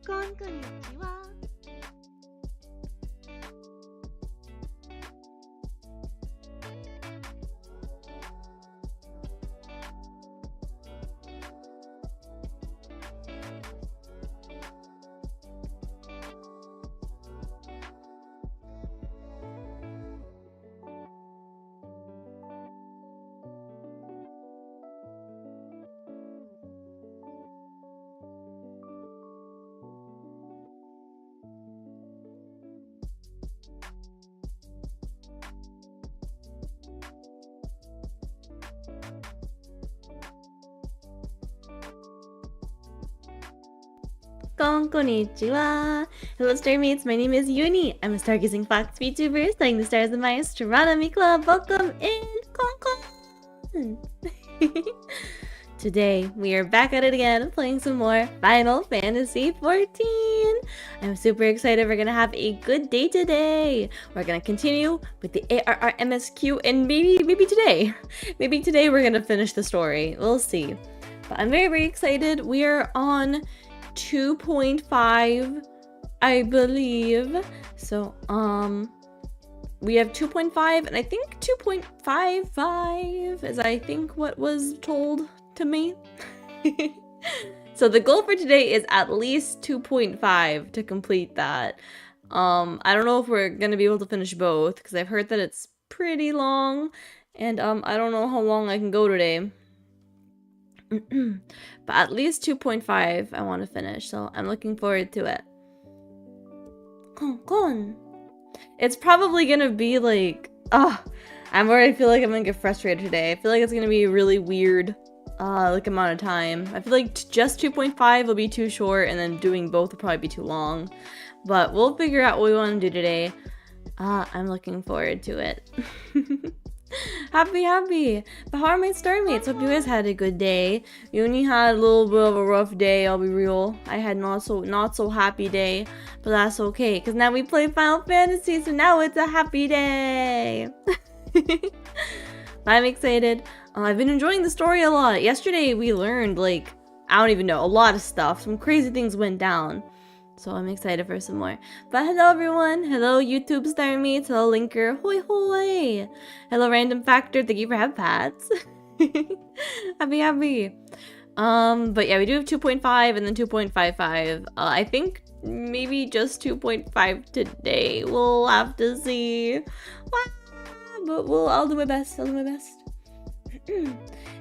konnichiwa. Konnichiwa! Hello Starmates, my name is Yuni. I'm a Stargazing Fox VTuber studying the stars of my astronomy club. Welcome in! Kon! Today, we are back at it again, playing some more Final Fantasy XIV. I'm super excited. We're gonna have a good day today. We're gonna continue with the ARR MSQ, and maybe today we're gonna finish the story. We'll see. But I'm very excited. We are on 2.5, I believe. So, we have 2.5, and I think 2.55 is, I think, what was told to me. So the goal for today is at least 2.5 to complete that. I don't know if we're gonna be able to finish both, because I've heard that it's pretty long, and I don't know how long I can go today. But at least 2.5 I want to finish, so I'm looking forward to it. It's probably gonna be like, I already feel like I'm gonna get frustrated today. I feel like it's gonna be a really weird like amount of time. I feel like just 2.5 will be too short, and then doing both will probably be too long. But we'll figure out what we want to do today. I'm looking forward to it. Happy. But how are my Starmates? Hope you guys had a good day. Yuni had a little bit of a rough day, I'll be real. I had not so happy day, but that's okay, because now we play Final Fantasy, so now it's a happy day. I'm excited. I've been enjoying the story a lot. Yesterday we learned, like, I don't even know, a lot of stuff. Some crazy things went down. So I'm excited for some more. But hello everyone. Hello YouTube Starmates. Hello Linker. Hoi hoi. Hello Random Factor. Thank you for having pats. Happy. But yeah, we do have 2.5 and then 2.55. I think maybe just 2.5 today. We'll have to see. But I'll do my best.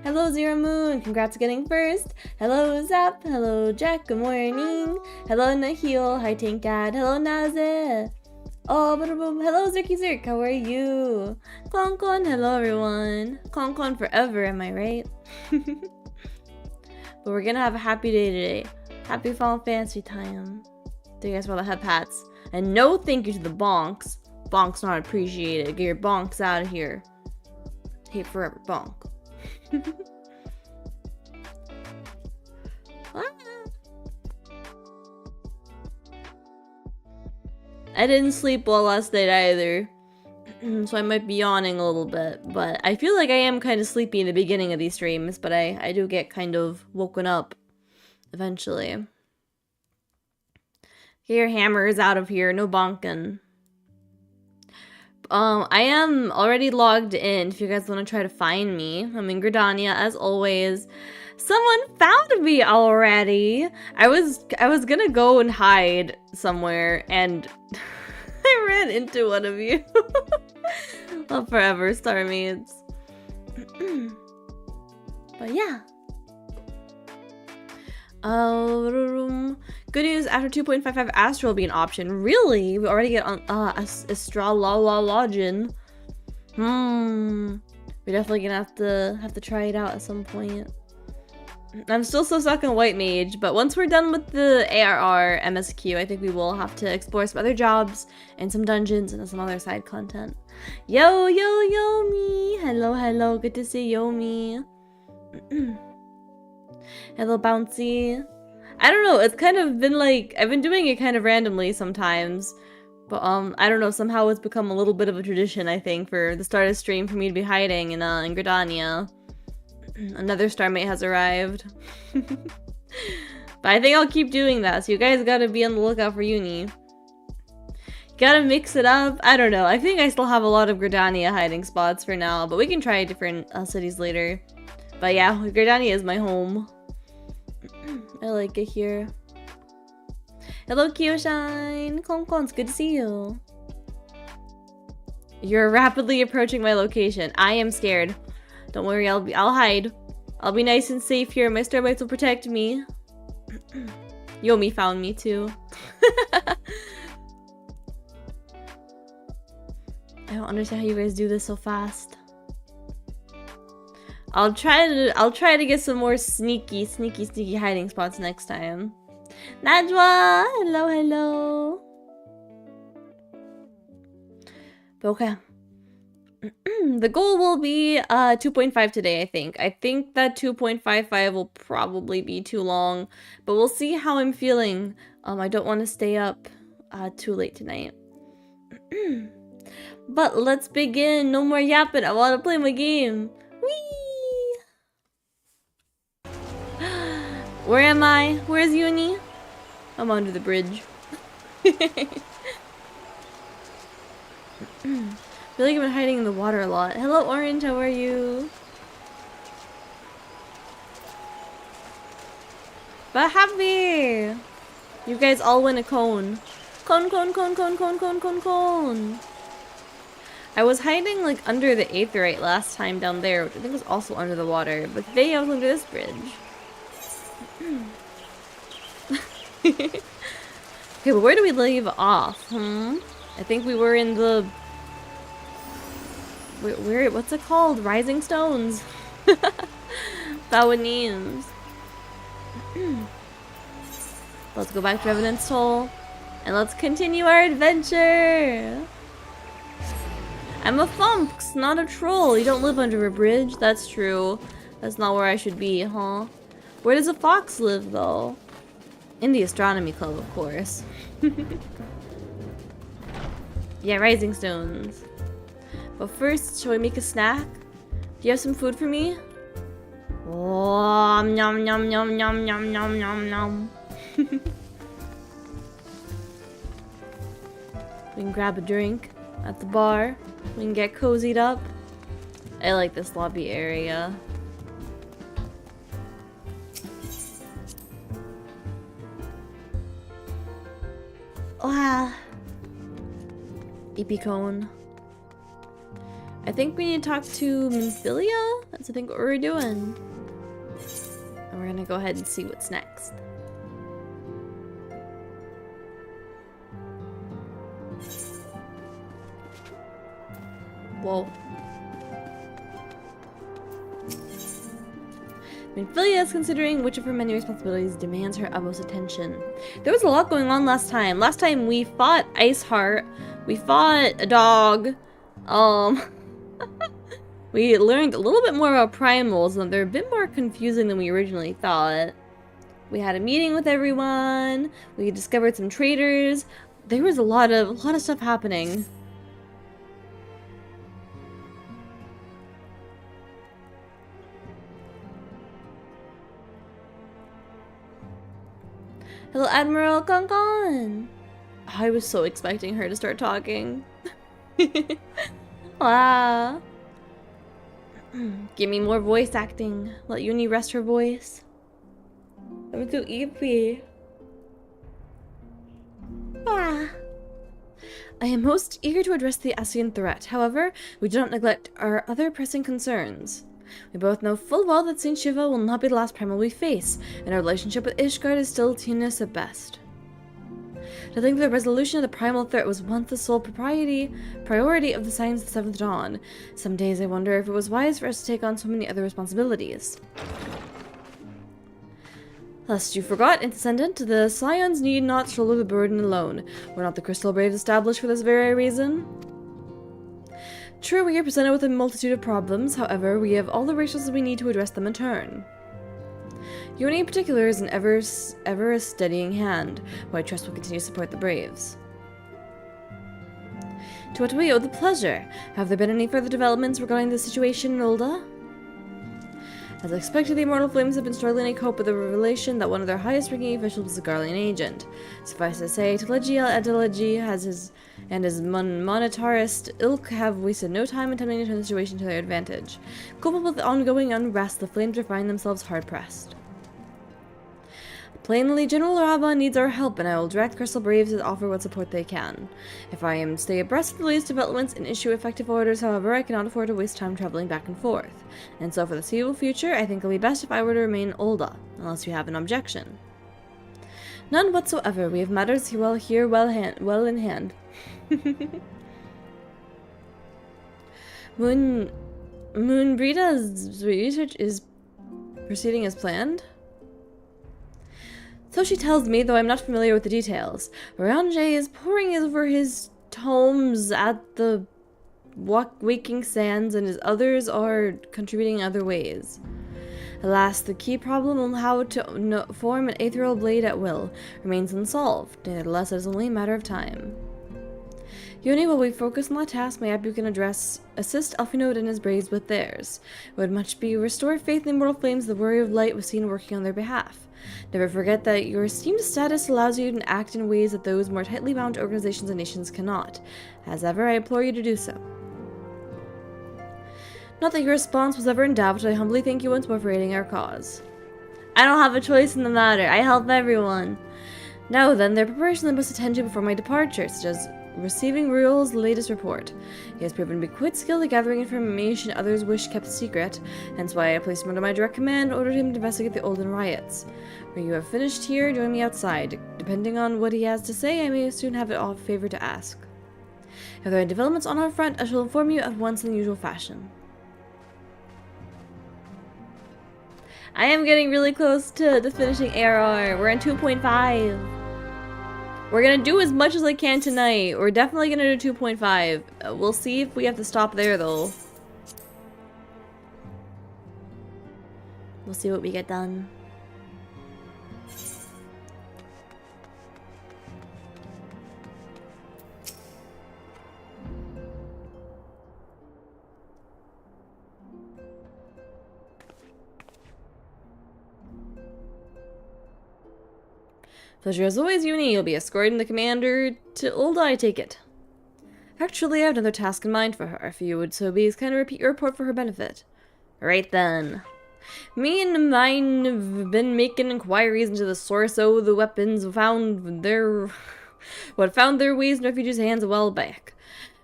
Hello Zero Moon, congrats getting first. Hello Zap, hello Jack, good morning. Hello Nahil, hi Tankad, hello Naze. Oh, hello Zerky Zerk, how are you? Kon, hello everyone. Kon forever, am I right? But we're gonna have a happy day today. Happy Final Fantasy time. Thank you guys for all the head pats. And no thank you to the bonks. Bonks not appreciated. Get your bonks out of here. Hate forever, bonk. I didn't sleep well last night either, so I might be yawning a little bit, but I feel like I am kind of sleepy in the beginning of these streams, but I do get kind of woken up eventually. Get your hammers out of here, no bonking. I am already logged in if you guys want to try to find me. I'm in Gridania as always. Someone found me already. I was gonna go and hide somewhere, and I ran into one of you. Well, forever, Starmates. But yeah. Good news, after 2.55 Astro will be an option. Really? We already get on Astrologian. We're definitely gonna have to try it out at some point. I'm still so stuck in White Mage, but once we're done with the ARR MSQ, I think we will have to explore some other jobs and some dungeons and some other side content. Yo, Yomi! Hello, good to see Yomi. Hello, Bouncy. I don't know, it's kind of been like, I've been doing it kind of randomly sometimes, but I don't know, somehow it's become a little bit of a tradition, I think, for the start of the stream for me to be hiding in Gridania. Another Starmate has arrived. But I think I'll keep doing that, so you guys gotta be on the lookout for Yuni. Gotta mix it up. I don't know. I think I still have a lot of Gridania hiding spots for now, but we can try different cities later. But yeah, Gridania is my home. I like it here. Hello, Kyoshine! Kon, it's good to see you. You're rapidly approaching my location. I am scared. Don't worry, I'll hide. I'll be nice and safe here. My Starmates will protect me. Yomi found me too. I don't understand how you guys do this so fast. I'll try to get some more sneaky hiding spots next time. Najwa! Hello, hello. But okay. The goal will be 2.5 today, I think. I think that 2.55 will probably be too long, but we'll see how I'm feeling. I don't want to stay up too late tonight. But let's begin. No more yapping. I want to play my game. Whee! Where am I? Where's Yuni? I'm under the bridge. I feel like I've been hiding in the water a lot. Hello, Orange. How are you? But happy! You guys all win a cone. Cone. I was hiding like under the aetheryte last time down there, which I think was also under the water. But today I was under this bridge. Okay, but where do we leave off? I think we were in the... Where what's it called? Rising Stones. Bawanese. Let's go back to Revenant's Toll. And let's continue our adventure. I'm a Funks, not a troll. You don't live under a bridge. That's true. That's not where I should be, huh? Where does a fox live, though? In the Astronomy Club, of course. Yeah, Rising Stones. But first, shall we make a snack? Do you have some food for me? Oh, nom nom nom nom nom nom nom nom. We can grab a drink at the bar. We can get cozied up. I like this lobby area. Wow. EP cone. I think we need to talk to Minfilia? That's I think what we're doing. And we're gonna go ahead and see what's next. Whoa. Minfilia is considering which of her many responsibilities demands her utmost attention. There was a lot going on last time. Last time we fought Iceheart. We fought a dog. We learned a little bit more about primals, and they're a bit more confusing than we originally thought. We had a meeting with everyone. We discovered some traitors. There was a lot of stuff happening. Hello, Admiral Konkon! I was so expecting her to start talking. Wow. Give me more voice acting. Let Yuni rest her voice. I'm too eepy. Ah. I am most eager to address the Asian threat. However, we do not neglect our other pressing concerns. We both know full well that Saint Shiva will not be the last primal we face, and our relationship with Ishgard is still tenuous at best. To think that the resolution of the primal threat was once the sole priority of the Signs of the Seventh Dawn. Some days I wonder if it was wise for us to take on so many other responsibilities. Lest you forgot, Descendant, the Scions need not shoulder the burden alone. Were not the Crystal Braves established for this very reason? True, we are presented with a multitude of problems. However, we have all the resources we need to address them in turn. Yuni in particular is an ever a steadying hand, who I trust will continue to support the Braves. To what do we owe the pleasure? Have there been any further developments regarding the situation in Ulda? As expected, the Immortal Flames have been struggling to cope with the revelation that one of their highest-ranking officials was a Garlean agent. Suffice to say, Telegia Adelegy has his monetarist ilk have wasted no time attempting to turn the situation to their advantage. Coupled with the ongoing unrest, the Flames are finding themselves hard-pressed. Plainly, General Raba needs our help, and I will direct Crystal Braves to offer what support they can. If I am to stay abreast of the latest developments and issue effective orders, however, I cannot afford to waste time traveling back and forth. And so for the foreseeable future, I think it will be best if I were to remain Olda, unless you have an objection. None whatsoever. We have matters well in hand. Moonbreeda's research is proceeding as planned? So she tells me, though I'm not familiar with the details. Orange is poring over his tomes at the waking sands, and his others are contributing other ways. Alas, the key problem on how to form an ethereal blade at will remains unsolved. Nevertheless, it is only a matter of time. Yuni, while we focus on that task, my app you can assist Elfinode and his braves with theirs. It would much be restore faith in the immortal flames. The warrior of light was seen working on their behalf. Never forget that your esteemed status allows you to act in ways that those more tightly bound organizations and nations cannot. As ever, I implore you to do so. Not that your response was ever in doubt, but I humbly thank you once more for aiding our cause. I don't have a choice in the matter. I help everyone. Now then, there are preparations I must attend to before my departure, such as receiving Ruel's latest report. He has proven to be quite skilled at gathering information others wish kept secret, hence why I placed him under my direct command and ordered him to investigate the Olden riots. When you have finished here, join me outside. Depending on what he has to say, I may soon have it off favor to ask. If there are developments on our front, I shall inform you at once in the usual fashion. I am getting really close to finishing ARR. We're in 2.5. We're gonna do as much as I can tonight. We're definitely gonna do 2.5. We'll see if we have to stop there, though. We'll see what we get done. Pleasure as always, Yuni. You'll be escorting the commander to Ulda, I take it. Actually, I have another task in mind for her, if you would so be as kind of repeat your report for her benefit. Right then. Me and mine have been making inquiries into the source of the weapons found their ways in refugees' hands a while back.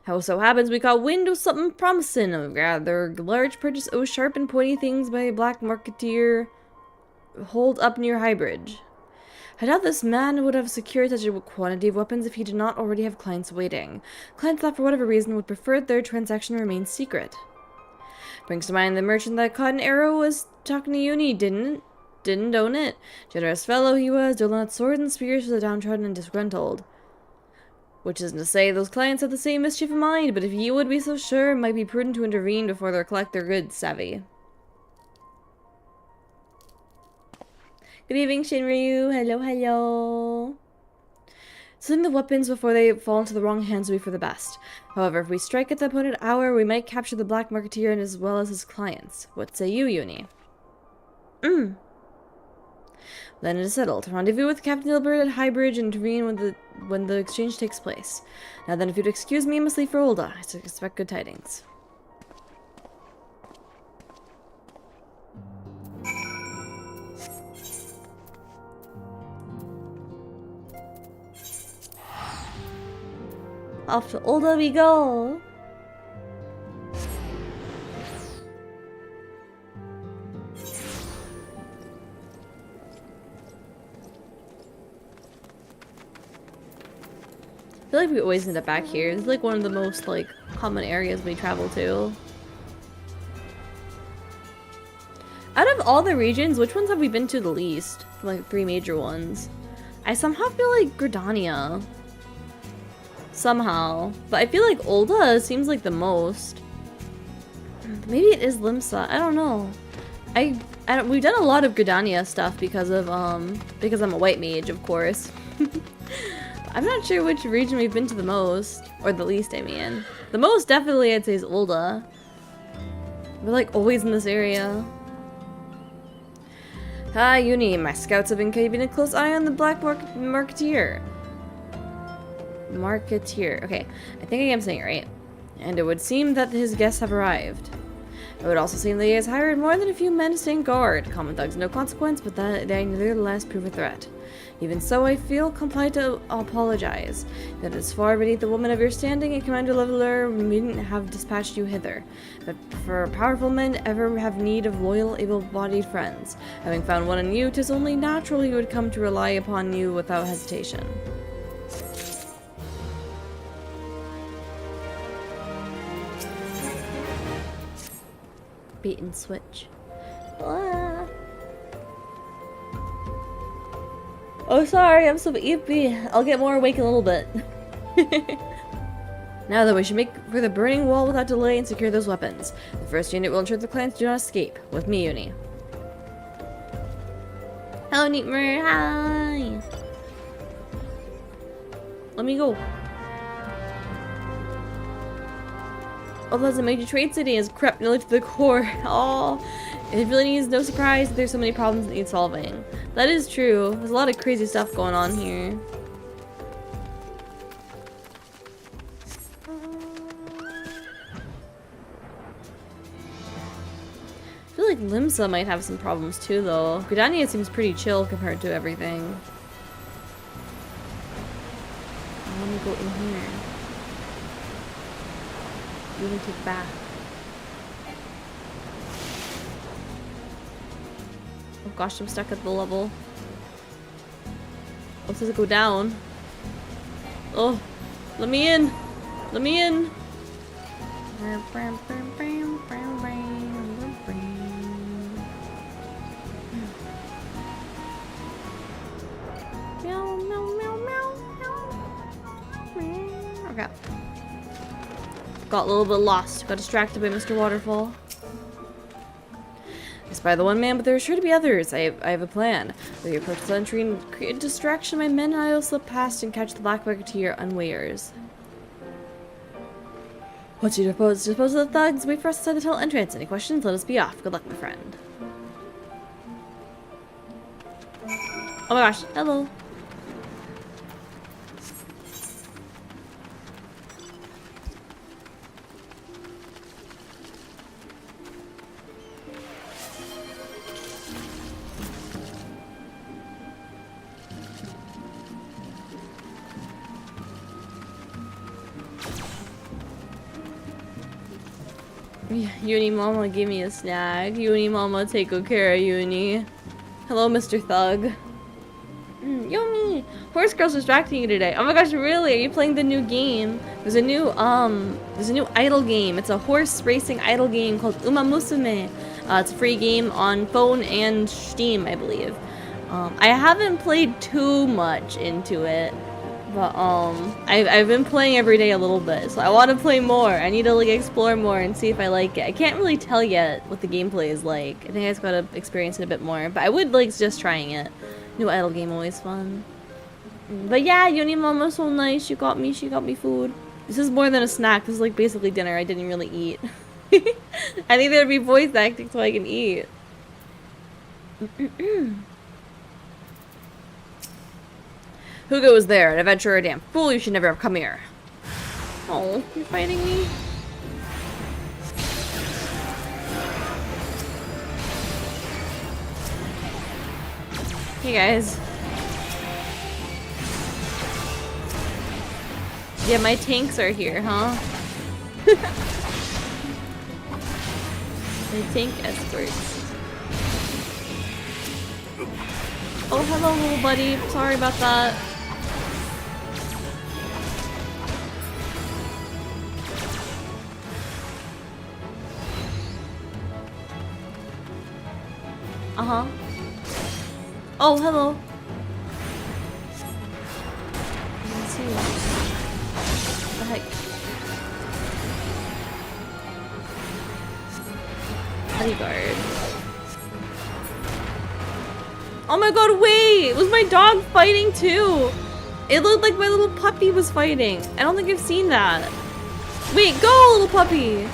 How so happens we caught wind of something promising, a rather large purchase of sharp and pointy things by a black marketeer holed up near High Bridge. I doubt this man would have secured such a quantity of weapons if he did not already have clients waiting. Clients that, for whatever reason, would prefer their transaction remain secret. Brings to mind the merchant that caught an arrow was talking to Yuni, didn't own it. Generous fellow he was, doling out swords and spears for the downtrodden and disgruntled. Which isn't to say those clients have the same mischief in mind, but if you would be so sure, it might be prudent to intervene before they collect their goods, savvy. Good evening, Shinryu. Hello, hello. Selling the weapons before they fall into the wrong hands will be for the best. However, if we strike at the appointed hour, we might capture the black marketeer as well as his clients. What say you, Yuni? Then it is settled. Rendezvous with Captain Gilbert at Highbridge and intervene when the exchange takes place. Now then, if you'd excuse me, I must leave for Olda. I expect good tidings. Off to Olda we go! I feel like we always end up back here. It's like one of the most like common areas we travel to. Out of all the regions, which ones have we been to the least? Like 3 major ones. I somehow feel like Gridania. Somehow. But I feel like Olda seems like the most. Maybe it is Limsa. I don't know. We've done a lot of Gridania stuff because I'm a white mage, of course. I'm not sure which region we've been to the most. Or the least, I mean. The most definitely I'd say is Olda. We're like always in this area. Ah, Yuni, my scouts have been keeping a close eye on the Black Marketeer. Marketeer. Okay, I think I am saying it right. And it would seem that his guests have arrived. It would also seem that he has hired more than a few men to stand guard. Common thugs, no consequence, but that they nevertheless prove a threat. Even so, I feel compelled to apologize. That it is far beneath the woman of your standing, a commander leveler needn't have dispatched you hither. But for powerful men ever have need of loyal, able-bodied friends. Having found one in you, 'tis only natural he would come to rely upon you without hesitation. Bait and switch. Ah. Oh, sorry, I'm so eepy. I'll get more awake in a little bit. Now then, we should make for the burning wall without delay and secure those weapons. The first unit will ensure the clans do not escape. With me, Yuni. Hello, Neatmer. Hi. Let me go. Although it's a major trade city and has crept nearly to the core. Oh, it really is no surprise that there's so many problems that need solving. That is true. There's a lot of crazy stuff going on here. I feel like Limsa might have some problems too, though. Gridania seems pretty chill compared to everything. Let me go in here. You can take a bath. Oh gosh, I'm stuck at the level. Oh, does it go down? Oh, let me in! Let me in! Okay. Got a little bit lost. Got distracted by Mr. Waterfall. I spy the one man, but there are sure to be others. I have a plan. With the approach to the entry and create a distraction, my men and I will slip past and catch the Black Marketeer unawares. What's your propose? Dispose of the thugs. Wait for us inside the tunnel entrance. Any questions? Let us be off. Good luck, my friend. Oh my gosh. Hello. Yuni Mama, give me a snack. Yuni Mama, take good care of Yuni. Hello, Mr. Thug. Yumi! Horse Girl's distracting you today. Oh my gosh, really? Are you playing the new game? There's a new idle game. It's a horse racing idle game called Uma Musume. It's a free game on phone and Steam, I believe. I haven't played too much into it. But, I've been playing every day a little bit, so I want to play more. I need to, like, explore more and see if I like it. I can't really tell yet what the gameplay is like. I think I just gotta experience it a bit more, but I would like just trying it. New idle game, always fun. But yeah, Yuni Mama's so nice. She got me food. This is more than a snack. This is, like, basically dinner. I didn't really eat. I think there'd be voice acting so I can eat. Hugo was there, an adventurer, a damn fool, you should never have come here. Oh, you're fighting me? Hey guys. Yeah, my tanks are here, huh? My tank escorts. Oh, hello, little buddy. Sorry about that. Uh-huh. Oh, hello. Let's see. What the heck? Bodyguard. Oh my god, wait! Was my dog fighting too? It looked like my little puppy was fighting. I don't think I've seen that. Wait, go, little puppy!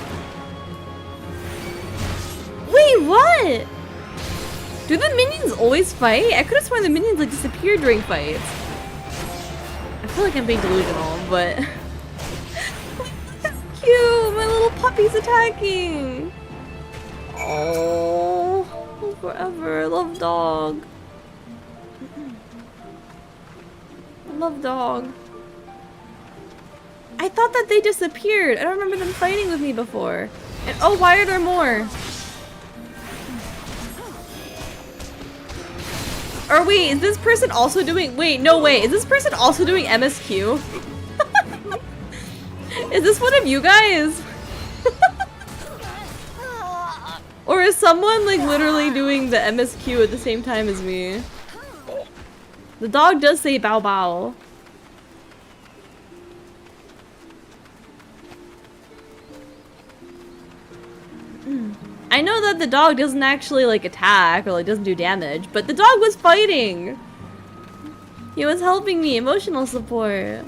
Wait, what? Do the minions always fight? I could have sworn the minions like disappeared during fights. I feel like I'm being delusional, but cute! My little puppy's attacking! Oh, forever. I love dog. I love dog. I thought that they disappeared. I don't remember them fighting with me before. And oh, why are there more? Or wait, is this person also doing- wait, no way. Is this person also doing MSQ? Is this one of you guys? Or is someone like literally doing the MSQ at the same time as me? The dog does say bow bow. I know that the dog doesn't actually like attack or like doesn't do damage, but the dog was fighting. He was helping me, emotional support.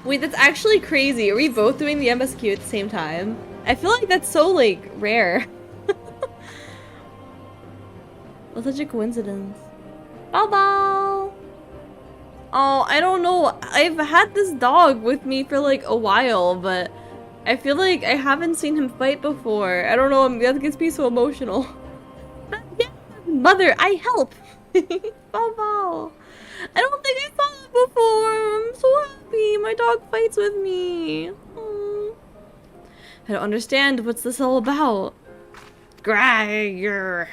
Wait, that's actually crazy. Are we both doing the MSQ at the same time? I feel like that's so like rare. What such a coincidence. Bow bow. Oh, I don't know. I've had this dog with me for like a while, but I feel like I haven't seen him fight before. I don't know, that gets me so emotional. Yeah, mother, I help! Bow bow. I don't think I saw that before. I'm so happy. My dog fights with me. Aww. I don't understand. What's this all about? Gryer.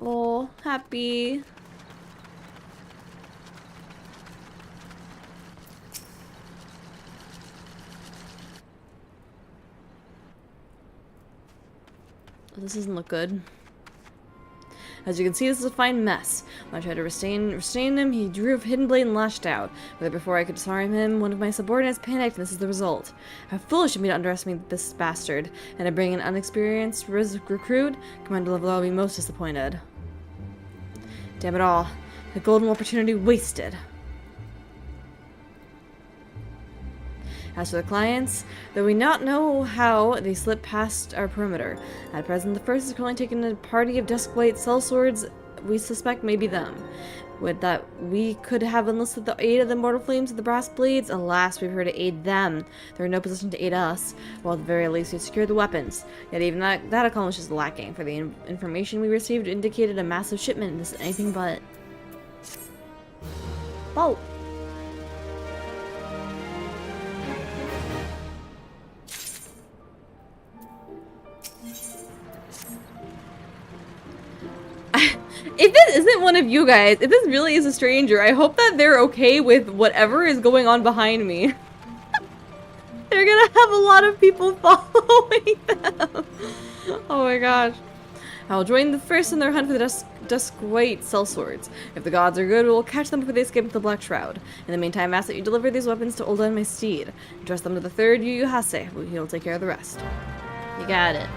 Oh, happy. This doesn't look good. As you can see, this is a fine mess. When I tried to restrain him, he drew a hidden blade and lashed out. But before I could disarm him, one of my subordinates panicked, and this is the result. How foolish of me to underestimate this bastard, and to bring an unexperienced recruit. Commander level, I'll be most disappointed. Damn it all. The golden opportunity wasted. As for the clients, though we not know how they slipped past our perimeter. At present, the first is currently taking a party of dusk-white sellswords we suspect may be them. Would that we could have enlisted the aid of the mortal flames of the brass blades, alas, we prefer to aid them. They're in no position to aid us, while at the very least we secured the weapons. Yet even that accomplishment is lacking, for the information we received indicated a massive shipment. This is anything but. Oh. If this isn't one of you guys, if this really is a stranger, I hope that they're okay with whatever is going on behind me. They're gonna have a lot of people following them. Oh my gosh. I will join the first in their hunt for the dusk white sellswords. If the gods are good, we will catch them before they escape into the Black Shroud. In the meantime, ask that you deliver these weapons to Ulda and my steed. Entrust them to the third Yuyuhase. He'll take care of the rest. You got it.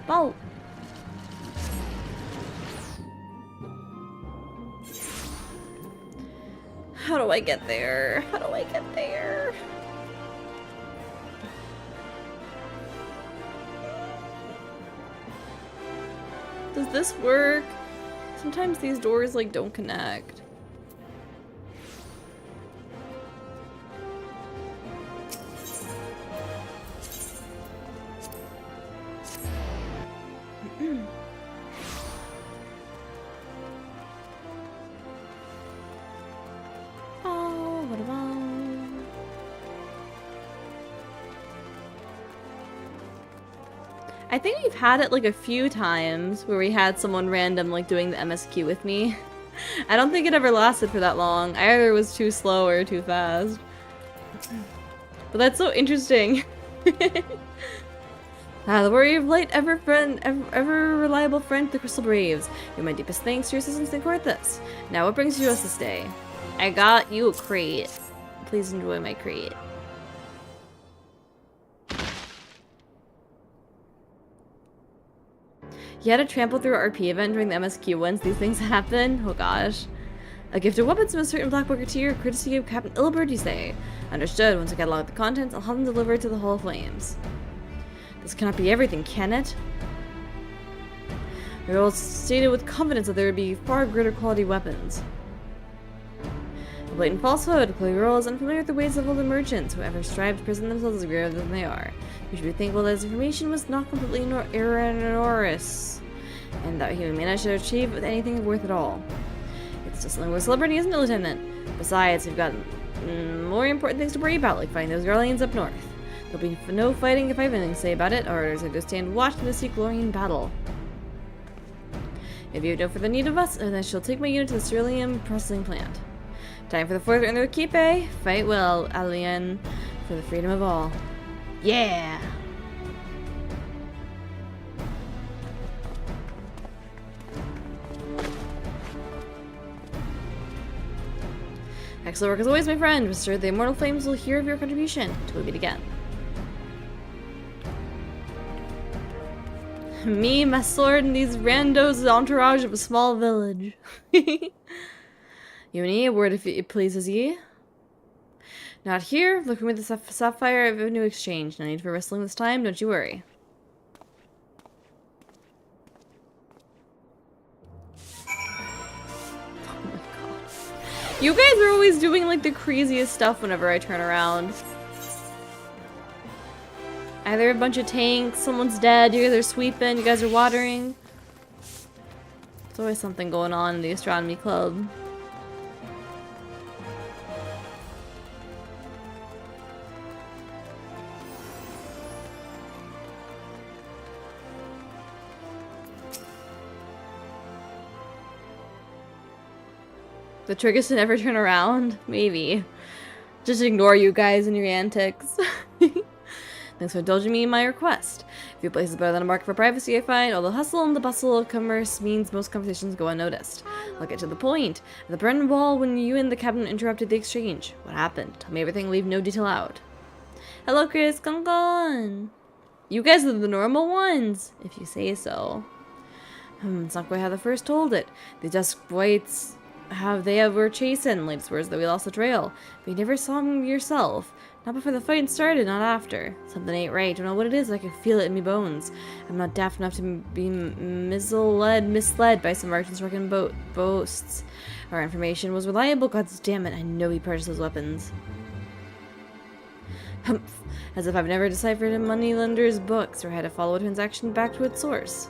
Oh. How do I get there? How do I get there? Does this work? Sometimes these doors like don't connect. Oh, what about? I think we've had it like a few times where we had someone random like doing the MSQ with me. I don't think it ever lasted for that long. I either was too slow or too fast. But that's so interesting. The warrior of light, ever reliable friend, the Crystal Braves. You're my deepest thanks for your assistance in Corthus. Now, what brings you us this day? I got you a crate. Please enjoy my crate. You had to trample through an RP event during the MSQ once these things happen? Oh gosh. A gift of weapons from a certain Black Booker tier, courtesy of Captain Illibird, you say? Understood. Once I catalog the contents, I'll have them delivered to the Hall of Flames. This cannot be everything, can it? The girls stated with confidence that there would be far greater quality weapons. A blatant falsehood. The girl is unfamiliar with the ways of older merchants, who ever strive to present themselves as greater than they are. You should be thankful that this information was not completely erroneous, and that human managed to achieve with anything worth it all. It's just something worth celebrating, isn't it, Lieutenant? Besides, we've got more important things to worry about, like finding those Garleans up north. There'll be no fighting if I have anything to say about it, or orders are to stand watch and to seek glory in battle. If you have no further need of us, then I shall take my unit to the cerulean processing plant. Time for the fourth round of the keep, eh? Fight well, Alien, for the freedom of all. Yeah! Excellent work as always, my friend. Rest assured the immortal flames will hear of your contribution till we meet again. Me, my sword, and these randos, the entourage of a small village. Yuni, a word if it pleases ye. Not here. Looking with the sapphire of a new exchange. No need for wrestling this time, don't you worry. Oh my god. You guys are always doing like the craziest stuff whenever I turn around. Either a bunch of tanks, someone's dead, you guys are sweeping, you guys are watering. There's always something going on in the astronomy club. The trick is to never turn around? Maybe. Just ignore you guys and your antics. Thanks for indulging me in my request. A few places better than a market for privacy, I find, although hustle and the bustle of commerce means most conversations go unnoticed. I'll get to the point. At the Brennan Ball, when you and the captain interrupted the exchange. What happened? Tell me everything, leave no detail out. Hello, Chris. Gong. You guys are the normal ones, if you say so. It's not quite how the first told it. The dusk whites were chasing, latest words that we lost the trail. But you never saw him yourself. Not before the fight started, not after. Something ain't right. Don't know what it is, I can feel it in me bones. I'm not daft enough to be misled by some merchants working boasts. Our information was reliable, god damn it, I know he purchased those weapons. Humph. As if I've never deciphered a moneylender's books or had to follow a transaction back to its source.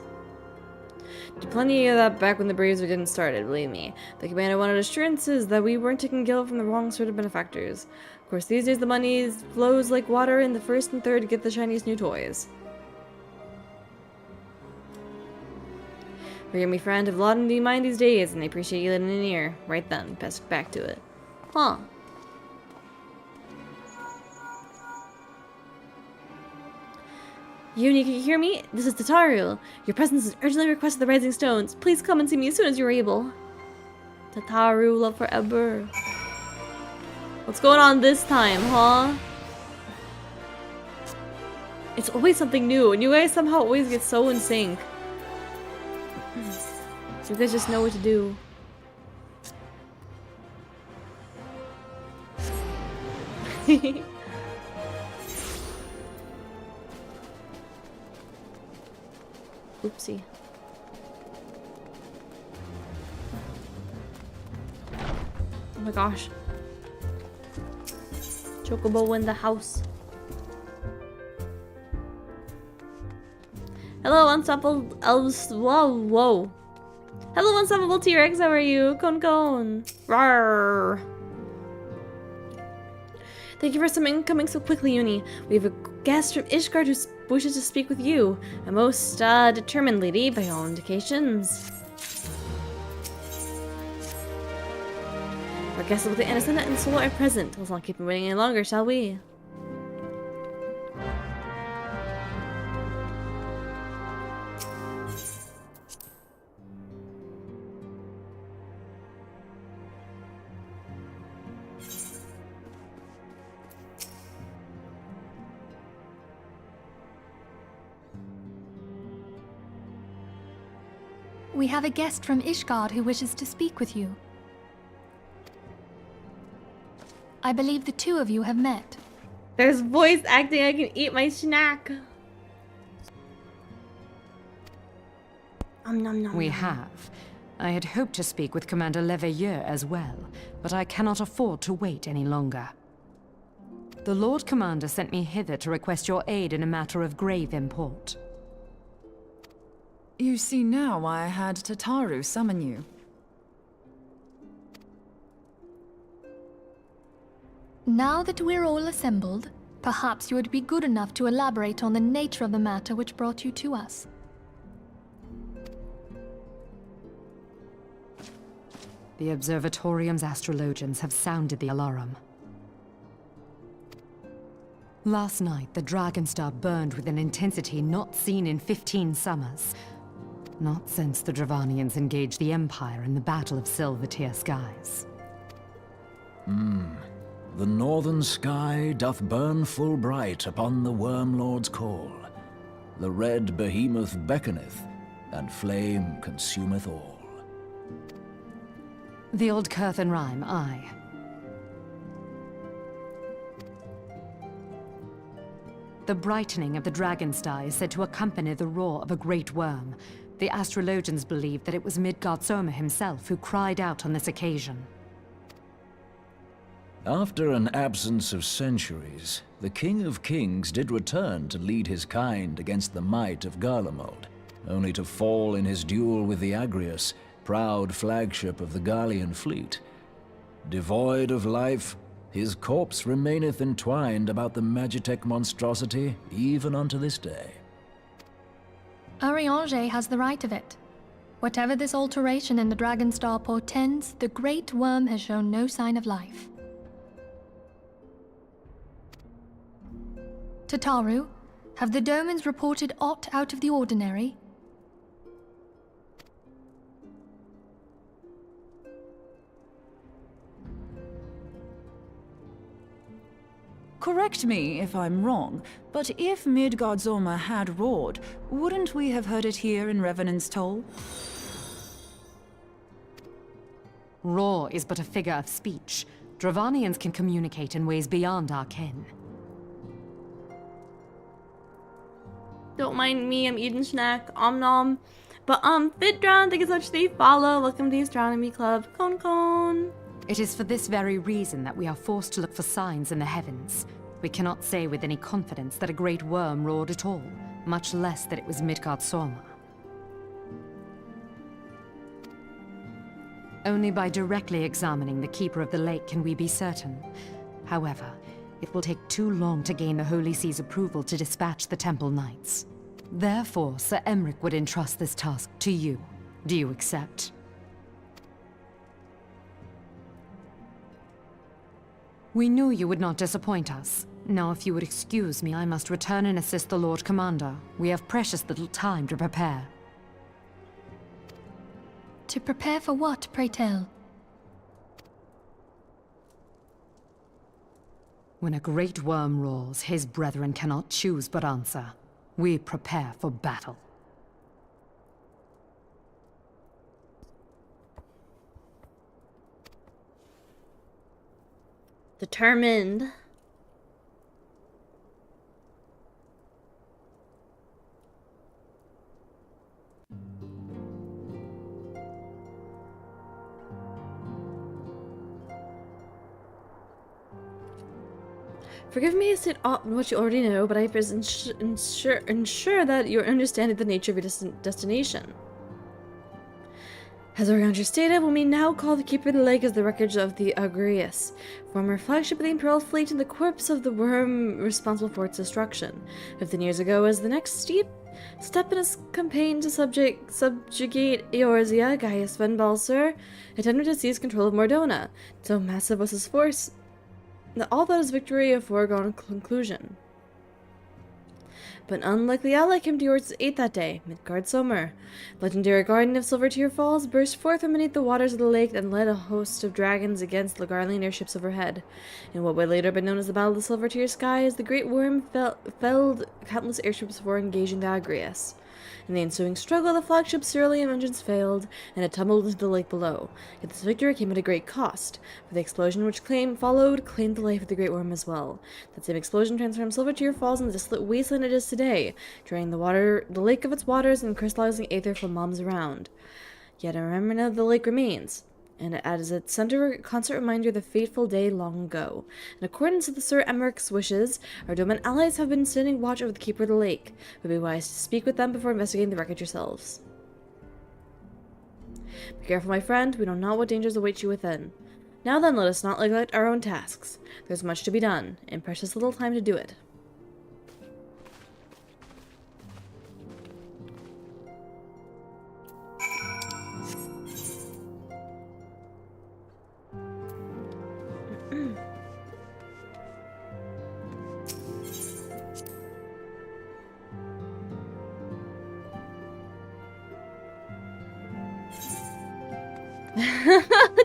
Did plenty of that back when the Braves were getting started, believe me. The commander wanted assurances that we weren't taking gil from the wrong sort of benefactors. Of course, these days the money flows like water in the first and third to get the Chinese new toys. Forgive me, friend, I've a lot on my mind these days, and I appreciate you letting in ear. Right then, best back to it. Huh. Yuni, can you hear me? This is Tataru. Your presence is urgently requested at the Rising Stones. Please come and see me as soon as you're able. Tataru, love forever. What's going on this time, huh? It's always something new, and you guys somehow always get so in sync. You guys just know what to do. Oopsie. Oh my gosh. Chocobo in the house. Hello, unstoppable elves. Whoa. Hello, unstoppable T-Rex. How are you? Con. Rawr. Thank you for coming so quickly, Yuni. We have a guest from Ishgard who wishes to speak with you. A most determined lady, by all indications. Our guests with the innocent and soul are present. Let's not keep him waiting any longer, shall we? we have a guest from Ishgard who wishes to speak with you. I believe the two of you have met. There's voice acting. I can eat my snack. Nom, nom, We nom. have. I had hoped to speak with Commander Leveilleur as well, but I cannot afford to wait any longer. The Lord Commander sent me hither to request your aid in a matter of grave import. You see now why I had Tataru summon you. Now that we're all assembled, perhaps you would be good enough to elaborate on the nature of the matter which brought you to us. The Observatorium's astrologians have sounded the alarm. Last night, the Dragon Star burned with an intensity not seen in 15 summers. Not since the Dravanians engaged the Empire in the Battle of Silver-Tier Skies. The northern sky doth burn full bright upon the Wormlord's call. The red behemoth beckoneth, and flame consumeth all. The old Curthan rhyme, aye. The brightening of the Dragon Star is said to accompany the roar of a great worm. The astrologians believe that it was Midgard-Soma himself who cried out on this occasion. After an absence of centuries, the King of Kings did return to lead his kind against the might of Garlemald, only to fall in his duel with the Agrius, proud flagship of the Gallian fleet. Devoid of life, his corpse remaineth entwined about the Magitech monstrosity even unto this day. Eorzea has the right of it. Whatever this alteration in the Dragon Star portends, the Great Worm has shown no sign of life. Tataru, have the Domans reported aught out of the ordinary? Correct me if I'm wrong, but if Midgard-Soma had roared, wouldn't we have heard it here in Revenant's Toll? Roar is but a figure of speech. Dravanians can communicate in ways beyond our ken. Don't mind me, I'm eating snack. Om nom. But Fitdron, thank you so much for the follow. Welcome to the Astronomy Club. Con. It is for this very reason that we are forced to look for signs in the heavens. We cannot say with any confidence that a great worm roared at all, much less that it was Midgard-Soma. Only by directly examining the Keeper of the Lake can we be certain. However, it will take too long to gain the Holy See's approval to dispatch the Temple Knights. Therefore, Sir Emric would entrust this task to you. Do you accept? We knew you would not disappoint us. Now, if you would excuse me, I must return and assist the Lord Commander. We have precious little time to prepare. To prepare for what, pray tell? When a great worm roars, his brethren cannot choose but answer. We prepare for battle. Determined. Forgive me I state what you already know, but I must ensure that you understand the nature of your destination. As Oriandra stated, what we now call the Keeper of the Lake is the wreckage of the Agrius, former flagship of the Imperial Fleet and the corpse of the worm responsible for its destruction. 15 years ago, as the next step in his campaign to subjugate Eorzea, Gaius von Balser attempted to seize control of Mordona. So massive was his force that all but his victory a foregone conclusion. But an unlikely ally came to Eorzea's aid that day, Midgard-Soma. Legendary guardian of Silver-Tier Falls burst forth from beneath the waters of the lake and led a host of dragons against the Garlean airships overhead. In what would later be known as the Battle of the Silver-Tier Skies, the Great Worm felled countless airships before engaging the Agrius. In the ensuing struggle, the flagship's cerulean engines failed, and it tumbled into the lake below. Yet this victory came at a great cost, for the explosion which followed claimed the life of the Great Worm as well. That same explosion transformed Silvertear Falls into the desolate wasteland it is today, draining the lake of its waters and crystallizing aether from mobs around. Yet a remnant of the lake remains, and as its center, constant reminder of the fateful day long ago. In accordance with the Sir Emmerich's wishes, our Doman allies have been standing watch over the Keeper of the Lake. It would be wise to speak with them before investigating the wreckage yourselves. Be careful, my friend. We know not what dangers await you within. Now then, let us not neglect our own tasks. There's much to be done, and precious little time to do it.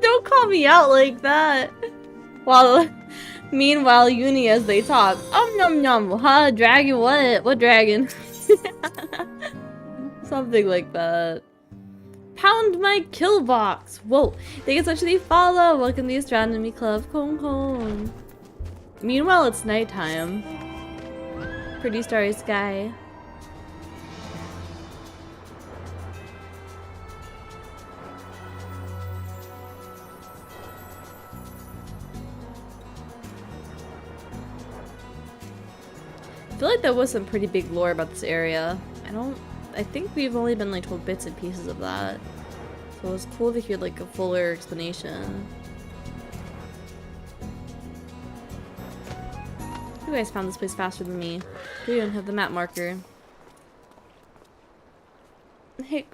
Don't call me out like that. Meanwhile, Yuni as they talk. Nom nom. Huh? Dragon? What? What dragon? Something like that. Pound my kill box. Whoa. Thank you so much for the follow. Welcome to the Astronomy Club. Kong kong. Meanwhile, it's nighttime. Pretty starry sky. I feel like there was some pretty big lore about this area. I think we've only been like told bits and pieces of that. So it was cool to hear like a fuller explanation. You guys found this place faster than me. We don't have the map marker. Hey.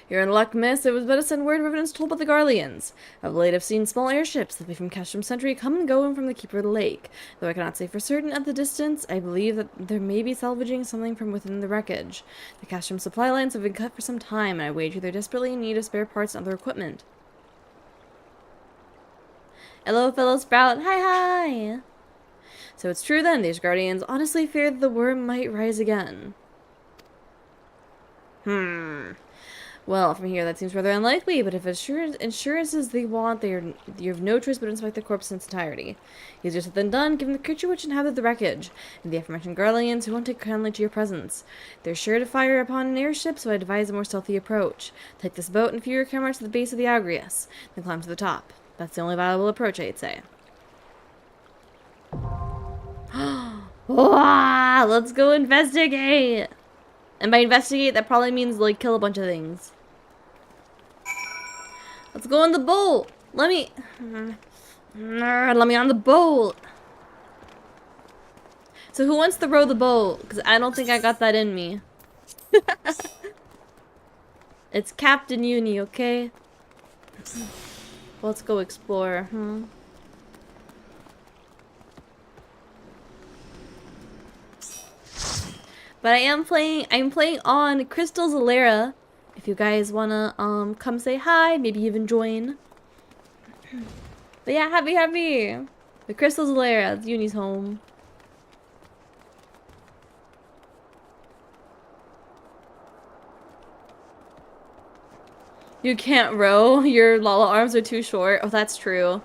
You're in luck, miss. It was but to send word of evidence told by the Garleans. Of late I've seen small airships that be from Castrum Century come and go from the Keeper of the Lake. Though I cannot say for certain at the distance, I believe that there may be salvaging something from within the wreckage. The Castrum supply lines have been cut for some time, and I wager they're desperately in need of spare parts and other equipment. Hello, fellow Sprout. Hi. So it's true then, these Guardians honestly fear that the worm might rise again. Well, from here, that seems rather unlikely, but if insurances they want, you have no choice but to inspect the corpse in its entirety. Easier said than done, given the creature which inhabited the wreckage, and the aforementioned Garleans who won't take kindly to your presence. They're sure to fire upon an airship, so I advise a more stealthy approach. Take this boat and few your cameras to the base of the Agrias, then climb to the top. That's the only viable approach, I'd say. Wow, let's go investigate! And by investigate, that probably means, like, kill a bunch of things. Let's go on the boat! Let me on the boat! So who wants to row the boat? Because I don't think I got that in me. It's Captain Yuni, okay? Let's go explore, But I'm playing on Crystal Zalera. If you guys wanna come say hi, maybe even join. But yeah, happy. The Crystal Zalera, it's Yuni's home. You can't row. Your Lala arms are too short. Oh, that's true.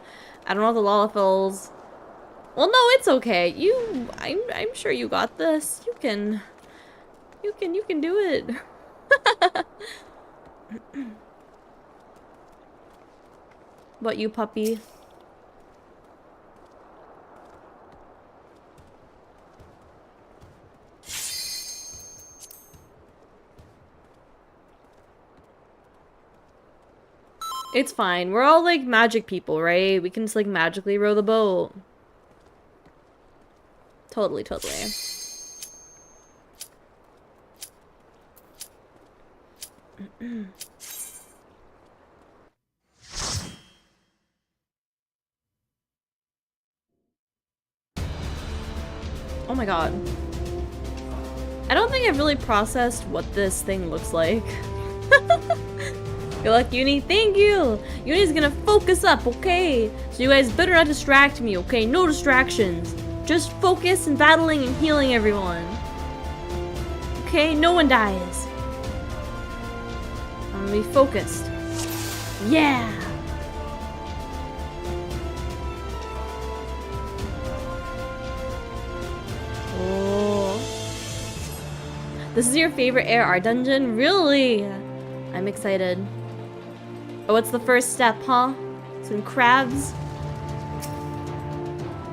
I don't know the Lala fills. Well, no, it's okay. I'm sure you got this. You can do it. What, you puppy? It's fine. We're all like magic people, right? We can just like magically row the boat. Totally. Oh my god. I don't think I've really processed what this thing looks like. Good luck, Yuni. Thank you! Yuni's gonna focus up, okay? So you guys better not distract me, okay? No distractions. Just focus and battling and healing everyone. okay? No one dies. I'm gonna be focused. Yeah! Oh. This is your favorite ARR dungeon? Really? I'm excited. Oh, what's the first step, huh? Some crabs?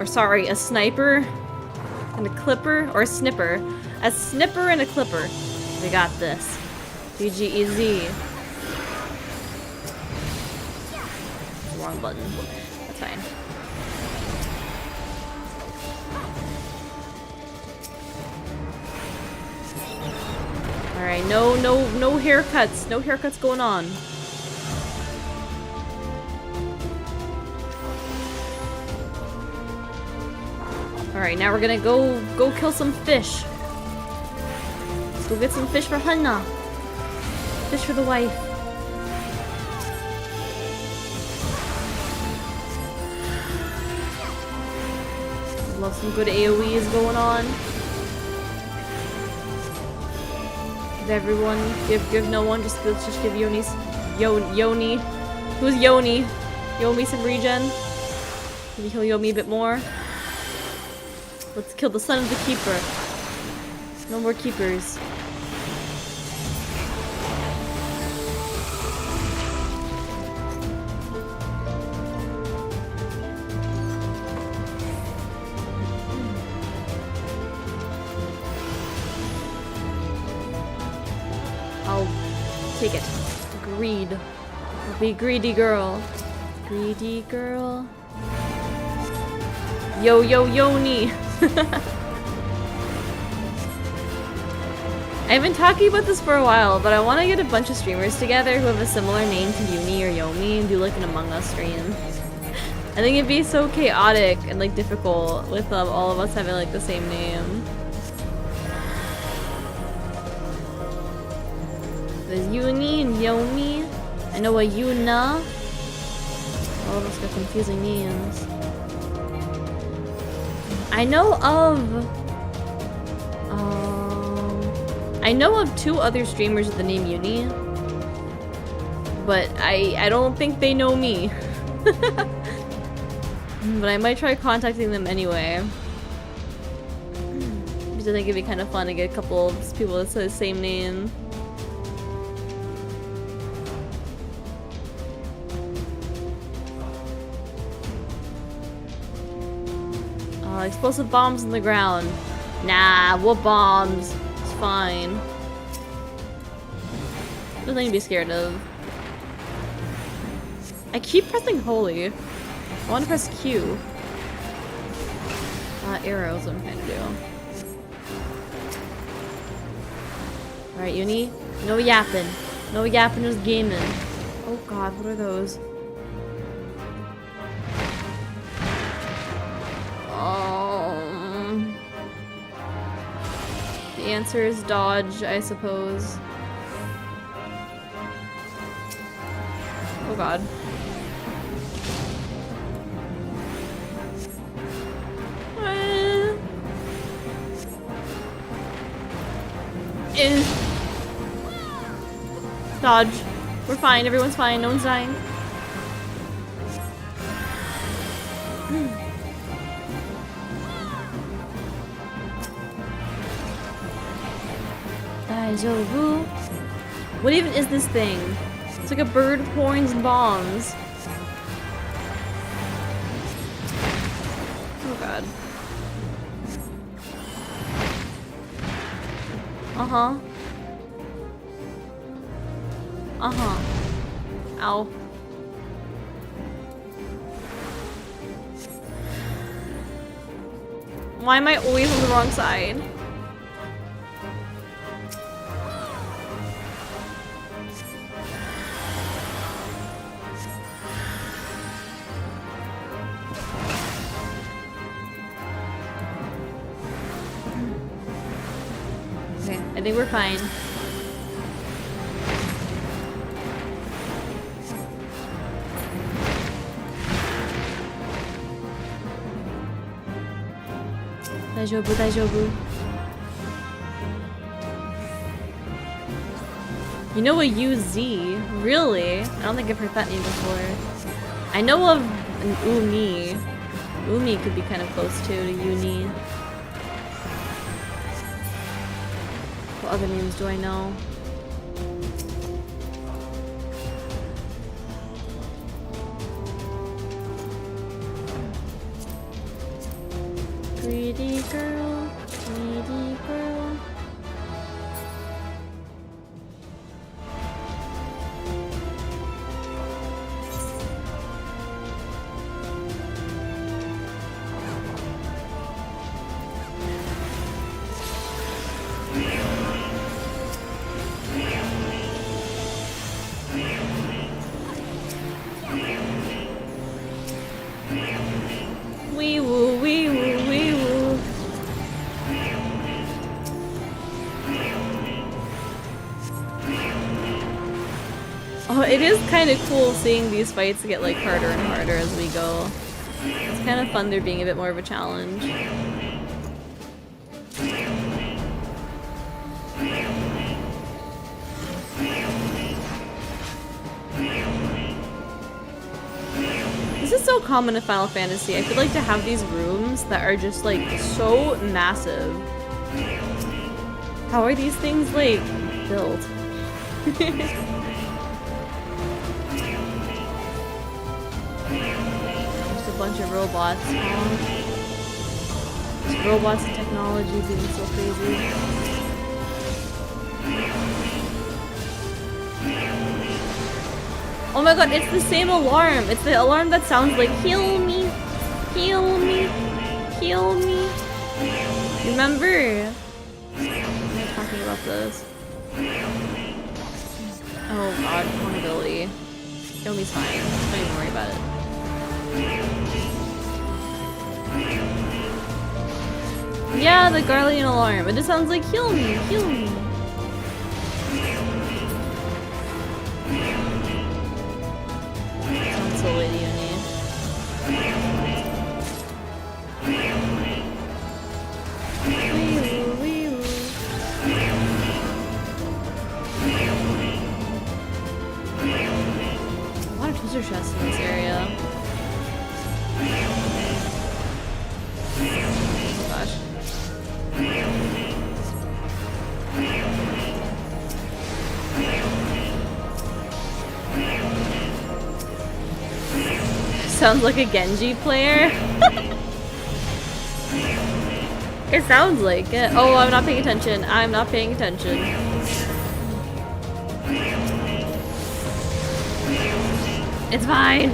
Or sorry, a sniper? And a clipper? Or a snipper? A snipper and a clipper. We got this. GGEZ. Wrong button. That's fine. Alright, no haircuts. No haircuts going on. Alright, now we're gonna go kill some fish. Let's go get some fish for Hanna. Fish for the wife. Love some good AoEs going on. Give everyone, give no one, let's just give Yoni. Who's Yoni? Yomi some regen. Maybe he'll Yomi a bit more. Let's kill the son of the keeper. No more keepers. I'll take it. Greed. I'll be greedy girl. Greedy girl. Yoni. I've been talking about this for a while, but I want to get a bunch of streamers together who have a similar name to Yuni or Yomi and do like an Among Us stream. I think it'd be so chaotic and like difficult with all of us having like the same name. There's Yuni and Yomi. I know a Yuna. All of us got confusing names. I know of 2 other streamers with the name Yuni, but I don't think they know me. But I might try contacting them anyway. Because I think it'd be kind of fun to get a couple of people that say the same name. Explosive bombs in the ground. Nah, what bombs? It's fine. Nothing to be scared of. I keep pressing holy. I want to press Q. Arrow is what I'm trying to do. Alright, Yuni. No yapping. No yapping, just gaming. Oh god, what are those? The answer is dodge, I suppose. Oh god. Dodge. We're fine, everyone's fine, no one's dying. What even is this thing? It's like a bird with horns and bombs. Oh god. Uh-huh. Uh-huh. Ow. Why am I always on the wrong side? I think we're fine. Daijoubu, daijoubu. You know a UZ? Really? I don't think I've heard that name before. I know of an Uni. Umi could be kind of close too to Yuni. What other names do I know? Greedy girl, greedy girl. Wee woo, wee woo, wee woo. Oh, it is kind of cool seeing these fights get like harder and harder as we go. It's kind of fun there being a bit more of a challenge. This is so common in Final Fantasy. I feel like to have these rooms that are just like so massive. How are these things like built? Just a bunch of robots. Just robots and technology being so crazy. Oh my god, it's the same alarm. It's the alarm that sounds like heal me, heal me, heal me. Remember? I'm not talking about this. Oh god, vulnerability. Yomi's fine. Don't even worry about it. Yeah, the Guardian alarm. It just sounds like heal me, heal me. Sounds so witty, Yuni. Wee-woo, wee-woo. A lot of treasure chests in this area. Oh gosh. Sounds like a Genji player. It sounds like it. Oh, I'm not paying attention. I'm not paying attention. It's fine.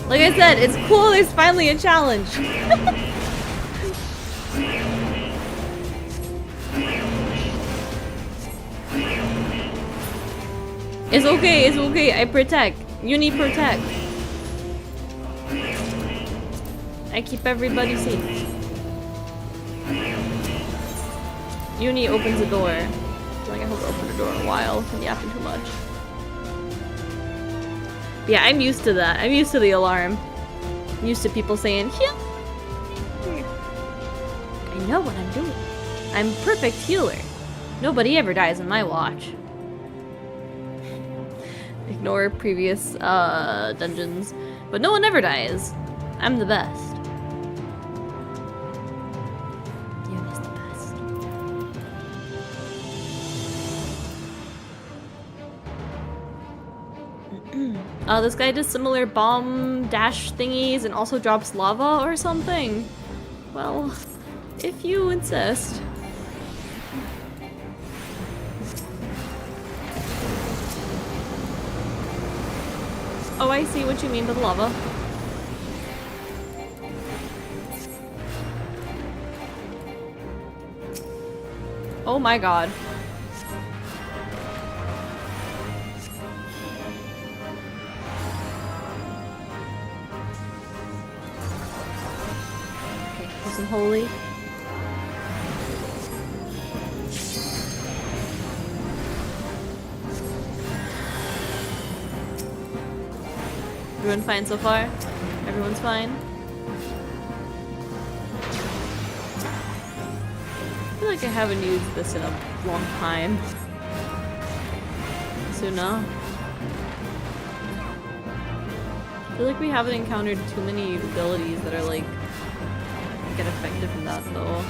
Like I said, it's cool there's finally a challenge. It's okay, I protect. Yuni protect. I keep everybody safe. Yuni opens the door. I feel like I haven't opened the door in a while. It's been yapping too much. Yeah, I'm used to that. I'm used to the alarm. I'm used to people saying, heal. I know what I'm doing. I'm a perfect healer. Nobody ever dies on my watch. Ignore previous dungeons. But no one ever dies. I'm the best. Yuni's the best. This guy does similar bomb dash thingies and also drops lava or something. Well, if you insist. Oh, I see what you mean by the lava. Oh my god. Okay, do some holy. Everyone fine so far? Everyone's fine? I feel like I haven't used this in a long time. Suna. I feel like we haven't encountered too many abilities that are like get effective from that though.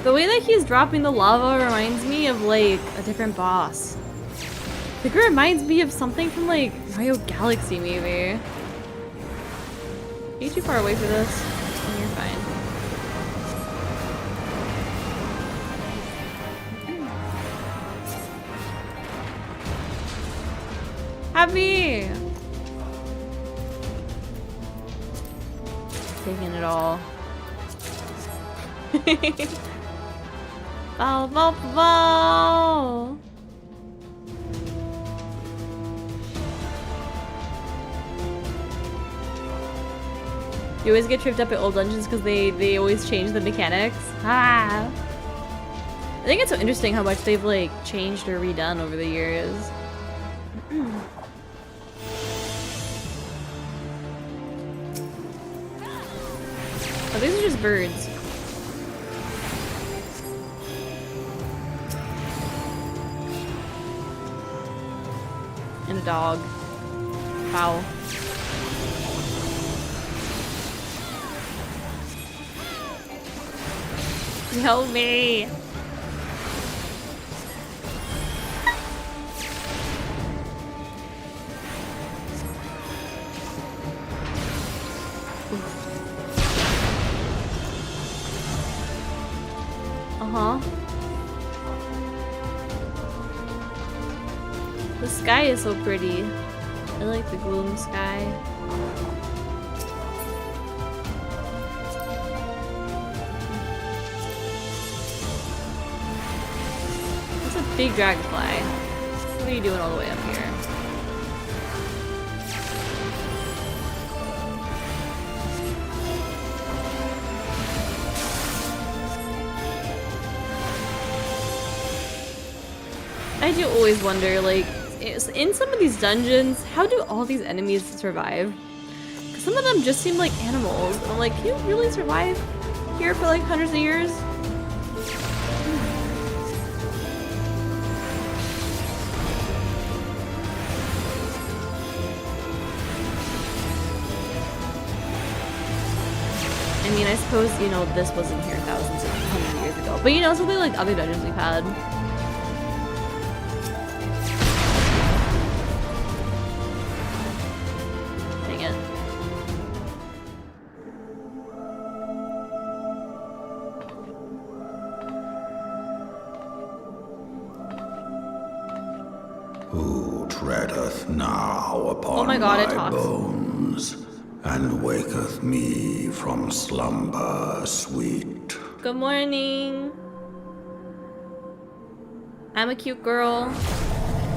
The way that he's dropping the lava reminds me of like a different boss. I think it reminds me of something from like Mario Galaxy maybe. Are you too far away for this? Oh, you're fine. Happy! Taking it all. Bow, bow, bow. You always get tripped up at old dungeons because they always change the mechanics. Ah! I think it's so interesting how much they've like changed or redone over the years. Oh, these are just birds. And a dog. Wow. Help me! Uh-huh. The sky is so pretty. I like the gloom sky. That's a big dragonfly. What are you doing all the way up here? I do always wonder, like, in some of these dungeons, how do all these enemies survive? Because some of them just seem like animals. And I'm like, can you really survive here for like hundreds of years? I mean, I suppose, you know, this wasn't here thousands of hundreds of years ago. But you know, something like other dungeons we've had. Who treadeth now upon oh my God, it my talks. bones, and waketh me from slumber sweet? Good morning. I'm a cute girl.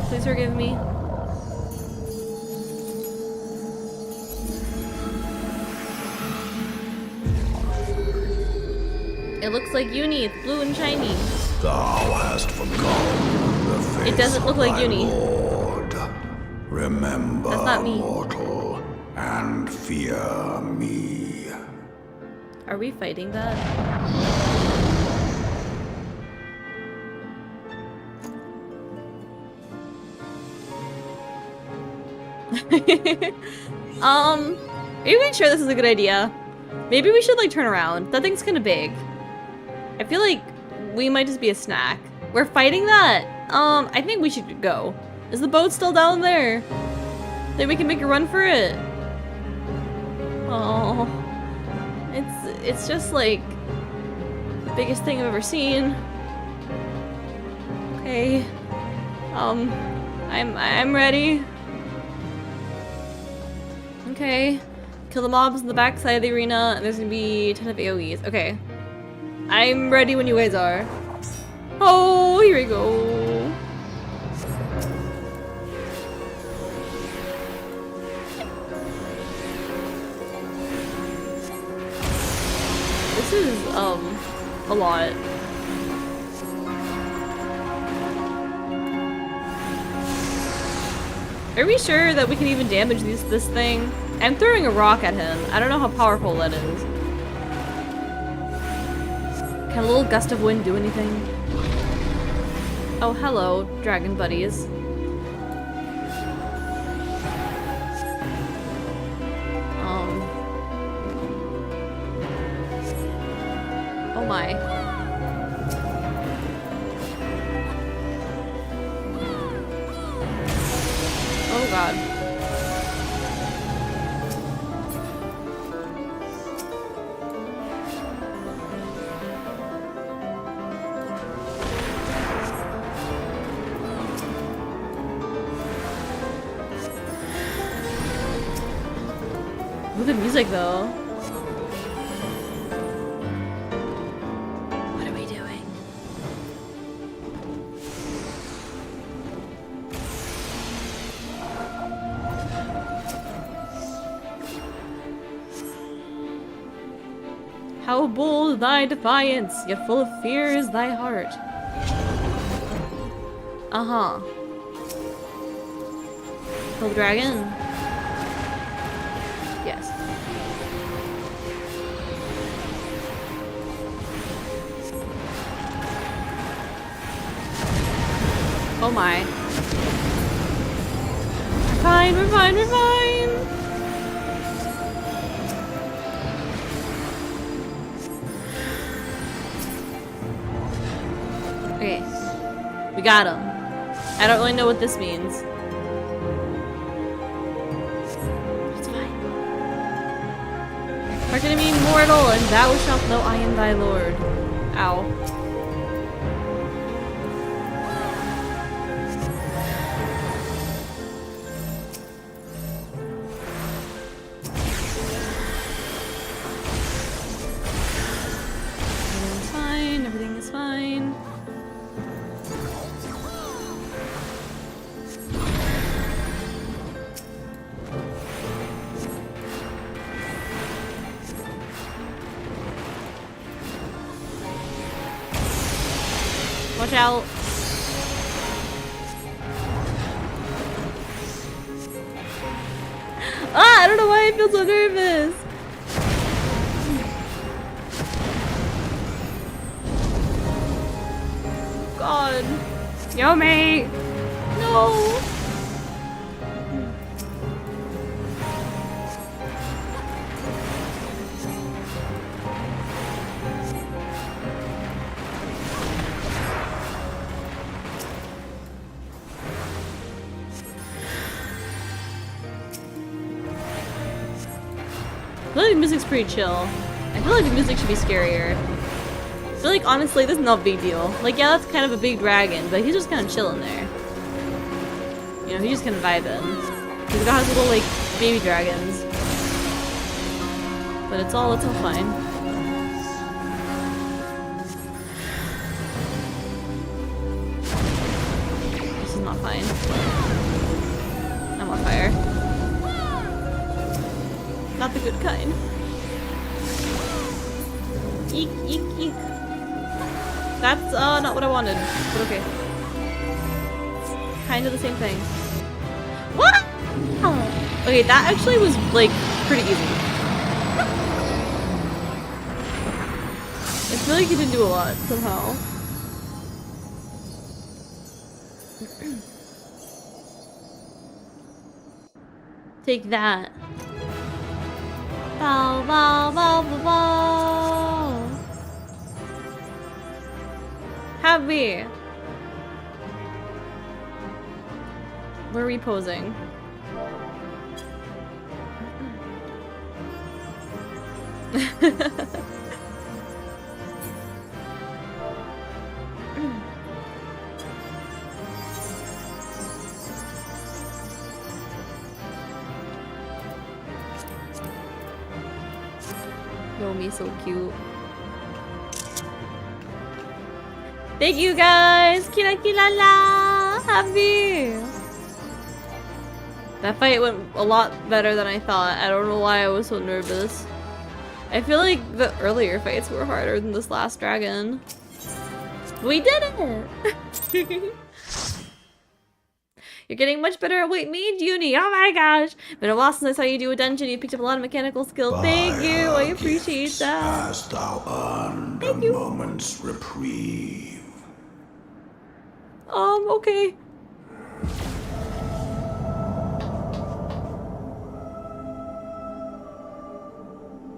Please forgive me. It looks like Yuni. It's blue and shiny. Thou hast forgotten the face It doesn't look of like thy Yuni. Lord. Remember, That's not me. mortal, and fear me. Are we fighting that? Are you even sure this is a good idea? Maybe we should like turn around. That thing's kind of big. I feel like we might just be a snack. We're fighting that? I think we should go. Is the boat still down there? Then we can make a run for it. Oh, it's just like the biggest thing I've ever seen. Okay. I'm ready. Okay. Kill the mobs on the back side of the arena, and there's gonna be a ton of AoEs. Okay. I'm ready when you guys are. Oh, here we go. This is, a lot. Are we sure that we can even damage this thing? I'm throwing a rock at him. I don't know how powerful that is. Can a little gust of wind do anything? Oh, hello, dragon buddies. Oh my. Oh god. Ooh, the music though. What are we doing? How bold thy defiance, yet full of fear is thy heart. Uh-huh. Kill the dragon? Yes. Oh my. We're fine, we're fine, we're fine! Okay. We got him. I don't really know what this means. It's fine. Art enemy mortal, and thou shalt know I am thy lord. Ow. Everything's fine, everything is fine. Watch out. Ah, I don't know why I feel so nervous. God. Yummy. No. I feel like the music's pretty chill. I feel like the music should be scarier. I feel like, honestly, this is not a big deal. Like, yeah, that's kind of a big dragon, but he's just kind of chilling there. You know, he's just kind of vibing. He's got his little, like, baby dragons. But it's all fine. This is not fine. I'm on fire. Not the good kind. Eek, eek, eek. That's not what I wanted, but okay. Kind of the same thing. What? Oh. Okay, that actually was like pretty easy. I feel like he didn't do a lot somehow. Take that. Bow, bow, bow, bow, bow. Happy. We're reposing. Yomi's so cute. Thank you guys! Kira kira la! Happy! That fight went a lot better than I thought. I don't know why I was so nervous. I feel like the earlier fights were harder than this last dragon. We did it! You're getting much better at Wait Me, Yuni. Oh my gosh. Been a while since I saw you do a dungeon. You picked up a lot of mechanical skill. Thank you. I appreciate gifts that. hast thou earned Thank a you. moment's reprieve. Okay.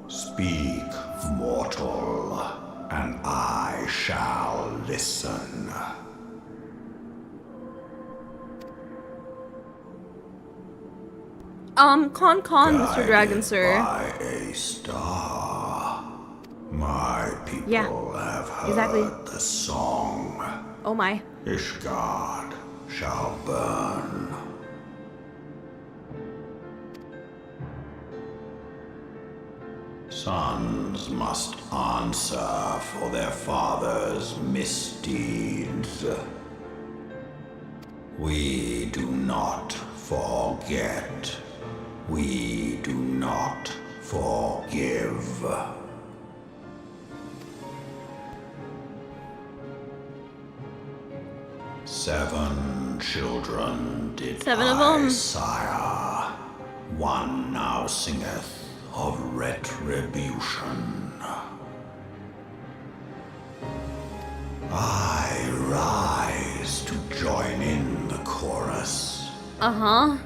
Speak, mortal, and I shall listen. Con, Mr. Dragon, sir. By a star, my people Yeah, have heard exactly. the song. Oh my. Ishgard shall burn. Sons must answer for their father's misdeeds. We do not forget. We do not forgive. Seven children did Seven of I them. sire. One now singeth of retribution. I rise to join in the chorus. Uh-huh.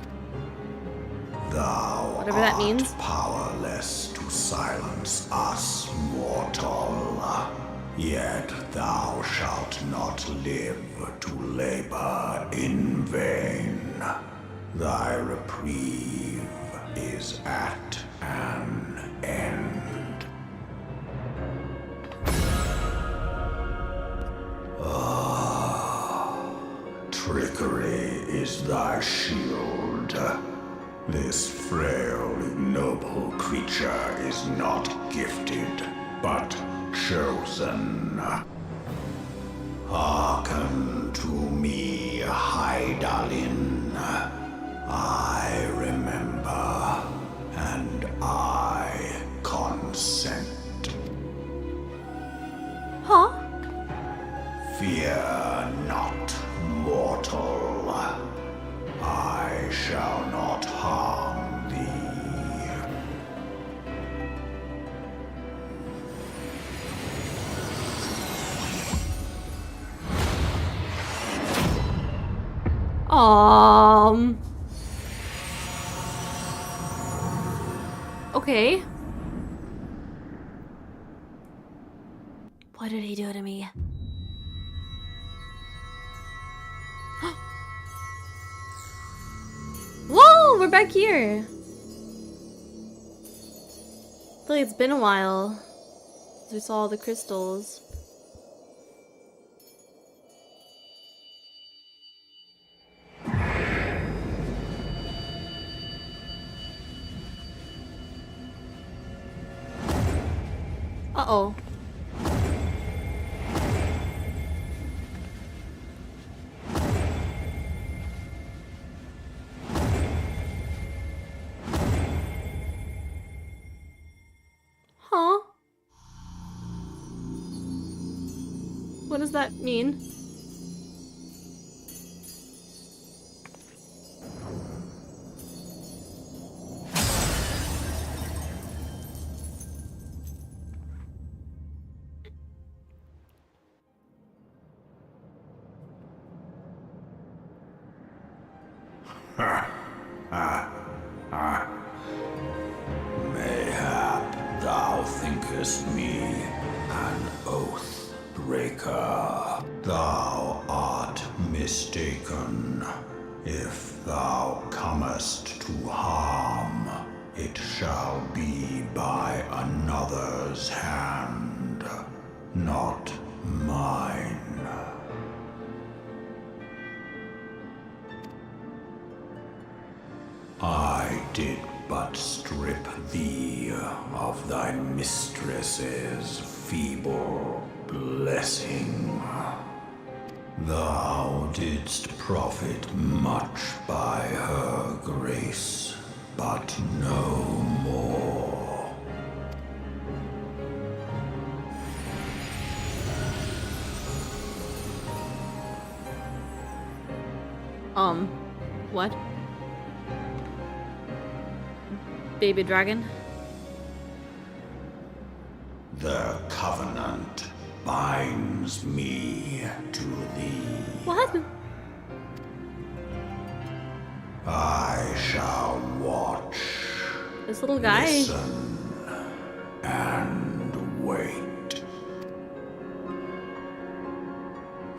Thou Whatever that art means. powerless to silence us, mortal. Yet thou shalt not live to labor in vain. Thy reprieve is at an end. Trickery is thy shield. This frail, ignoble creature is not gifted, but chosen. Hearken to me, Hydaelyn. I remember, and I consent. Huh? Fear not, mortal. I shall not harm thee. Okay. What did he do to me? Whoa, we're back here. I feel like it's been a while since we saw all the crystals. Uh-oh. Huh? What does that mean? Mayhap thou thinkest me an oath breaker. Thou art mistaken. If thou comest to harm, it shall be by another's hand, not mine. I did but strip thee of thy mistress's feeble blessing. Thou didst profit much by her grace, but no more. What? Baby dragon? The covenant binds me to thee. What? I shall watch, This little guy? listen, and wait.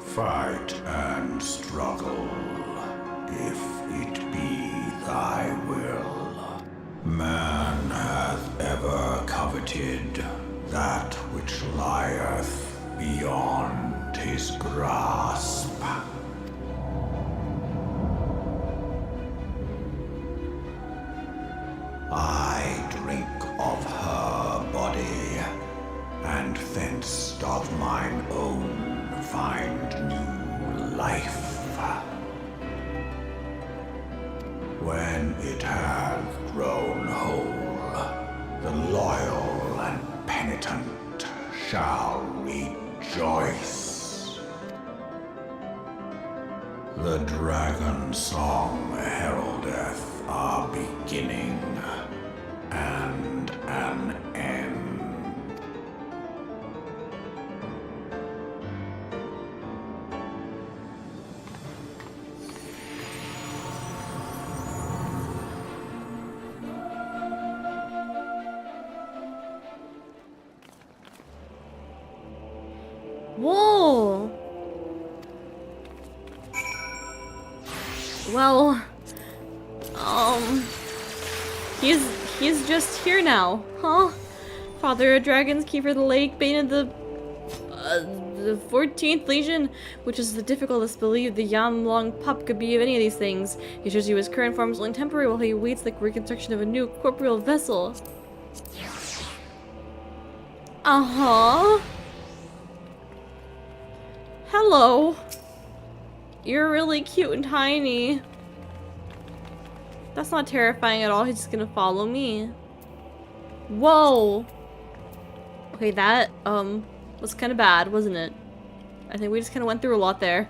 Fight and struggle, if it be thy will. Man hath ever coveted that which lieth beyond his grasp. I drink of her body, and thence doth mine own find new life. When it hath grown whole, the loyal and penitent shall rejoice. The dragon song heraldeth a beginning and an end. Whoa! Well, he's just here now, huh? Father of Dragons, Keeper of the Lake, Bane of the 14th Legion, which is the difficult to believe the Yam-Long pup could be of any of these things. He shows you his current form is only temporary while he awaits the reconstruction of a new corporeal vessel. Uh-huh. Hello. You're really cute and tiny. That's not terrifying at all. He's just gonna follow me. Whoa. Okay, that, was kind of bad, wasn't it? I think we just kind of went through a lot there.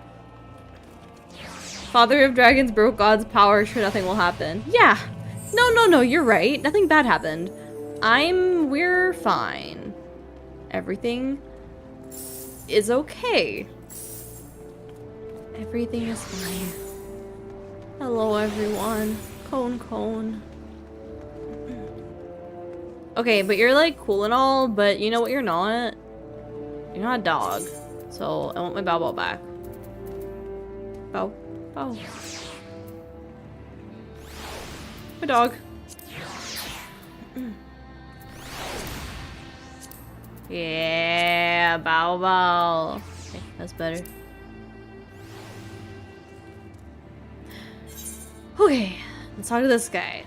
Father of Dragons broke God's power, sure nothing will happen. Yeah. No, you're right. Nothing bad happened. We're fine. Everything is okay. Everything is fine. Hello, everyone. Cone. Okay, but you're like cool and all, but you know what you're not? You're not a dog. So I want my bow back. Bow. My dog. Yeah, bow. Okay, that's better. Okay, let's talk to this guy.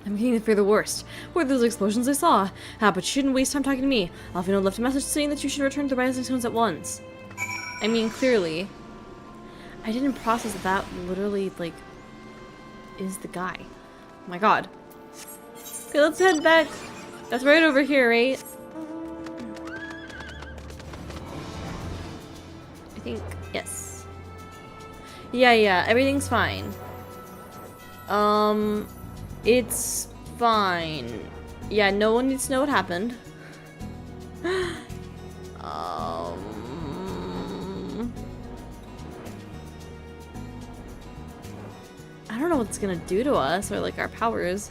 I'm beginning to fear the worst. What are those explosions I saw? But you shouldn't waste time talking to me. Alfino left a message saying that you should return to the Rising Stones at once. I mean, clearly. I didn't process that literally, like, is the guy. Oh my god. Okay, let's head back. That's right over here, right? I think, yes. Yeah, everything's fine. It's fine. Yeah, no one needs to know what happened. I don't know what it's gonna do to us or like our powers.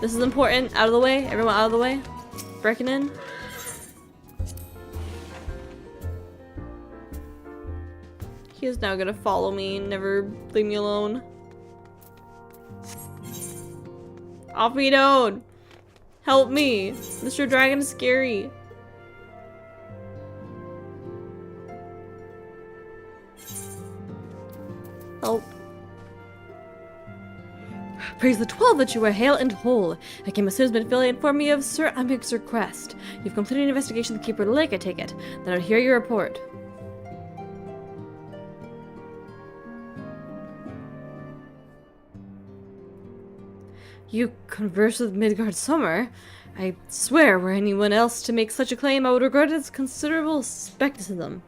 This is important. Out of the way. Everyone out of the way. Breaking in. He is now gonna follow me and never leave me alone. Off me down! Help me! Mr. Dragon is scary. Help. Praise the 12 that you are hale and whole. I came as soon as Benfili informed me of Sir Amik's request. You've completed an investigation of the Keeper of the Lake, I take it. Then I'll hear your report. You converse with Midgard Summer? I swear, were anyone else to make such a claim, I would regard it as considerable skepticism.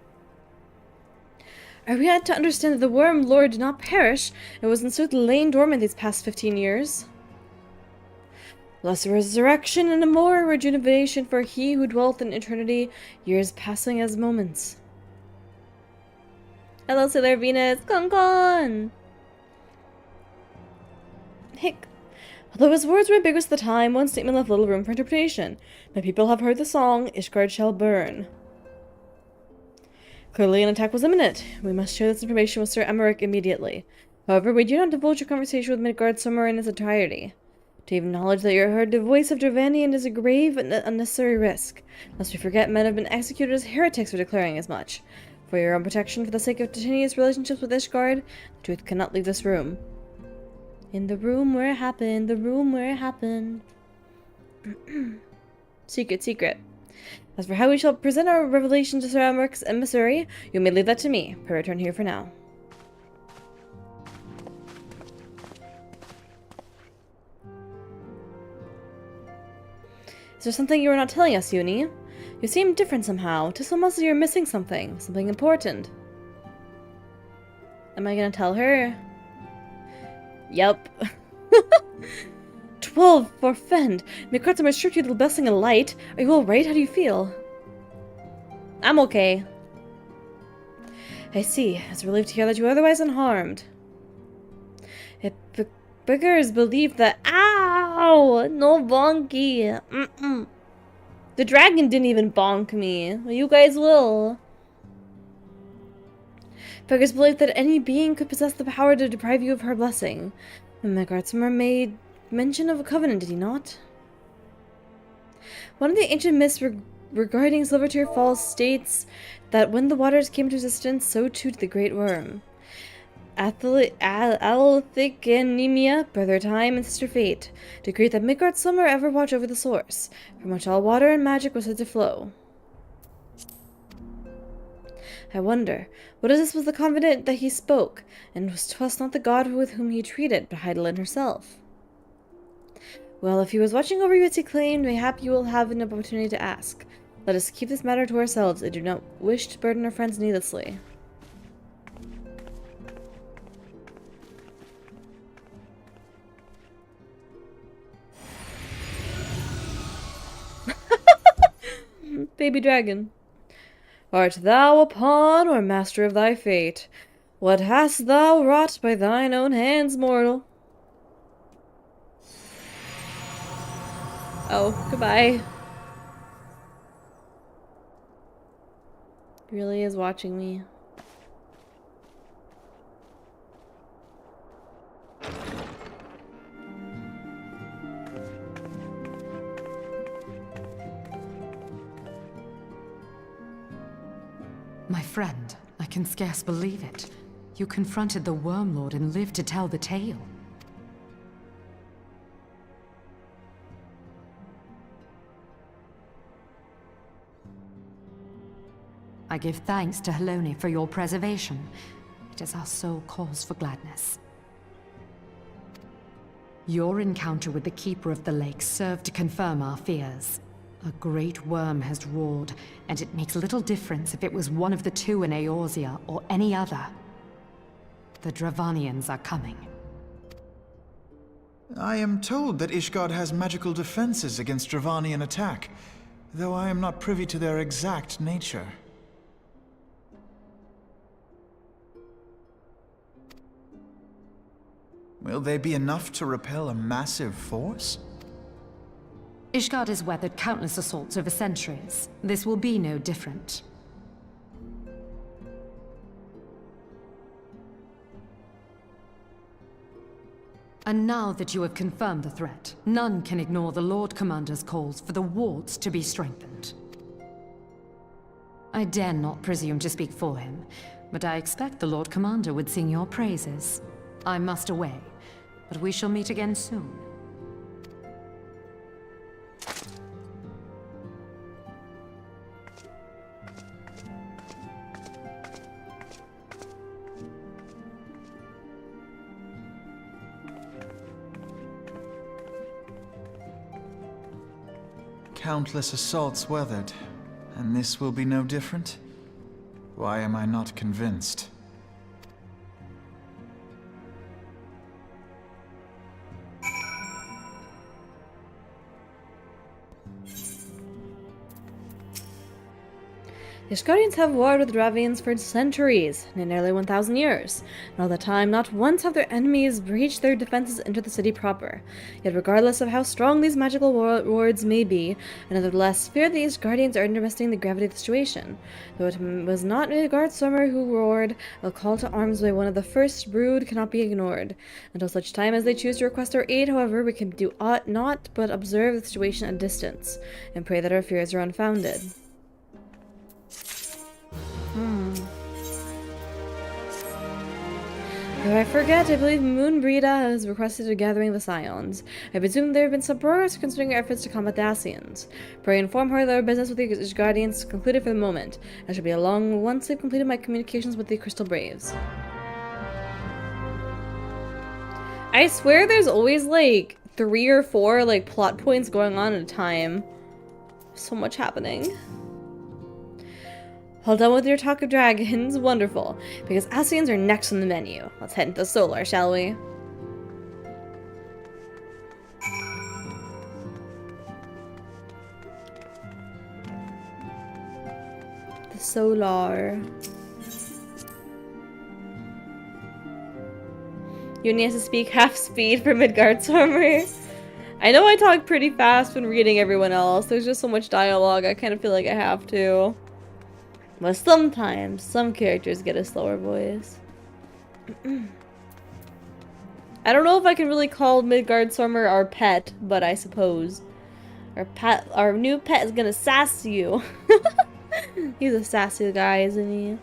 Are we to understand that the Worm Lord did not perish, and was instead laying dormant these past 15 years? Less resurrection and a more rejuvenation for he who dwelleth in eternity, years passing as moments. Hello, Sailor Venus! Con! Hick. Although his words were ambiguous at the time, one statement left little room for interpretation. My people have heard the song, Ishgard shall burn. Clearly an attack was imminent. We must share this information with Sir Emmerich immediately. However, we do not divulge your conversation with Midgard Summer in its entirety. To even acknowledge that you heard the voice of Dravanian is a grave and unnecessary risk. Lest we forget, men have been executed as heretics for declaring as much. For your own protection, for the sake of tenuous relationships with Ishgard, the truth cannot leave this room. In the room where it happened, the room where it happened. Secret. As for how we shall present our revelation to Sir Emmerich emissary, you may leave that to me. Pray return here for now. Is there something you are not telling us, Yuni? You seem different somehow. Tis almost as you're missing something. Something important. Am I gonna tell her? Yup. 12 for Fend. Mikratsu assured you the blessing and light. Are you alright? How do you feel? I'm okay. I see. It's relieved to hear that you are otherwise unharmed. It beggars believe that— Ow! No bonky. The dragon didn't even bonk me. Well, you guys will. Beggars believe that any being could possess the power to deprive you of her blessing. And Midgardsormr made mention of a covenant, did he not? One of the ancient myths regarding Silvertear Falls states that when the waters came into existence, so too did the great worm. Althickenimia, Brother Time, and Sister Fate, decreed that Midgardsormr ever watch over the source, from which all water and magic was said to flow. I wonder, what is this with the covenant that he spoke, and was 'twas not the god with whom he treated, but Heidelin herself? Well, if he was watching over you as he claimed, mayhap you will have an opportunity to ask. Let us keep this matter to ourselves. I do not wish to burden our friends needlessly. Baby dragon. Art thou a pawn or master of thy fate? What hast thou wrought by thine own hands, mortal? Oh, goodbye. He really is watching me. My friend, I can scarce believe it. You confronted the Worm Lord and lived to tell the tale. I give thanks to Helone for your preservation. It is our sole cause for gladness. Your encounter with the Keeper of the Lake served to confirm our fears. A great worm has roared, and it makes little difference if it was one of the two in Eorzea or any other. The Dravanians are coming. I am told that Ishgard has magical defenses against Dravanian attack, though I am not privy to their exact nature. Will they be enough to repel a massive force? Ishgard has weathered countless assaults over centuries. This will be no different. And now that you have confirmed the threat, none can ignore the Lord Commander's calls for the wards to be strengthened. I dare not presume to speak for him, but I expect the Lord Commander would sing your praises. I must away, but we shall meet again soon. Countless assaults weathered, and this will be no different? Why am I not convinced? The Guardians have warred with Dravians for centuries, nearly 1,000 years, and all the time not once have their enemies breached their defenses into the city proper. Yet regardless of how strong these magical wards may be, I nevertheless fear these Guardians are underestimating the gravity of the situation. Though it was not Midgardstormer who roared, a call to arms by one of the first brood cannot be ignored. Until such time as they choose to request our aid, however, we can do naught but observe the situation at distance, and pray that our fears are unfounded. Though I forget, I believe Moonbrida has requested a gathering of the Scions. I presume there have been some progress concerning our efforts to combat the Ascians. Pray inform her that our business with the Guardians is concluded for the moment. I shall be along once I've completed my communications with the Crystal Braves. I swear there's always like 3 or 4 like plot points going on at a time. So much happening. All done with your talk of dragons? Wonderful. Because Ascians are next on the menu. Let's head into Solar, shall we? The Solar. Yuni has to speak half speed for Midgardstormer. I know I talk pretty fast when reading everyone else. There's just so much dialogue, I kind of feel like I have to. But sometimes, some characters get a slower voice. I don't know if I can really call Midgardstormer our pet, but I suppose. Our new pet is gonna sass you. He's a sassy guy, isn't he?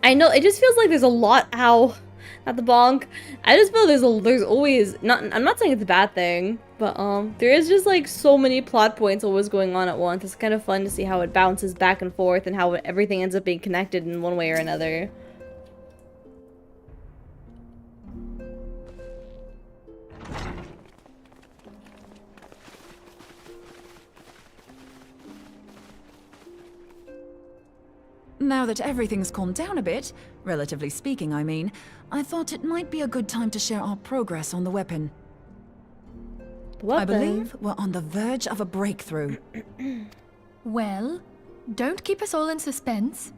I know, it just feels like there's a lot, ow, not the bonk. I just feel there's always, I'm not saying it's a bad thing, but there is just like so many plot points always going on at once. It's kind of fun to see how it bounces back and forth and how everything ends up being connected in one way or another. Now that everything's calmed down a bit, relatively speaking I mean, I thought it might be a good time to share our progress on the weapon. I believe we're on the verge of a breakthrough. Well, don't keep us all in suspense.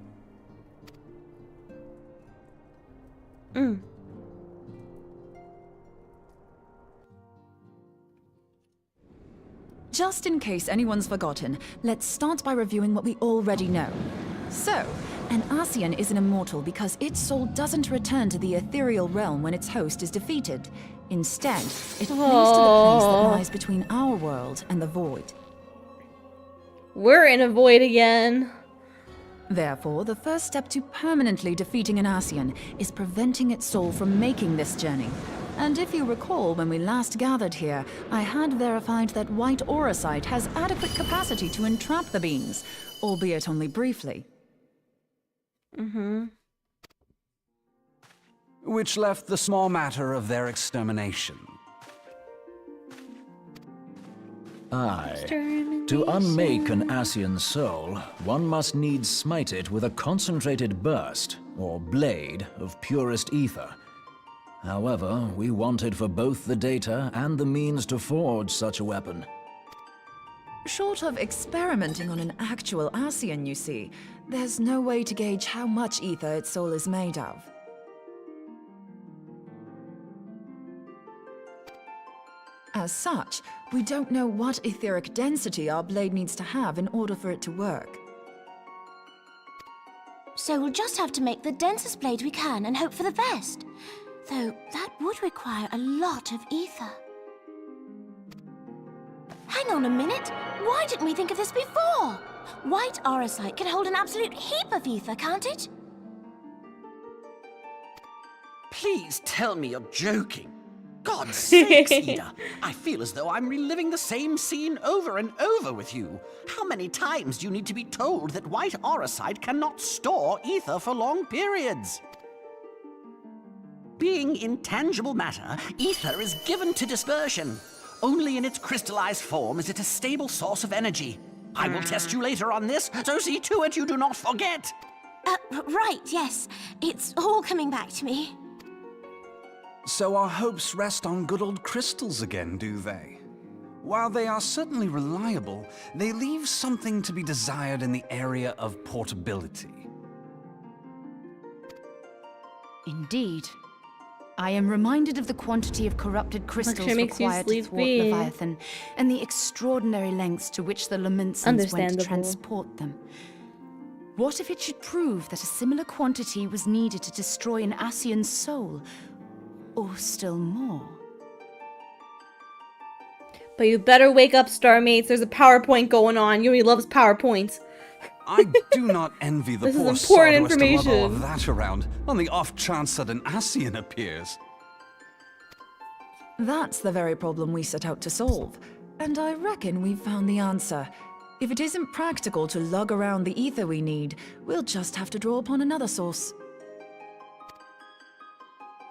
Just in case anyone's forgotten, let's start by reviewing what we already know. So, an Ascian is an immortal because its soul doesn't return to the ethereal realm when its host is defeated. Instead, it flees to the place that lies between our world and the void. We're in a void again. Therefore, the first step to permanently defeating an Ascian is preventing its soul from making this journey. And if you recall, when we last gathered here, I had verified that white auracite has adequate capacity to entrap the beings, albeit only briefly. Which left the small matter of their extermination. Aye. To unmake an Ascian soul, one must needs smite it with a concentrated burst, or blade, of purest ether. However, we wanted for both the data and the means to forge such a weapon. Short of experimenting on an actual Ascian, you see, there's no way to gauge how much ether its soul is made of. As such, we don't know what etheric density our blade needs to have in order for it to work. So we'll just have to make the densest blade we can and hope for the best. Though that would require a lot of ether. Hang on a minute! Why didn't we think of this before? White auracite can hold an absolute heap of ether, can't it? Please tell me you're joking. God's sakes, Ida. I feel as though I'm reliving the same scene over and over with you. How many times do you need to be told that white auracite cannot store ether for long periods? Being intangible matter, ether is given to dispersion. Only in its crystallized form is it a stable source of energy. I will test you later on this, so see to it you do not forget. Right, yes. It's all coming back to me. So our hopes rest on good old crystals again, do they? While they are certainly reliable, they leave something to be desired in the area of portability. Indeed. I am reminded of the quantity of corrupted crystals makes you required to thwart sleepy. Leviathan, and the extraordinary lengths to which the Lamensons went to Understandable. transport them. What if it should prove that a similar quantity was needed to destroy an Ascian's soul? Or still more? But you better wake up, Starmates. There's a PowerPoint going on. Yuni loves PowerPoints. I do not envy the This is poor important sawdust to love all information. of that around, on the off chance that an Ascian appears. That's the very problem we set out to solve. And I reckon we've found the answer. If it isn't practical to lug around the ether we need, we'll just have to draw upon another source.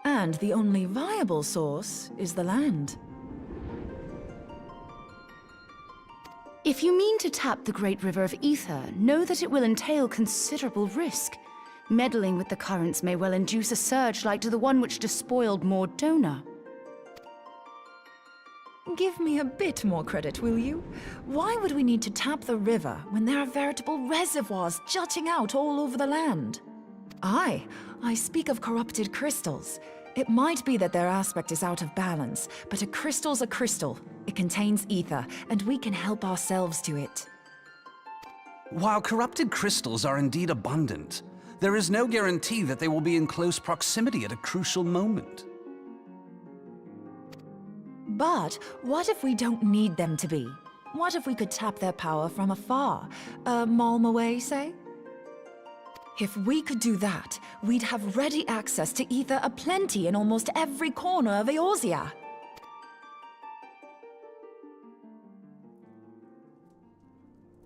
And the only viable source is the land. If you mean to tap the Great River of Ether, know that it will entail considerable risk. Meddling with the currents may well induce a surge like to the one which despoiled Mordona. Give me a bit more credit, will you? Why would we need to tap the river when there are veritable reservoirs jutting out all over the land? I speak of corrupted crystals. It might be that their aspect is out of balance, but a crystal's a crystal. It contains ether, and we can help ourselves to it. While corrupted crystals are indeed abundant, there is no guarantee that they will be in close proximity at a crucial moment. But what if we don't need them to be? What if we could tap their power from afar? A malm away, say? If we could do that, we'd have ready access to ether aplenty in almost every corner of Eorzea.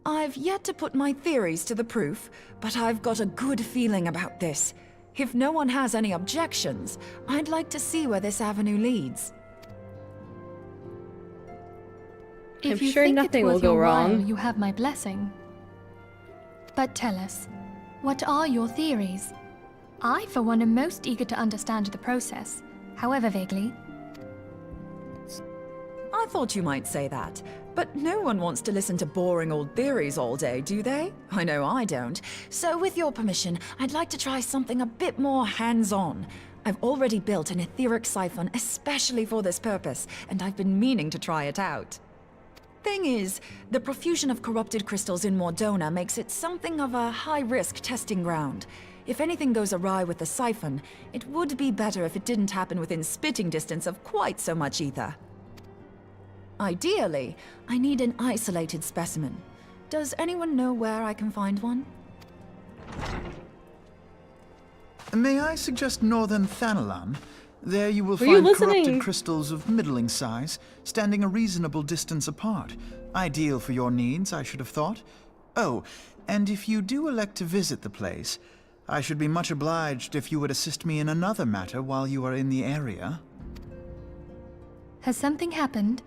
I've yet to put my theories to the proof, but I've got a good feeling about this. If no one has any objections, I'd like to see where this avenue leads. I'm If you sure think nothing it's will worth go your while, wrong. you have my blessing. But tell us, what are your theories? I, for one, am most eager to understand the process, however vaguely. I thought you might say that, but no one wants to listen to boring old theories all day, do they? I know I don't. So with your permission, I'd like to try something a bit more hands-on. I've already built an etheric siphon especially for this purpose, and I've been meaning to try it out. Thing is, the profusion of corrupted crystals in Mordona makes it something of a high-risk testing ground. If anything goes awry with the siphon, it would be better if it didn't happen within spitting distance of quite so much ether. Ideally, I need an isolated specimen. Does anyone know where I can find one? May I suggest northern Thanalan? There you will Were you find listening? corrupted crystals of middling size, standing a reasonable distance apart. Ideal for your needs, I should have thought. Oh, and if you do elect to visit the place, I should be much obliged if you would assist me in another matter while you are in the area. Has something happened?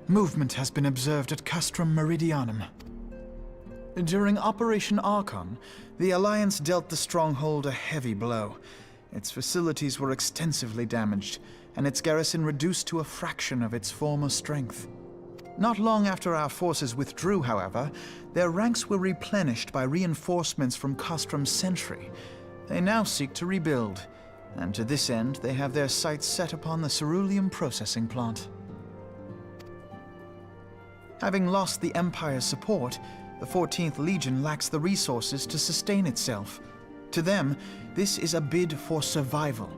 Movement has been observed at Castrum Meridianum. During Operation Archon, the Alliance dealt the stronghold a heavy blow. Its facilities were extensively damaged, and its garrison reduced to a fraction of its former strength. Not long after our forces withdrew, however, their ranks were replenished by reinforcements from Castrum's sentry. They now seek to rebuild, and to this end they have their sights set upon the ceruleum processing plant. Having lost the Empire's support, the 14th Legion lacks the resources to sustain itself. To them, this is a bid for survival,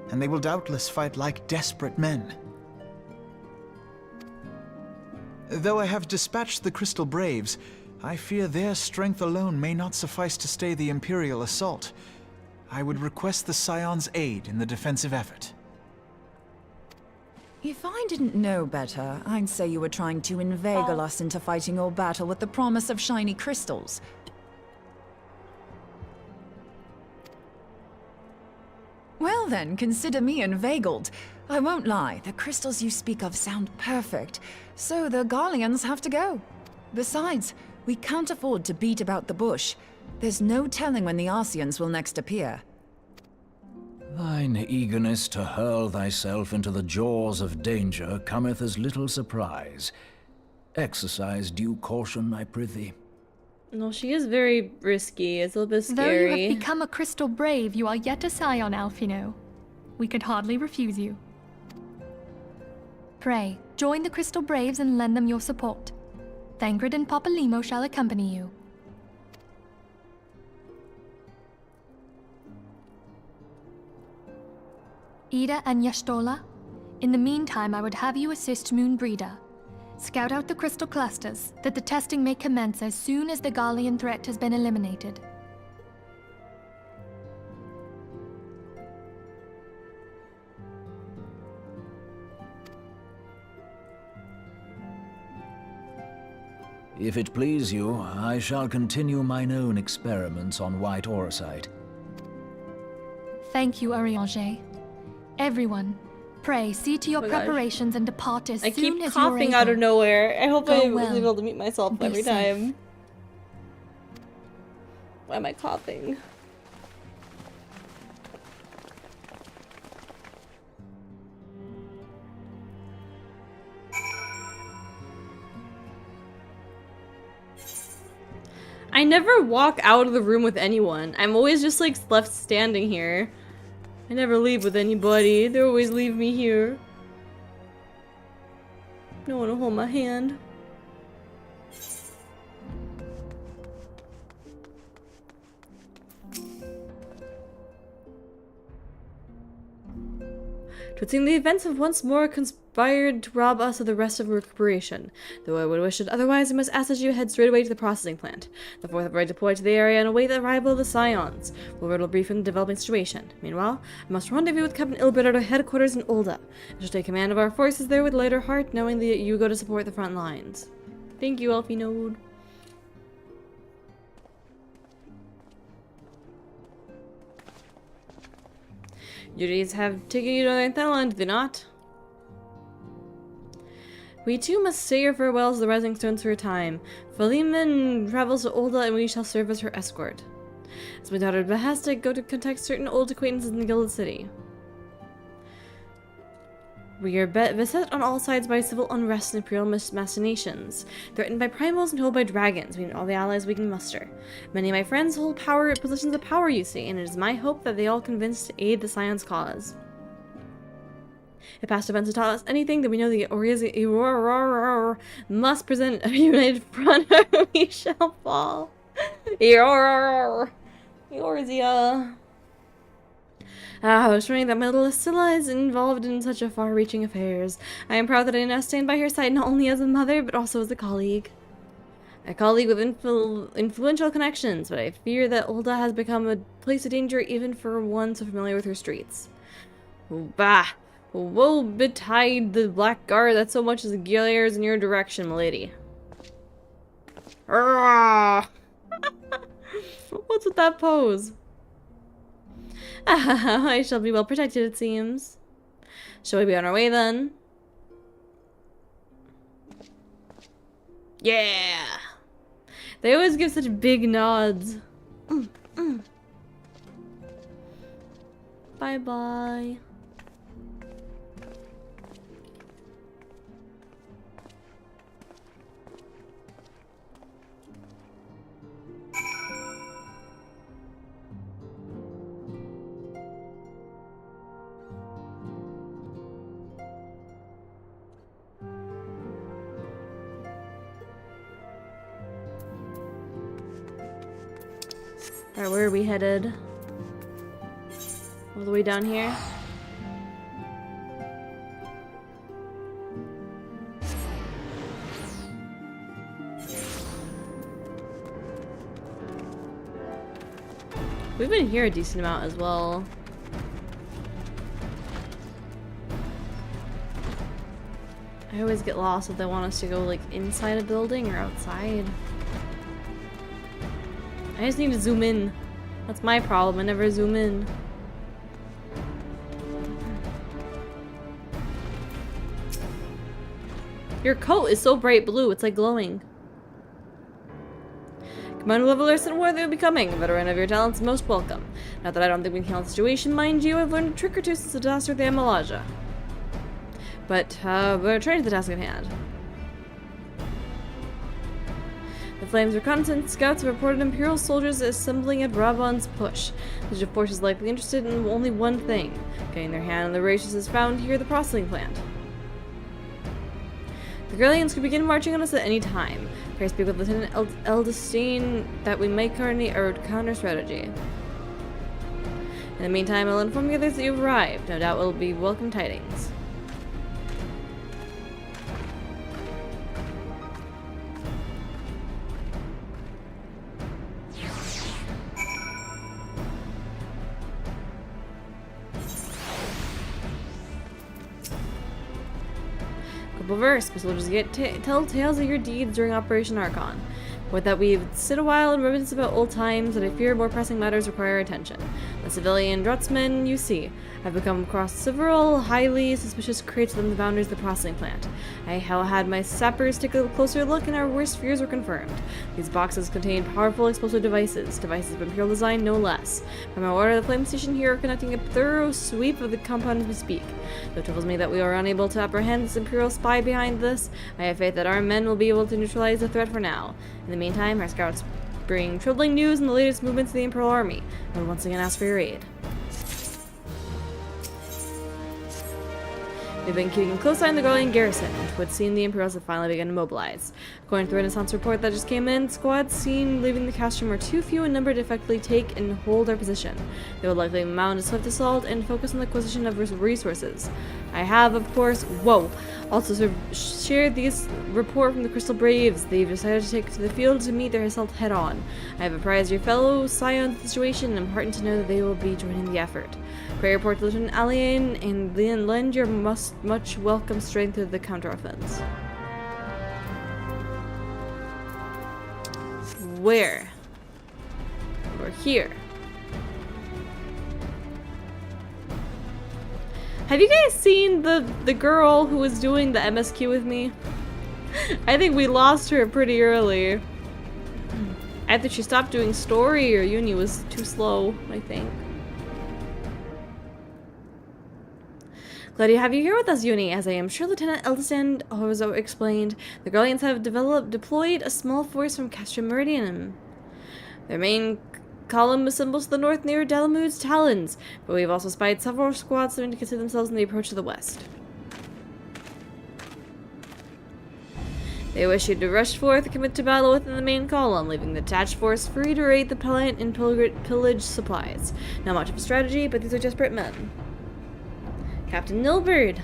and they will doubtless fight like desperate men. Though I have dispatched the Crystal Braves, I fear their strength alone may not suffice to stay the Imperial assault. I would request the Scion's aid in the defensive effort. If I didn't know better, I'd say you were trying to inveigle us into fighting your battle with the promise of shiny crystals. Well then, consider me inveigled. I won't lie, the crystals you speak of sound perfect, so the Garleans have to go. Besides, we can't afford to beat about the bush. There's no telling when the Arceans will next appear. Thine eagerness to hurl thyself into the jaws of danger cometh as little surprise. Exercise due caution, I prithee. No, she is very risky. It's a little bit Though you scary. have become a crystal brave, you are yet a scion, Alphino. We could hardly refuse you. Pray, join the Crystal Braves and lend them your support. Thangrid and Papalimo shall accompany you. Ida and Yashtola, in the meantime I would have you assist Moonbreeder. Scout out the crystal clusters, that the testing may commence as soon as the Garlean threat has been eliminated. If it please you, I shall continue mine own experiments on white Orsite. Thank you, Eorzea. Everyone, pray see to your Oh my gosh. preparations and depart as I soon keep as you are coughing able. out of nowhere. I hope Go I was well. able to mute myself Be every safe. time. Why am I coughing? I never walk out of the room with anyone. I'm always just like left standing here. I never leave with anybody. They always leave me here. No one will hold my hand. Twould seem the events have once more conspired to rob us of the rest of recuperation. Though I would wish it otherwise, I must ask that you head straight away to the processing plant. The fourth have already deployed to the area and await the arrival of the Scions. We'll riddle brief in the developing situation. Meanwhile, I must rendezvous with Captain Ilbert at our headquarters in Ulda. I shall take command of our forces there with lighter heart, knowing that you go to support the front lines. Thank you, Elfie Node. Duties have taken you to Thailand, do they not? We too must say your farewells to the Rising Stones for a time. Philemon travels to Ulda and we shall serve as her escort. As my daughter behest, I go to contact certain old acquaintances in the Gilded City. We are beset on all sides by civil unrest and imperial machinations, threatened by primals and held by dragons. We need all the allies we can muster. Many of my friends hold positions of power, you see, and it is my hope that they all convince to aid the Scion's cause. If past events have taught us anything, then we know the Eorzea must present a united front or we shall fall. Eorzea. I was wondering that my little Scylla is involved in such a far-reaching affairs. I am proud that I now stand by her side not only as a mother, but also as a colleague. A colleague with influential connections, but I fear that Ulda has become a place of danger even for one so familiar with her streets. Bah! Woe betide the black guard that so much as glares in your direction, milady. What's with that pose? I shall be well protected, it seems. Shall we be on our way, then? Yeah! They always give such big nods. Bye-bye. Alright, where are we headed? All the way down here? We've been here a decent amount as well. I always get lost if they want us to go like inside a building or outside. I just need to zoom in. That's my problem. I never zoom in. Your coat is so bright blue. It's like glowing. Command levelers and worthy of becoming. A veteran of your talents is most welcome. Not that I don't think we can handle the situation, mind you, I've learned a trick or two since the disaster of the Amalaja. But, we're trained to the task at hand. The Flames' reconnaissance scouts have reported Imperial soldiers assembling at Ravan's push. The force is likely interested in only one thing, getting their hand on the resources found here at the processing plant. The Garleans could begin marching on us at any time. Pray speak with Lieutenant Eldestein that we might coordinate our counter strategy. In the meantime, I'll inform the others that you've arrived. No doubt it will be welcome tidings. Verse, but soldiers get tell tales of your deeds during Operation Archon. With that, we sit a while and reminisce about old times, that I fear more pressing matters require attention. The civilian Drutsmen you see. I've become across several highly suspicious crates within the boundaries of the processing plant. I had my sappers take a closer look, and our worst fears were confirmed. These boxes contain powerful explosive devices of Imperial design, no less. By my order, the flame station here are conducting a thorough sweep of the compound as we speak. Though it tells me that we are unable to apprehend this Imperial spy behind this, I have faith that our men will be able to neutralize the threat for now. In the meantime, our scouts bring troubling news and the latest movements of the Imperial Army. I will once again ask for your aid. We've been keeping a close eye on the Garlean garrison, which would seem the Imperials have finally begun to mobilize. According to the Renaissance report that just came in, squads seen leaving the castrum are too few in number to effectively take and hold our position. They will likely mount a swift assault and focus on the acquisition of resources. I have, of course, also shared this report from the Crystal Braves. They've decided to take to the field to meet their assault head-on. I have apprised your fellow scions of the situation, and I'm heartened to know that they will be joining the effort. Pray report to Lieutenant Alien and lend your much welcome strength to the counteroffense. Where? We're here. Have you guys seen the girl who was doing the MSQ with me? I think we lost her pretty early. Either she stopped doing story or Yuni was too slow, I think. Glad to have you here with us, Yuni. As I am sure Lieutenant Eldestein also explained, the Garleans have deployed a small force from Castrum Meridianum. Their main column assembles to the north near Dalamud's Talons, but we've also spied several squads starting to consider themselves in the approach to the west. They wish you to rush forth and commit to battle within the main column, leaving the detached force free to raid the plant and pillage supplies. Not much of a strategy, but these are desperate men. Captain Nilbird.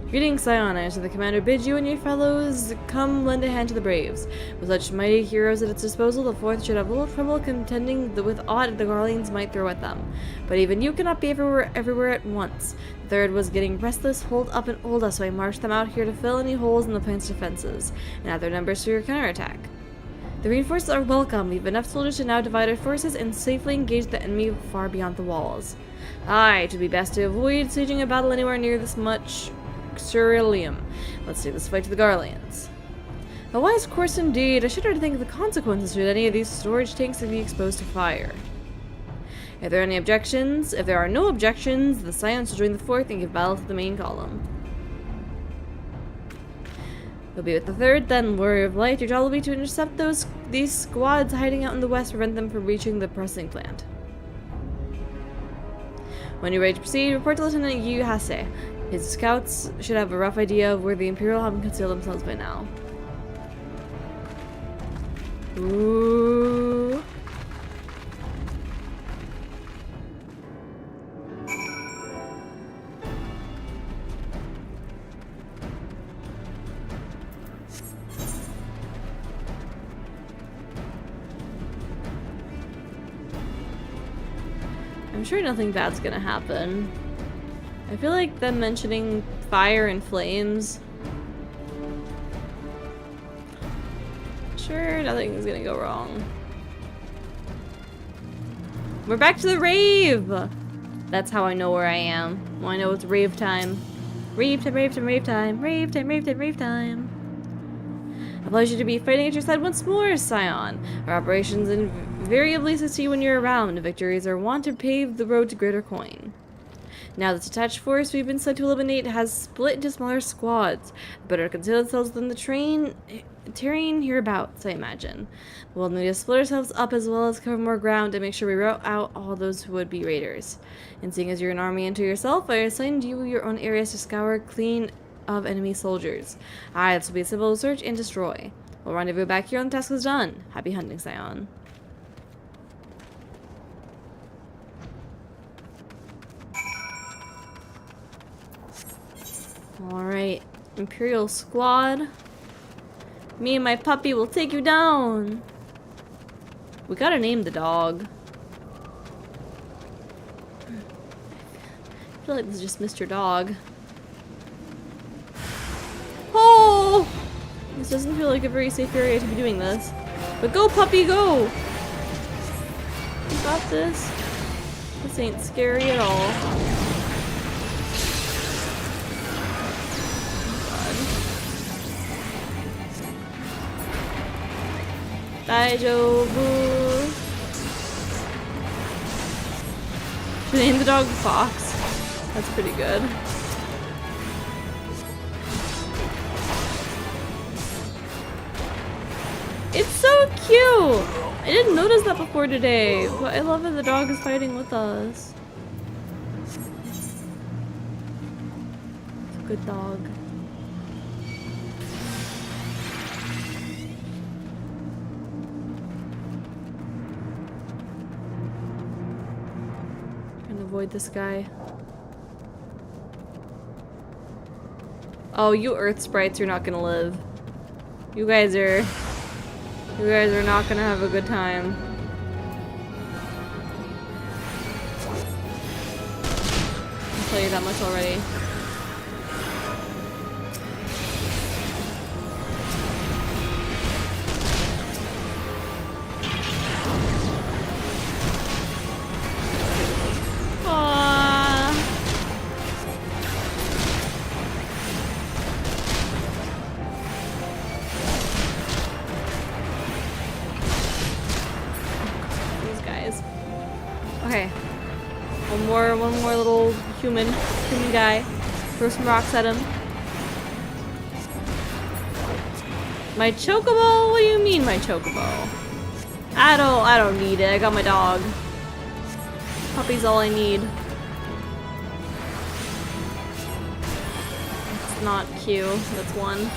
Greetings, Scion. So the commander bids you and your fellows come lend a hand to the Braves. With such mighty heroes at its disposal, the Fourth should have little trouble contending with aught the Garleans might throw at them. But even you cannot be everywhere at once. The Third was getting restless, holed up in Olda, so I marched them out here to fill any holes in the plant's defenses, and add their numbers to your counterattack. The reinforcements are welcome. We have enough soldiers to now divide our forces and safely engage the enemy far beyond the walls. Aye, it would be best to avoid sieging a battle anywhere near this much Ceruleum. Let's take this fight to the Garleans. A wise course indeed. I shudder to think of the consequences should any of these storage tanks be exposed to fire. If there are no objections, the Scions will join the Fourth and give battle to the main column. You'll be with the Third, then, Warrior of Light. Your job will be to intercept these squads hiding out in the west, prevent them from reaching the pressing plant. When you're ready to proceed, report to Lieutenant Yuhase. His scouts should have a rough idea of where the Imperial have concealed themselves by now. Ooh. I'm sure nothing bad's gonna happen. I feel like them mentioning fire and flames. Sure, nothing's gonna go wrong. We're back to the rave! That's how I know where I am. Well, I know it's rave time. Rave time, rave time, rave time, rave time, rave time, rave time. A pleasure to be fighting at your side once more, Scion. Our operations invariably succeed when you're around. Victories are wont to pave the road to greater coin. Now the detached force we've been sent to eliminate has split into smaller squads. Better conceal themselves than the terrain hereabouts, I imagine. We'll need to split ourselves up as well as cover more ground and make sure we rout out all those who would be raiders. And seeing as you're an army unto yourself, I assigned you your own areas to scour clean of enemy soldiers. This will be a simple search and destroy. We'll rendezvous back here when the task is done. Happy hunting, Scion. Alright, Imperial Squad. Me and my puppy will take you down. We gotta name the dog. I feel like this is just Mr. Dog. Oh! This doesn't feel like a very safe area to be doing this. But go, puppy, go! You got this. This ain't scary at all. Daijobu. Should name the dog Fox. That's pretty good. It's so cute! I didn't notice that before today, but I love that the dog is fighting with us. It's a good dog. Avoid this guy. Oh, you earth sprites, you're not gonna live. You guys are not gonna have a good time. I'll tell you that much already. Okay. One more little human guy. Throw some rocks at him. My chocobo? What do you mean my chocobo? I don't need it. I got my dog. Puppy's all I need. It's not Q. That's one.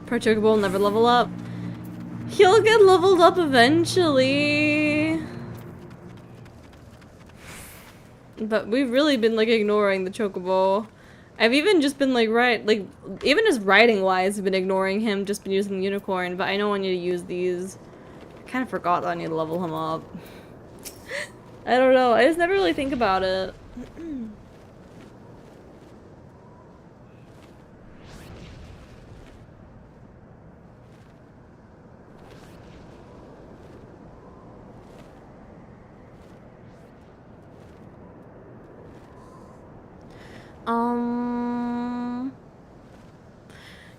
Poor Chocobo will never level up. He'll get leveled up eventually. But we've really been like ignoring the Chocobo. I've even just been like even as riding wise, I've been ignoring him, just been using the unicorn, but I know I need to use these. I kind of forgot that I need to level him up. I don't know, I just never really think about it.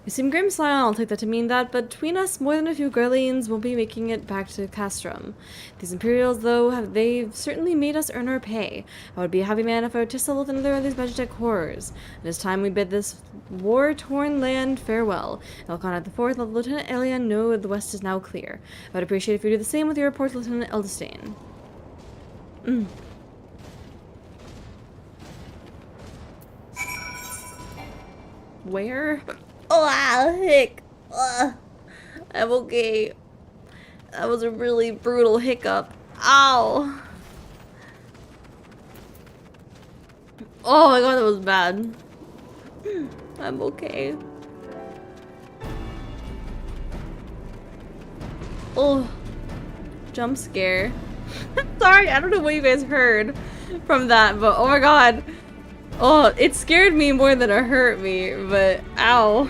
You seem grim, Scion. I'll take that to mean that, but between us, more than a few Grelians won't be making it back to Castrum. These Imperials, though, they've certainly made us earn our pay. I would be a happy man if I were to settle with another of these Magitech horrors. It is time we bid this war-torn land farewell. Elcon at the fourth, let Lieutenant Elian know the west is now clear. I would appreciate if you do the same with your report to Lieutenant Eldestein. Where? Oh, hick. I'm okay. That was a really brutal hiccup. Ow. Oh my god, that was bad. I'm okay. Oh, jump scare. Sorry, I don't know what you guys heard from that, but oh my god. Oh, it scared me more than it hurt me, but ow.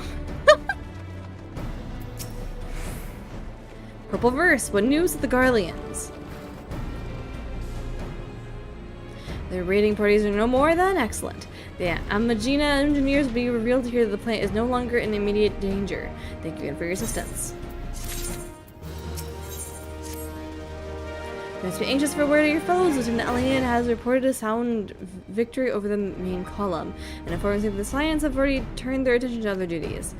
Purple verse, what news of the Garleans? Their raiding parties are no more than excellent. The Amagina engineers will be revealed here that the plant is no longer in immediate danger. Thank you again for your assistance. You must be anxious for word of your foes. Lieutenant Elliot has reported a sound victory over the main column, and informs me that the Scions have already turned their attention to other duties.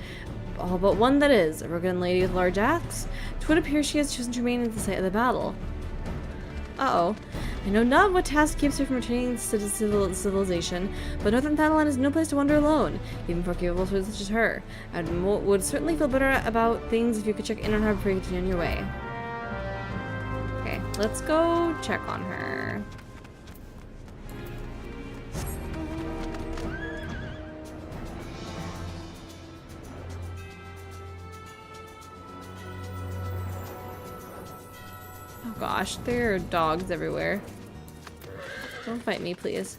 All but one, that is. A rugged lady with a large axe. It would appear she has chosen to remain at the site of the battle. Uh-oh. I know not what task keeps her from returning to civilization, but Northern Thanalan is no place to wander alone, even for capable souls such as her. I would certainly feel better about things if you could check in on her before you continue on your way. Okay, let's go check on her. Oh gosh, there are dogs everywhere. Don't fight me, please.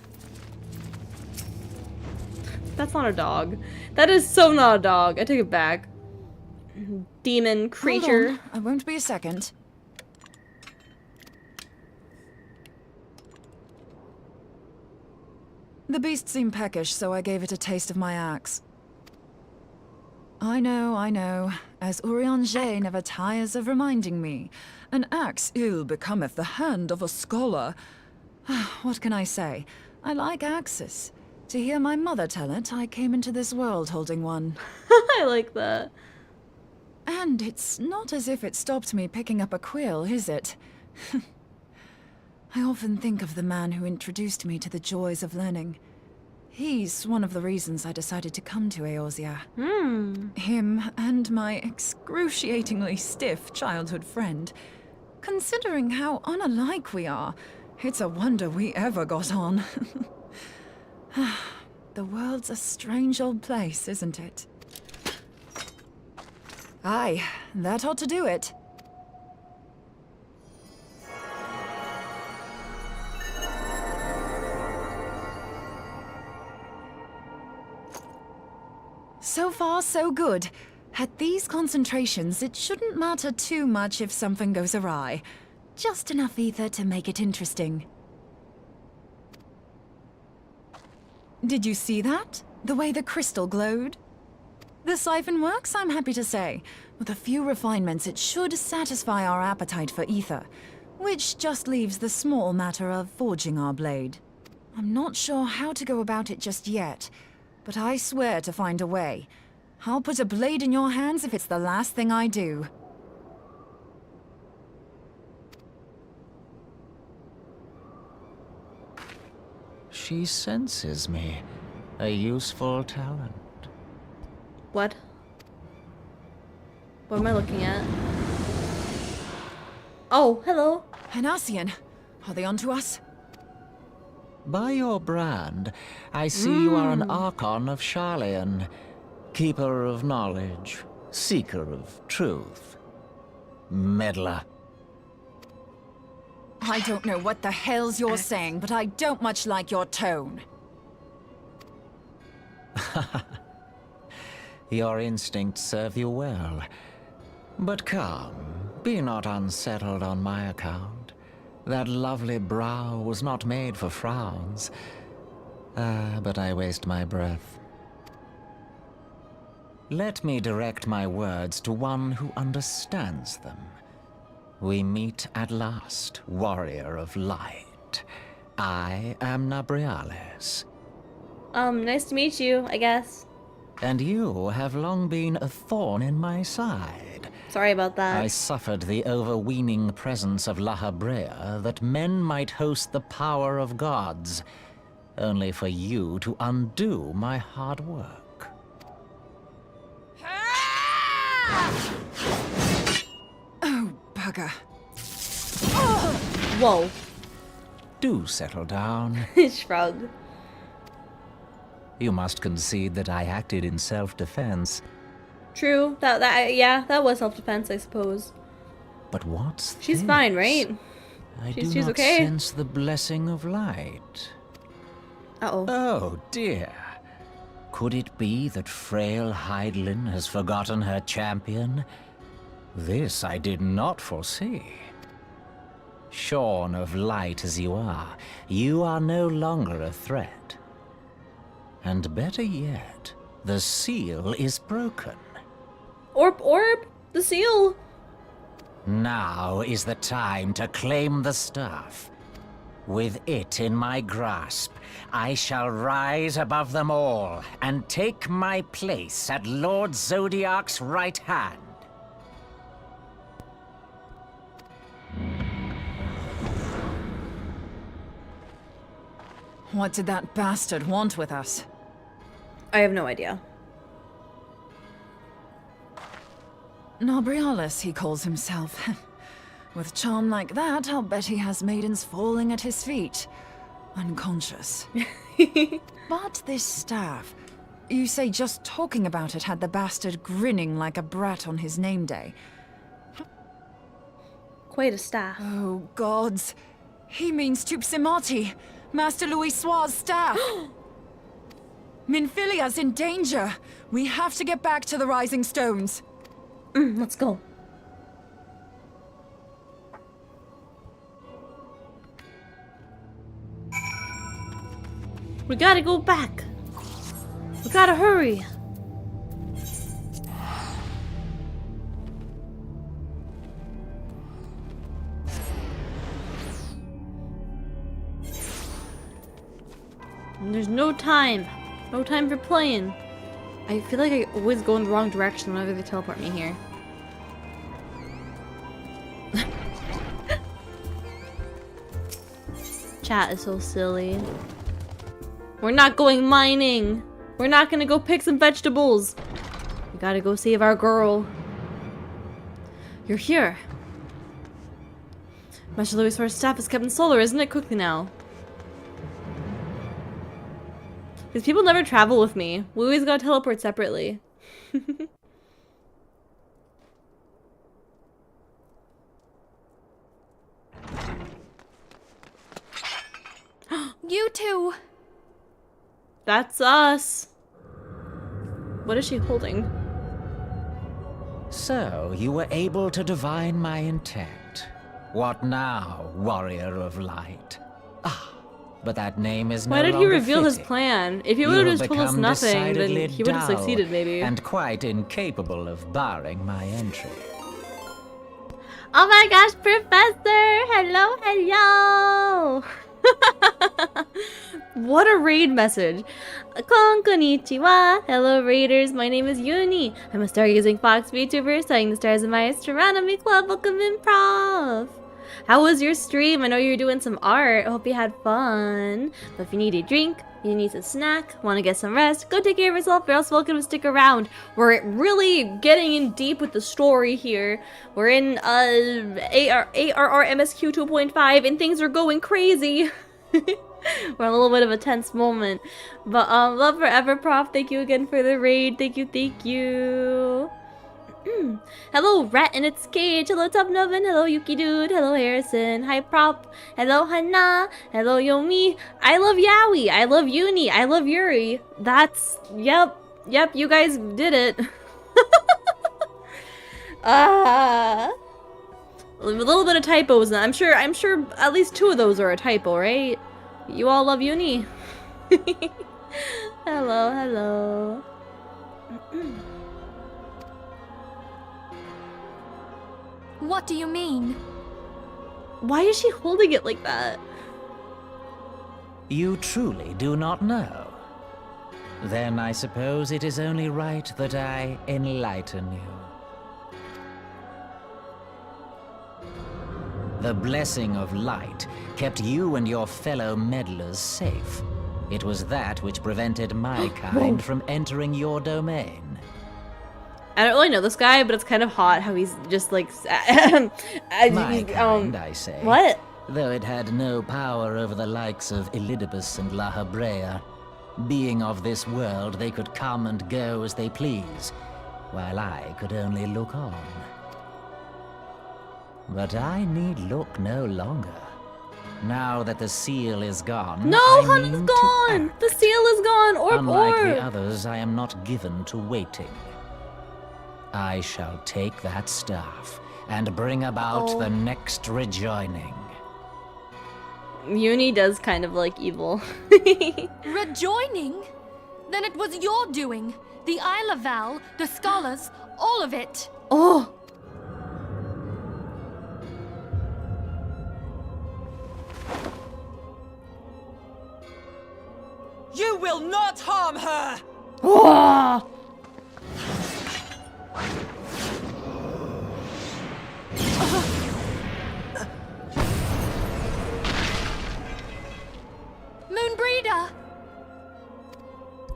That's not a dog. That is so not a dog. I take it back. Demon creature. Hold on. I won't be a second. The beast seemed peckish, so I gave it a taste of my axe. I know. As Eorzea never tires of reminding me. An axe ill becometh the hand of a scholar. What can I say? I like axes. To hear my mother tell it, I came into this world holding one. I like that. And it's not as if it stopped me picking up a quill, is it? I often think of the man who introduced me to the joys of learning. He's one of the reasons I decided to come to Eorzea. Him and my excruciatingly stiff childhood friend. Considering how unalike we are, it's a wonder we ever got on. The world's a strange old place, isn't it? Aye, that ought to do it. So far, so good. At these concentrations, it shouldn't matter too much if something goes awry. Just enough ether to make it interesting. Did you see that? The way the crystal glowed? The siphon works, I'm happy to say. With a few refinements, it should satisfy our appetite for ether, which just leaves the small matter of forging our blade. I'm not sure how to go about it just yet, but I swear to find a way. I'll put a blade in your hands if it's the last thing I do. She senses me. A useful talent. What? What am I looking at? Oh, hello. An Ascian. Are they onto us? By your brand, I see you are an Archon of Sharlayan. Keeper of knowledge. Seeker of truth. Meddler. I don't know what the hell's you're saying, but I don't much like your tone. Your instincts serve you well. But come, be not unsettled on my account. That lovely brow was not made for frowns. But I waste my breath. Let me direct my words to one who understands them. We meet at last, warrior of light. I am Nabriales. Nice to meet you, I guess. And you have long been a thorn in my side. Sorry about that. I suffered the overweening presence of La Habrea that men might host the power of gods, only for you to undo my hard work. Oh, bugger. Whoa. Do settle down. Shrug. You must concede that I acted in self-defense. True. Yeah, that was self-defense, I suppose. But what's She's this? fine, right? I She's do not okay. sense the blessing of light. Uh-oh. Oh dear. Could it be that frail Hydaelyn has forgotten her champion? This I did not foresee. Shorn of light as you are no longer a threat. And better yet, the seal is broken. Orb, the seal. Now is the time to claim the staff. With it in my grasp, I shall rise above them all and take my place at Lord Zodiac's right hand. What did that bastard want with us? I have no idea. Nobrialis, he calls himself. With charm like that, I'll bet he has maidens falling at his feet. Unconscious. But this staff... You say just talking about it had the bastard grinning like a brat on his name day. Quite a staff. Oh, gods. He means Tupsimati, Master Louis Soir's staff. Minfilia's in danger. We have to get back to the Rising Stones. Let's go. We gotta go back. We gotta hurry. And there's no time. No time for playing. I feel like I always go in the wrong direction whenever they teleport me here. Chat is so silly. We're not going mining. We're not gonna go pick some vegetables. We gotta go save our girl. You're here. Master Louis' first staff is kept in solar, isn't it? Quickly now. Because people never travel with me. We always gotta teleport separately. You two! That's us. What is she holding? So, you were able to divine my intent. What now, warrior of light? Ah, but that name is Why no did he longer reveal his fitting. plan? If he would have You've just told us become nothing, then decidedly he would have dull succeeded, maybe. And quite incapable of barring my entry. Oh my gosh, Professor! Hello, hello! What a raid message. Konnichiwa! Hello, raiders. My name is Yuni. I'm a Stargazing Fox VTuber studying the stars of my astronomy club. Welcome in, Prof. How was your stream? I know you were doing some art. I hope you had fun. But if you need a drink, you need a snack, want to get some rest, go take care of yourself. You're also welcome to stick around. We're really getting in deep with the story here. We're in ARR MSQ 2.5 and things are going crazy. We're in a little bit of a tense moment. But love forever, Prof. Thank you again for the raid. Thank you, thank you. Hello, Rat in its cage. Hello, Top Novin. Hello, Yuki Dude. Hello, Harrison. Hi, Prop. Hello, Hana. Hello, Yomi. I love Yaoi. I love Yuni. I love Yuri. That's... Yep, you guys did it. A little bit of typos. I'm sure at least 2 of those are a typo, right? You all love Yuni. Hello, hello. What do you mean? Why is she holding it like that? You truly do not know? Then I suppose it is only right that I enlighten you. The blessing of light kept you and your fellow meddlers safe. It was that which prevented my kind from entering your domain. I don't really know this guy, but it's kind of hot how he's just like... My kind, I say. What? Though it had no power over the likes of Elidibus and La Habrea. Being of this world, they could come and go as they please, while I could only look on. But I need look no longer. Now that the seal is gone, No, I Hun's mean to gone! act. The seal is gone! Orb, Unlike orb! the others, I am not given to waiting. I shall take that staff and bring about the next rejoining. Yuni does kind of like evil. Rejoining? Then it was your doing. The Isle of Val, the scholars, all of it. Oh! You will not harm her! Oh! Moonbreeder!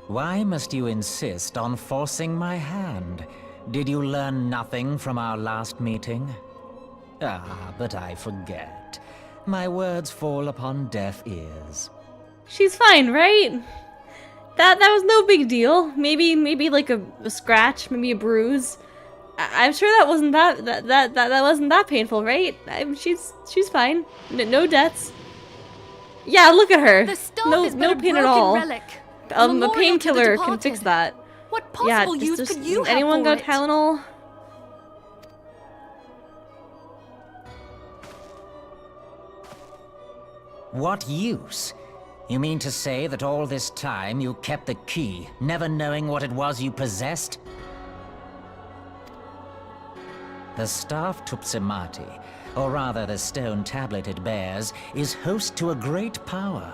Why must you insist on forcing my hand? Did you learn nothing from our last meeting? Ah, but I forget. My words fall upon deaf ears. She's fine, right? That was no big deal. Maybe like a scratch, maybe a bruise. I'm sure that wasn't that wasn't that painful, right? She's fine. No deaths. Yeah, look at her. The staff No is but a pain at broken all. relic. A Memorial to the painkiller can departed. fix that. What possible use could you have anyone for got it? Tylenol? What use? You mean to say that all this time you kept the key, never knowing what it was you possessed? The staff Tupsimati, or rather the stone tablet it bears, is host to a great power.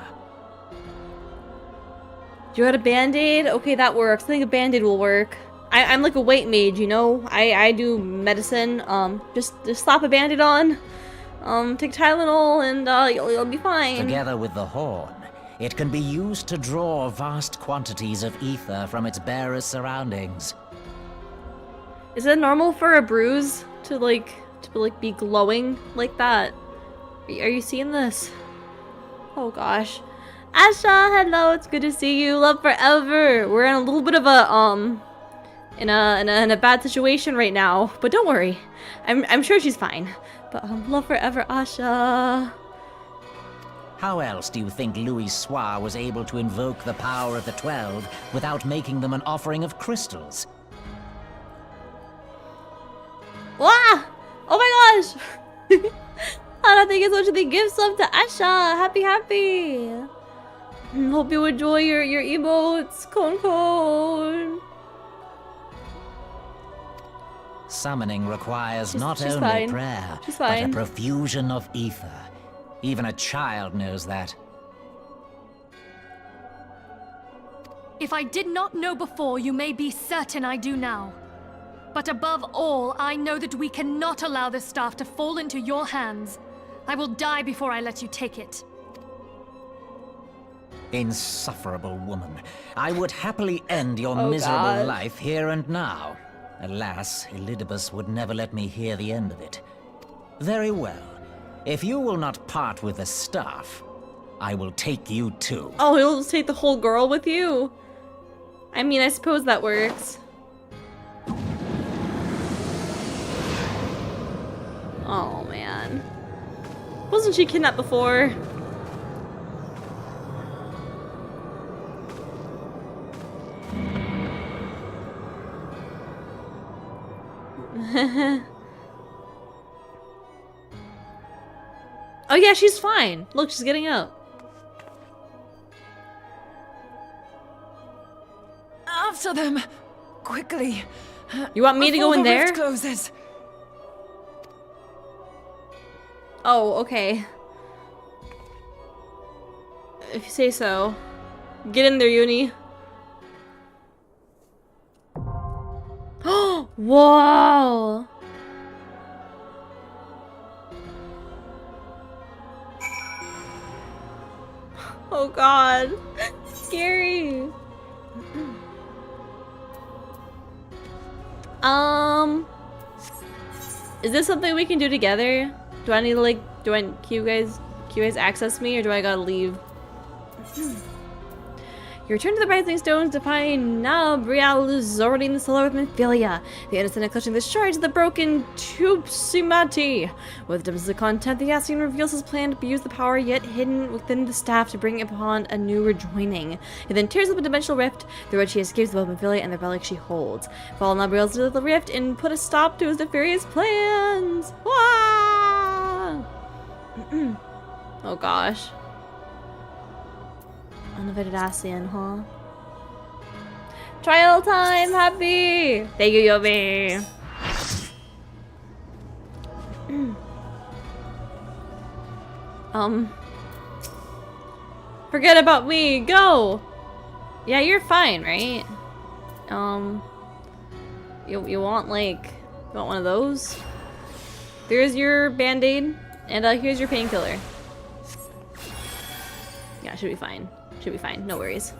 You had a band-aid? Okay, that works. I think a band-aid will work. I'm like a weight mage, you know? I do medicine. Just slap a band-aid on. Take Tylenol and you'll be fine. Together with the horn, it can be used to draw vast quantities of ether from its bearer's surroundings. Is it normal for a bruise to be glowing like that? Are you seeing this? Oh gosh. Asha, hello, it's good to see you. Love forever. We're in a little bit of a in a bad situation right now, but don't worry. I'm sure she's fine. But love forever, Asha. How else do you think Louis Soir was able to invoke the power of the 12 without making them an offering of crystals? Wow! Oh my gosh! Anna, thank you so much for the gift sub to Asha. Happy. Hope you enjoy your emotes. Cone. Summoning requires not she's only fine. prayer, She's but a fine. profusion of ether. Even a child knows that. If I did not know before, you may be certain I do now. But above all, I know that we cannot allow this staff to fall into your hands. I will die before I let you take it. Insufferable woman. I would happily end your Oh, miserable God. life here and now. Alas, Elidibus would never let me hear the end of it. Very well. If you will not part with the staff, I will take you too. Oh, he'll just take the whole girl with you. I mean, I suppose that works. Oh man. Wasn't she kidnapped before? Oh yeah, she's fine. Look, she's getting out. After them! Quickly! You want me to go in Before the there? rift closes. Oh, okay. If you say so. Get in there, Yuni. Whoa! Oh god. Scary. Is this something we can do together? Do I need to can you guys access me or do I gotta leave? You return to the Rising Stones to find Nabriel orbiting the solar with Memphilia. The innocent are clutching the shards of the broken Tupsimati. With glimpses of content, the Ascian reveals his plan to use the power yet hidden within the staff to bring upon a new rejoining. He then tears up a dimensional rift through which he escapes both Memphilia and the relic she holds. Follow Nabriel to the rift and put a stop to his nefarious plans. Wah! Oh gosh. Uninvited Ascian, huh? Trial time, happy! Thank you, Yomi! Forget about me, go! Yeah, you're fine, right? You want like, you want one of those? There's your band-aid, and here's your painkiller. Yeah, should be fine. Should be fine, no worries.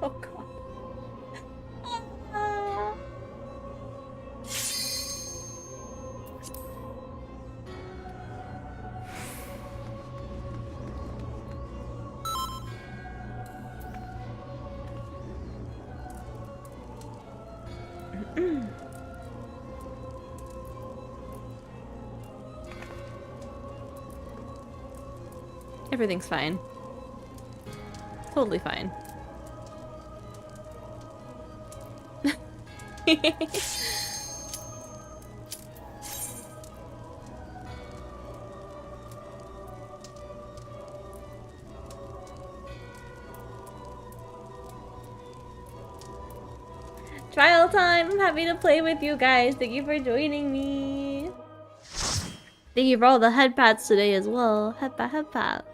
Oh god. Everything's fine. Totally fine. Trial time! I'm happy to play with you guys. Thank you for joining me. Thank you for all the head pats today as well. Head pat, head pat.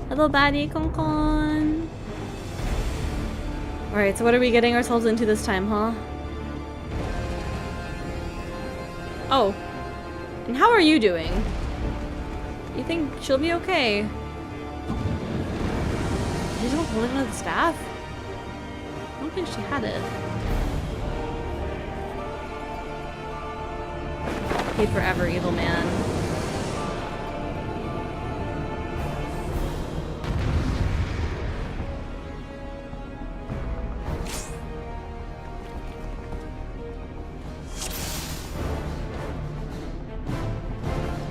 Hello, baddie, con. Alright, so what are we getting ourselves into this time, huh? Oh. And how are you doing? You think she'll be okay? Did you don't hold one of the staff? I don't think she had it. Paid forever, evil man.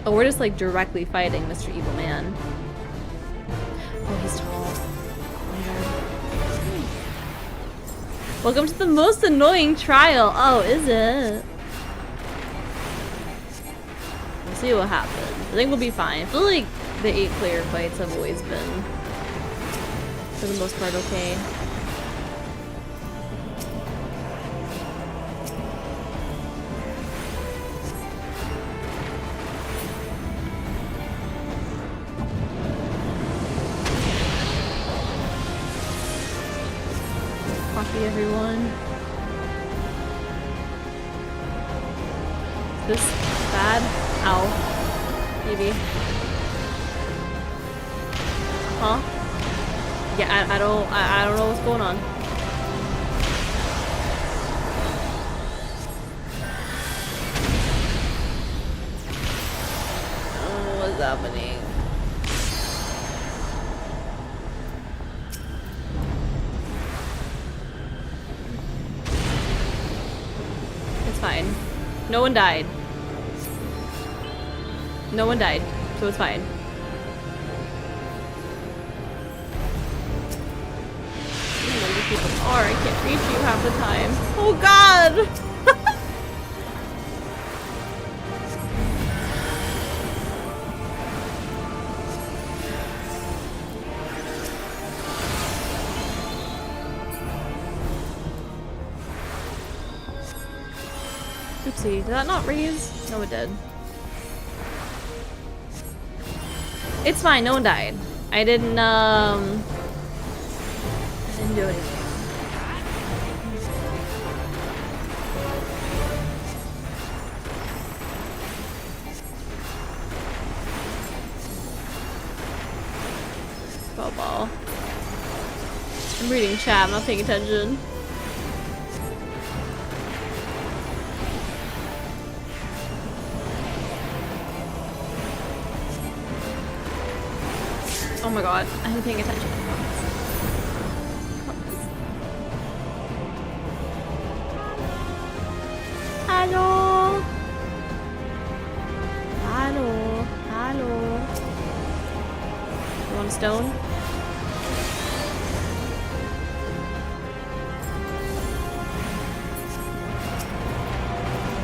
Oh, we're just like directly fighting Mr. Evil Man. Oh, he's tall. Oh, welcome to the most annoying trial. Oh, is it? We'll see what happens. I think we'll be fine. I feel like the 8-player fights have always been, for the most part, okay. Everyone. Is this bad? Ow. Maybe. Huh? Yeah, I don't know what's going on. I don't know what's happening. Fine. No one died. No one died, so it's fine. I don't know where people are. I can't reach you half the time. Oh god! Oopsie, did that not raise? No, it did. It's fine, no one died. I didn't do anything. Ball. I'm reading chat, I'm not paying attention. Oh my god, I'm paying attention. Hello. Hello. Hello. You want a stone?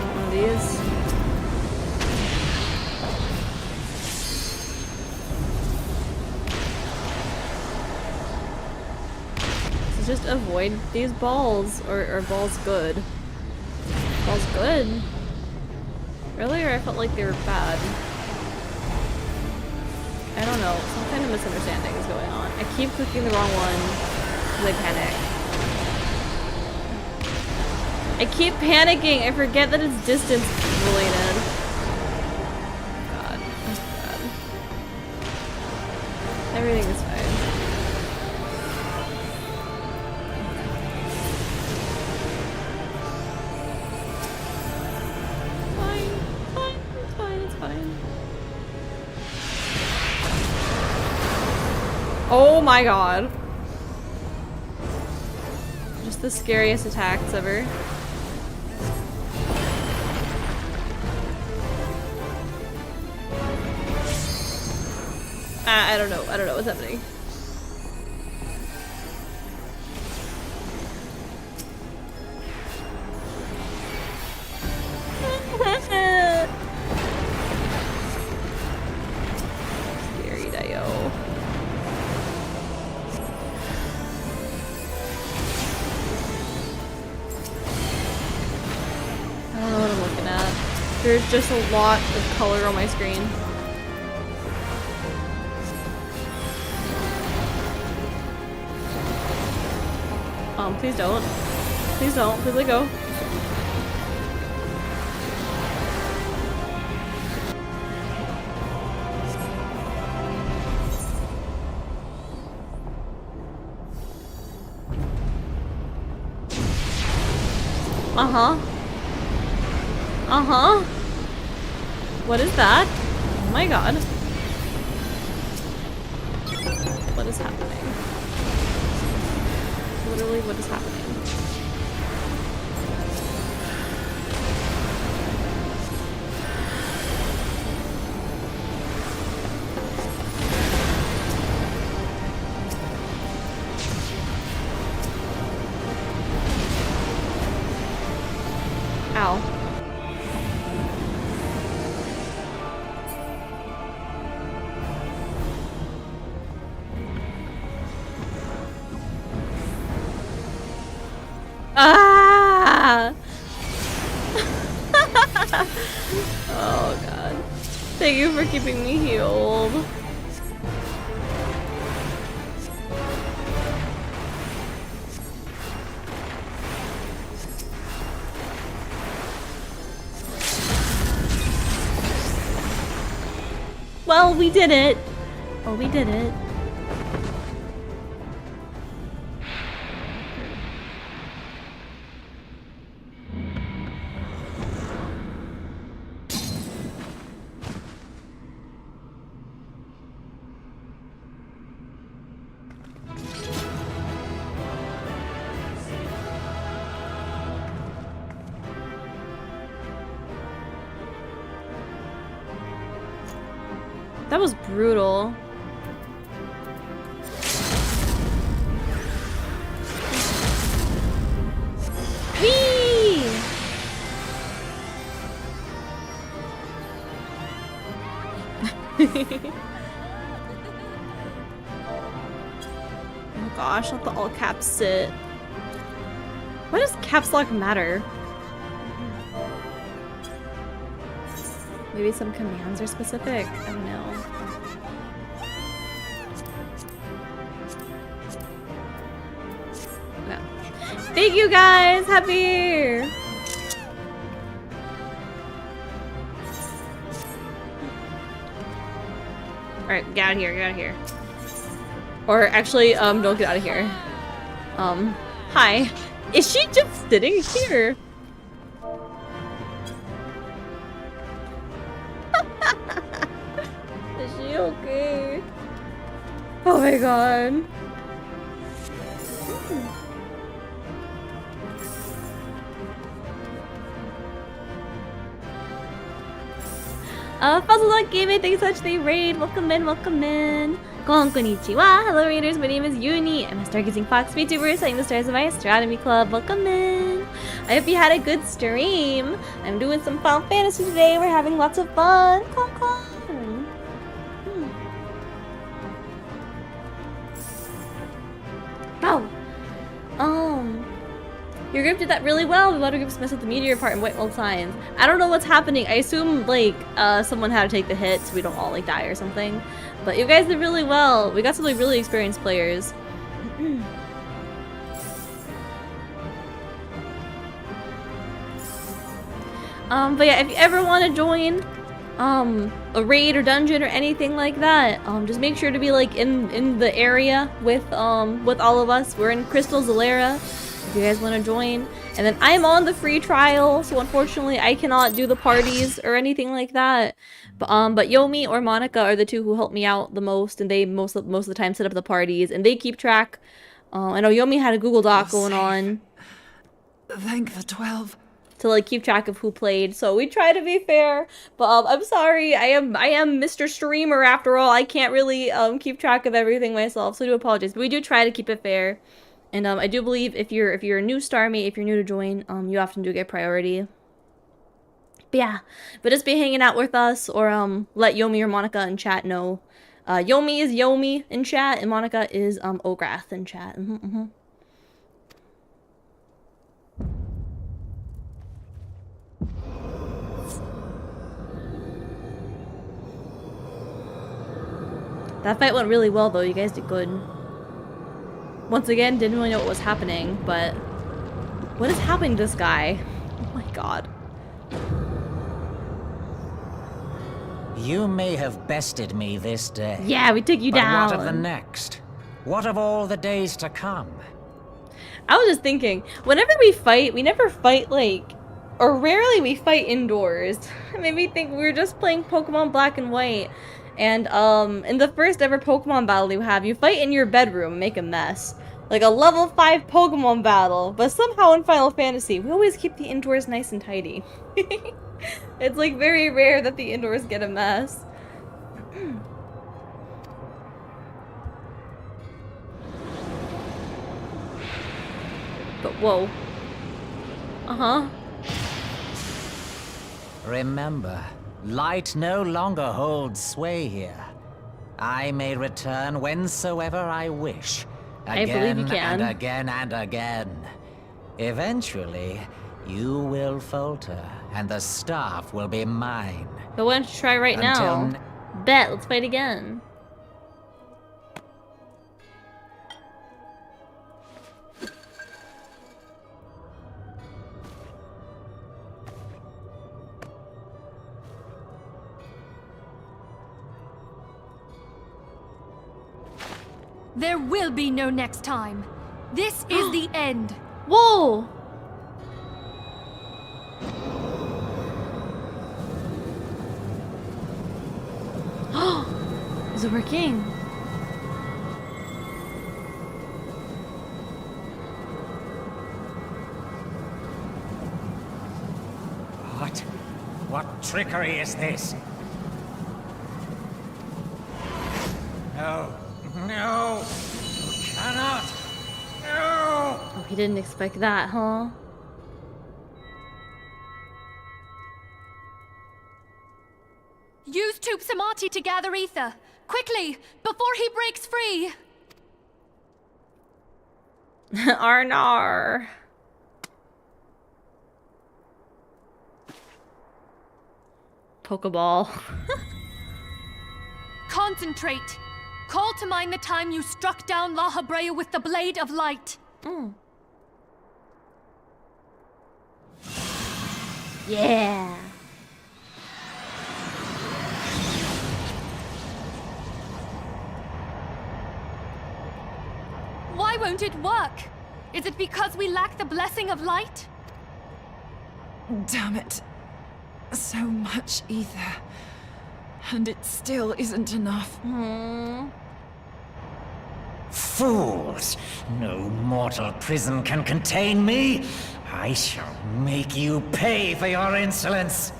One of these. So just avoid these balls, or balls good. Balls good? Earlier I felt like they were bad. I don't know, some kind of misunderstanding is going on. I keep clicking the wrong one because I panic. I keep panicking! I forget that it's distance related. God, that's bad. Everything is fine. Oh my god. Just the scariest attacks ever. I don't know what's happening. Scary Dio. I don't know what I'm looking at. There's just a lot of color on my screen. Please don't. Please don't. Please let go. Uh-huh. Uh-huh. What is that? Oh my god. What is happening? Literally, what is happening? Ow. Ah! Oh god. Thank you for keeping me healed. Well, we did it. Oh, we did it. That was brutal. Whee! Oh gosh, let the all caps sit. Why does caps lock matter? Maybe some commands are specific? I don't know. No. Thank you guys! Happy Year! Alright, get out of here, get out of here. Or actually, don't get out of here. Hi. Is she just sitting here? Is she okay? Oh my god. Fuzzleduck Gaming, thanks so much for the raid. Welcome in, welcome in. Konnichiwa. Hello raiders, my name is Yuni. I'm a Stargazing Fox VTuber, setting the stars of my astronomy club. Welcome in. I hope you had a good stream. I'm doing some Final Fantasy today. We're having lots of fun. Your group did that really well. A lot of groups messed with the meteor part and white mold signs. I don't know what's happening. I assume like someone had to take the hit so we don't all like die or something. But you guys did really well. We got some like really experienced players. But yeah, if you ever want to join a raid or dungeon or anything like that, just make sure to be like in the area with all of us. We're in Crystal Zalera. If you guys want to join. And then I'm on the free trial, so unfortunately I cannot do the parties or anything like that. But Yomi or Monica are the two who help me out the most, and they most of the time set up the parties, and they keep track. I know Yomi had a Google Doc going on. Thank the 12. To like keep track of who played, so we try to be fair. But I'm sorry, I am Mr. Streamer after all. I can't really keep track of everything myself, so I do apologize. But we do try to keep it fair. And I do believe if you're a new Starmate, if you're new to join, you often do get priority. But yeah, but just be hanging out with us, or let Yomi or Monica in chat know. Yomi is Yomi in chat, and Monica is Ograth in chat. That fight went really well though. You guys did good. Once again, didn't really know what was happening, but what is happening to this guy? Oh my god. You may have bested me this day. Yeah, we took you down. But what of the next? What of all the days to come? I was just thinking, whenever we fight, we never fight like, or rarely we fight indoors. It made me think we were just playing Pokemon Black and White. And in the first ever Pokemon battle you have, you fight in your bedroom and make a mess. Like a level 5 Pokemon battle. But somehow in Final Fantasy, we always keep the indoors nice and tidy. It's like very rare that the indoors get a mess. But whoa. Uh-huh. Remember, light no longer holds sway here. I may return whensoever I wish. Again, I believe you can. And again and again. Eventually, you will falter, and the staff will be mine. But why don't you try right now? Bet, let's fight again. There will be no next time. This is the end. Whoa! Is it working? What? What trickery is this? No. No! You cannot! No! Oh, he didn't expect that, huh? Use Tube Samati to gather ether. Quickly, before he breaks free! Arnar. Pokeball. Concentrate. Call to mind the time you struck down La Habrea with the Blade of Light. Yeah. Why won't it work? Is it because we lack the blessing of light? Damn it. So much ether. And it still isn't enough. Fools! No mortal prison can contain me! I shall make you pay for your insolence!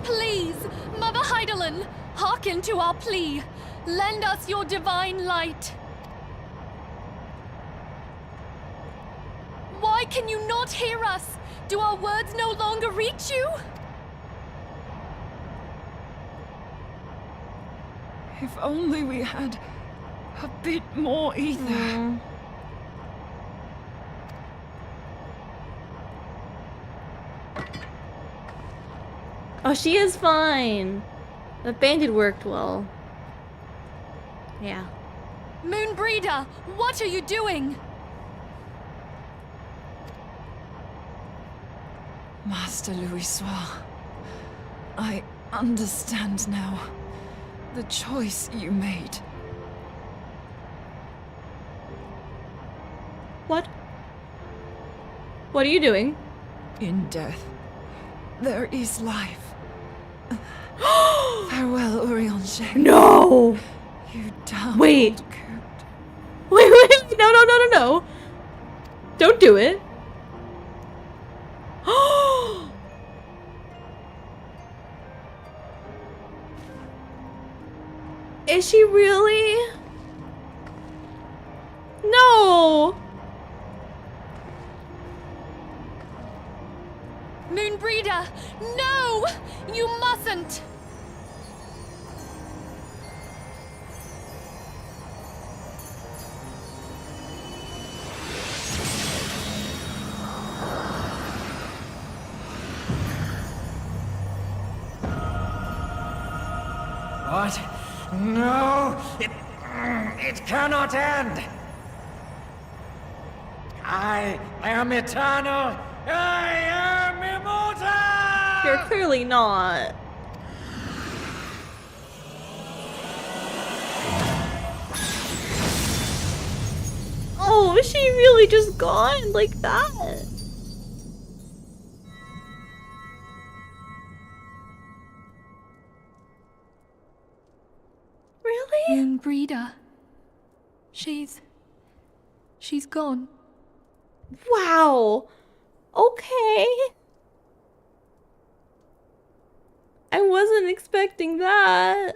Please, Mother Heidelin, hearken to our plea. Lend us your divine light. Why can you not hear us? Do our words no longer reach you? If only we had a bit more ether. Oh, she is fine. The bandit worked well. Yeah. Moonbreeder, what are you doing? Master Louisoix, I understand now. The choice you made. What? What are you doing? In death, there is life. Farewell, Eorzea. No! You damned Wait. old coot. Wait, no. Don't do it. Is she really? No! Moonbreeder, no! You mustn't! What? No! It cannot end! I am eternal! I am immortal! You're clearly not. Oh, is she really just gone like that? Really? Moonbreeder. She's gone. Wow. Okay. I wasn't expecting that.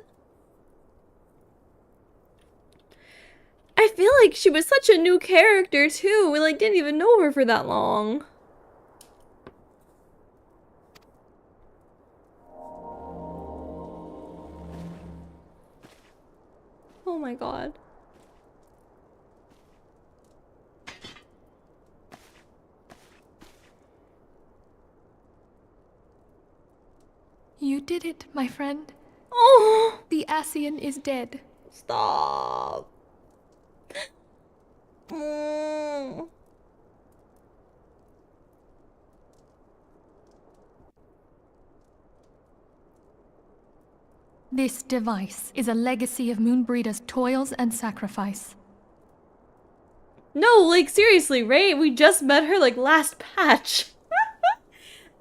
I feel like she was such a new character too. We like didn't even know her for that long. Oh my god. You did it, my friend. Oh, The Ascian is dead. stop. Mm. This device is a legacy of Moonbreeder's toils and sacrifice. No, like seriously, right? We just met her like last patch.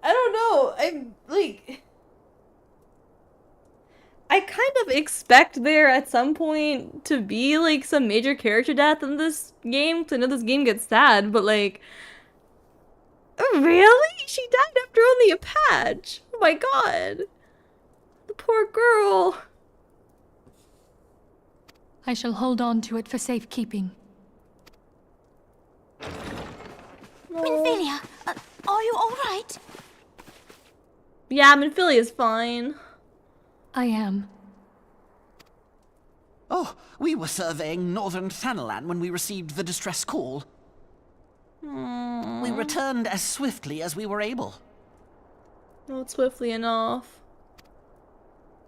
I don't know. I'm like I kind of expect there at some point to be like some major character death in this game, because I know this game gets sad, but like really? She died after only a patch. Oh my god. The poor girl. I shall hold on to it for safekeeping. Minfilia, are you alright? Yeah, Minfilia's fine. I am. Oh, we were surveying northern Thanalan when we received the distress call. We returned as swiftly as we were able. Not swiftly enough.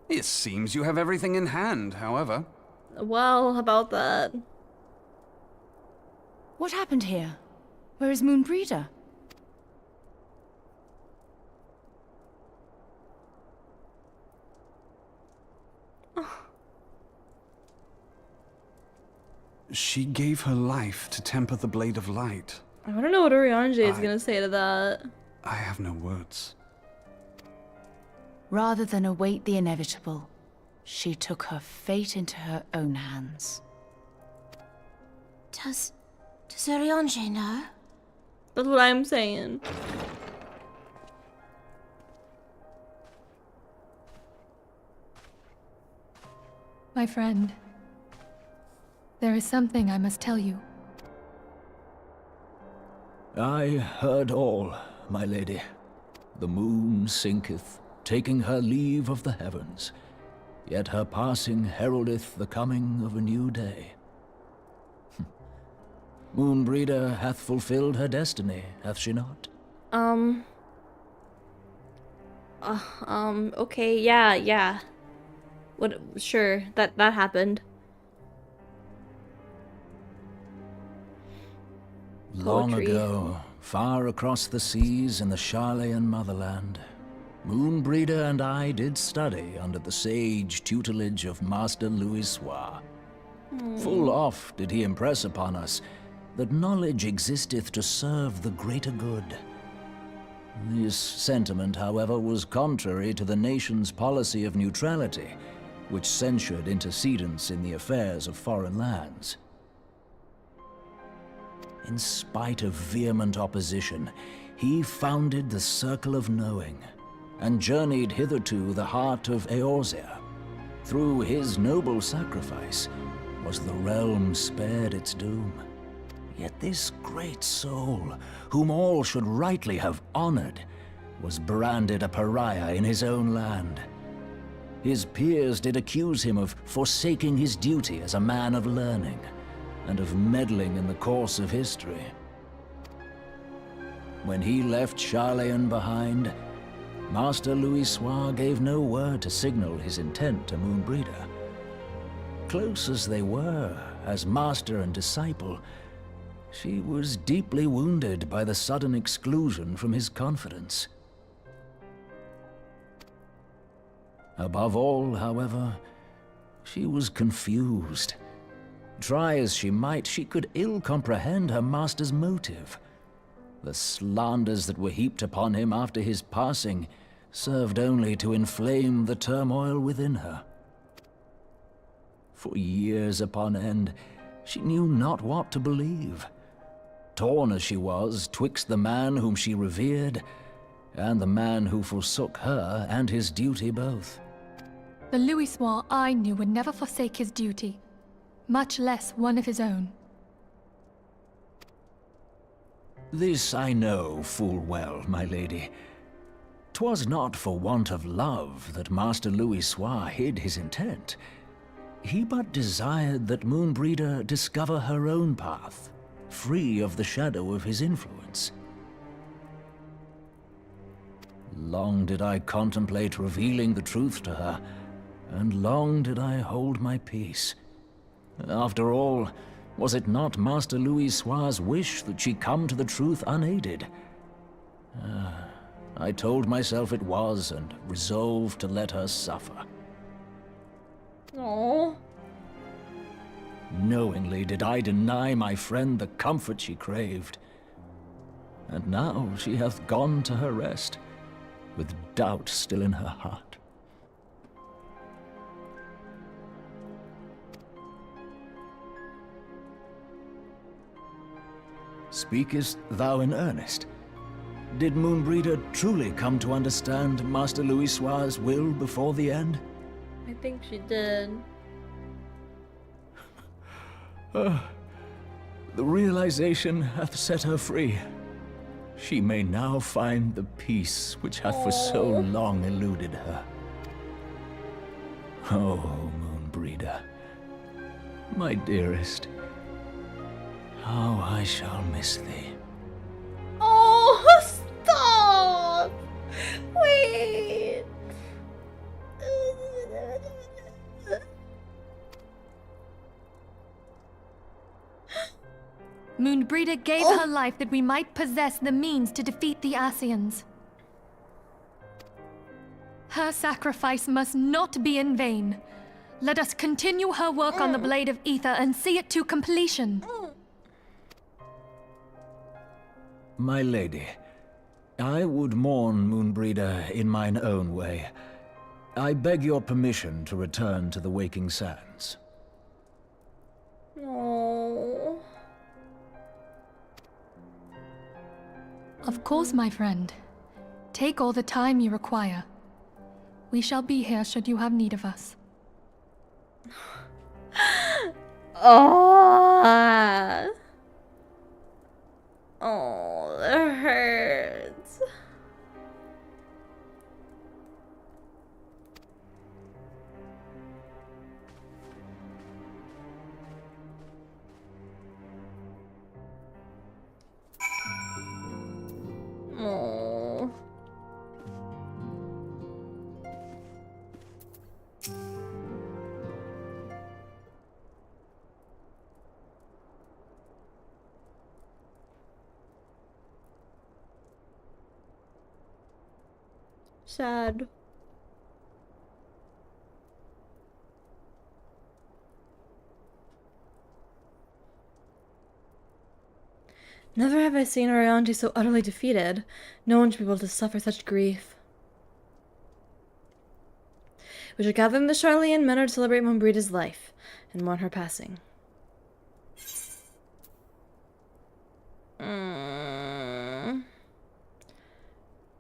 It seems you have everything in hand, however. Well, how about that? What happened here? Where is Moonbreeder? She gave her life to temper the blade of light. I want to know what Oriange is gonna say to that. I have no words. Rather than await the inevitable, she took her fate into her own hands. Does Oriange know? That's what I'm saying. My friend, there is something I must tell you. I heard all, my lady. The moon sinketh, taking her leave of the heavens, yet her passing heraldeth the coming of a new day. Moonbreeder hath fulfilled her destiny, hath she not? Okay, yeah. What, sure, that happened. Long Poetry. ago, far across the seas in the Charlayan motherland, Moonbreeder and I did study under the sage tutelage of Master Louis Soir. Full oft did he impress upon us that knowledge existeth to serve the greater good. This sentiment, however, was contrary to the nation's policy of neutrality, which censured intercedence in the affairs of foreign lands. In spite of vehement opposition, he founded the Circle of Knowing, and journeyed hither to the heart of Eorzea. Through his noble sacrifice was the realm spared its doom. Yet this great soul, whom all should rightly have honored, was branded a pariah in his own land. His peers did accuse him of forsaking his duty as a man of learning, and of meddling in the course of history. When he left Charlayan behind, Master Louis Soir gave no word to signal his intent to Moonbreeder. Close as they were, as master and disciple, she was deeply wounded by the sudden exclusion from his confidence. Above all, however, she was confused. Try as she might, she could ill comprehend her master's motive. The slanders that were heaped upon him after his passing served only to inflame the turmoil within her. For years upon end, she knew not what to believe. Torn as she was twixt the man whom she revered and the man who forsook her and his duty both. The Louis Soir I knew would never forsake his duty, much less one of his own. This I know full well, my lady. 'Twas not for want of love that Master Louis Soir hid his intent. He but desired that Moonbreeder discover her own path, free of the shadow of his influence. Long did I contemplate revealing the truth to her, and long did I hold my peace. After all, was it not Master Louis Soir's wish that she come to the truth unaided? I told myself it was, and resolved to let her suffer. Aww. Knowingly did I deny my friend the comfort she craved. And now she hath gone to her rest, with doubt still in her heart. Speakest thou in earnest? Did Moonbreeder truly come to understand Master Louis Soir's will before the end? I think she did. The realization hath set her free. She may now find the peace which hath for so long eluded her. Oh, Moonbreeder, my dearest, how I shall miss thee. Oh, stop! Wait! Moonbreeder gave her life that we might possess the means to defeat the Asians. Her sacrifice must not be in vain. Let us continue her work on the Blade of Ether and see it to completion. My lady, I would mourn Moonbreeder in mine own way. I beg your permission to return to the Waking Sands. Oh. Of course, my friend. Take all the time you require. We shall be here should you have need of us. Oh. Oh, that hurts. Oh. Sad. Never have I seen Orianji so utterly defeated. No one should be able to suffer such grief. We should gather in the Charlian manner to celebrate Moonbreeder's life and mourn her passing.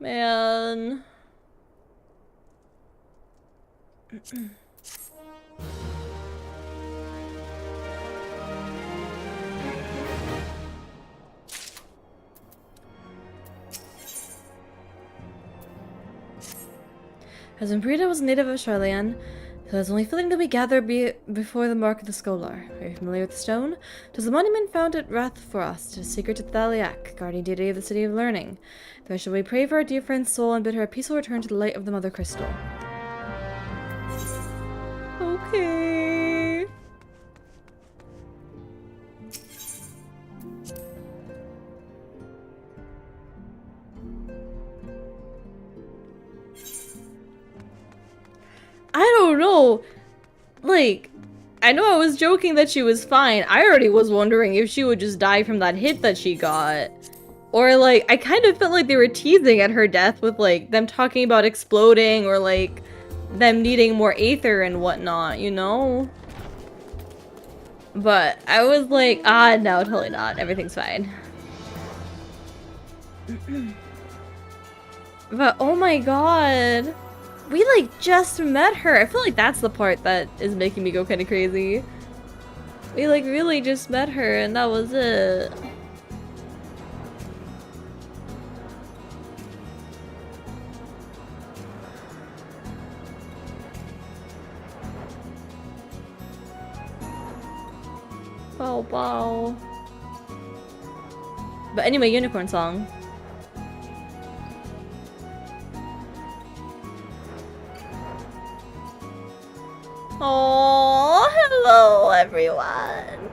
Man. As Moonbreeder was a native of Charlian, so it was only fitting that we gather before the mark of the Scholar. Are you familiar with the stone? 'Twas the monument found at Rathfrost, a secret to Thaliak, guardian deity of the City of Learning. There shall we pray for our dear friend's soul and bid her a peaceful return to the light of the Mother Crystal. Okay. I don't know. Like, I know I was joking that she was fine. I already was wondering if she would just die from that hit that she got. Or, like, I kind of felt like they were teasing at her death with, like, them talking about exploding or, like, them needing more aether and whatnot, you know? But I was like, ah, no, totally not. Everything's fine. But, oh my god. We, like, just met her. I feel like that's the part that is making me go kind of crazy. We, like, really just met her, and that was it. Oh, wow. But anyway, unicorn song. Oh, hello everyone.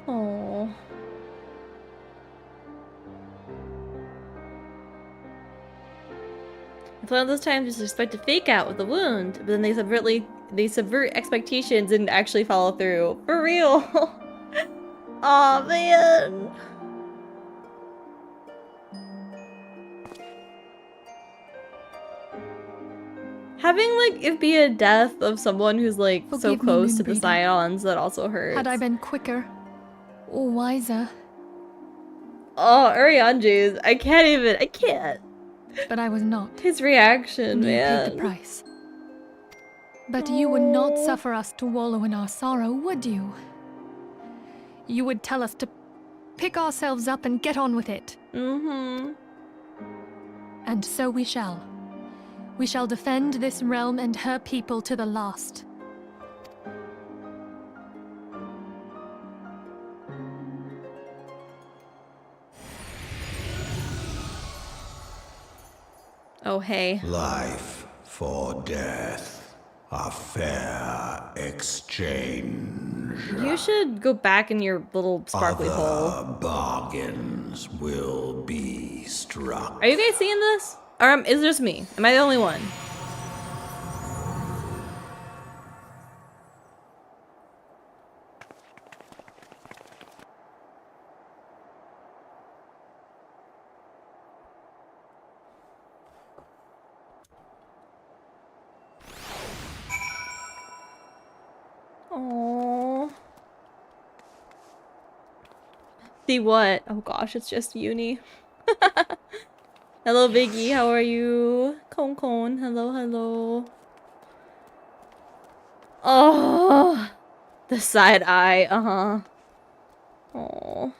Oh. It's one of those times you just expect to fake out with a wound, but then they subvert expectations and actually follow through. For real. Aw, man. Having, like, it be a death of someone who's, like, so close to the Scions, that also hurts. Had I been quicker or wiser. Oh, Urianji's. I can't. But I was not. His reaction, You man. paid the price. But you would not suffer us to wallow in our sorrow, would you? You would tell us to pick ourselves up and get on with it. Mm-hmm. And so we shall. We shall defend this realm and her people to the last. Oh, hey. Life for death, a fair exchange. You should go back in your little sparkly hole. Other bargains will be struck. Are you guys seeing this? Or is it just me? Am I the only one? Aww. See what? Oh gosh, it's just Yuni. Hello, Biggie. How are you? Kon. Hello, hello. Oh, the side eye. Oh.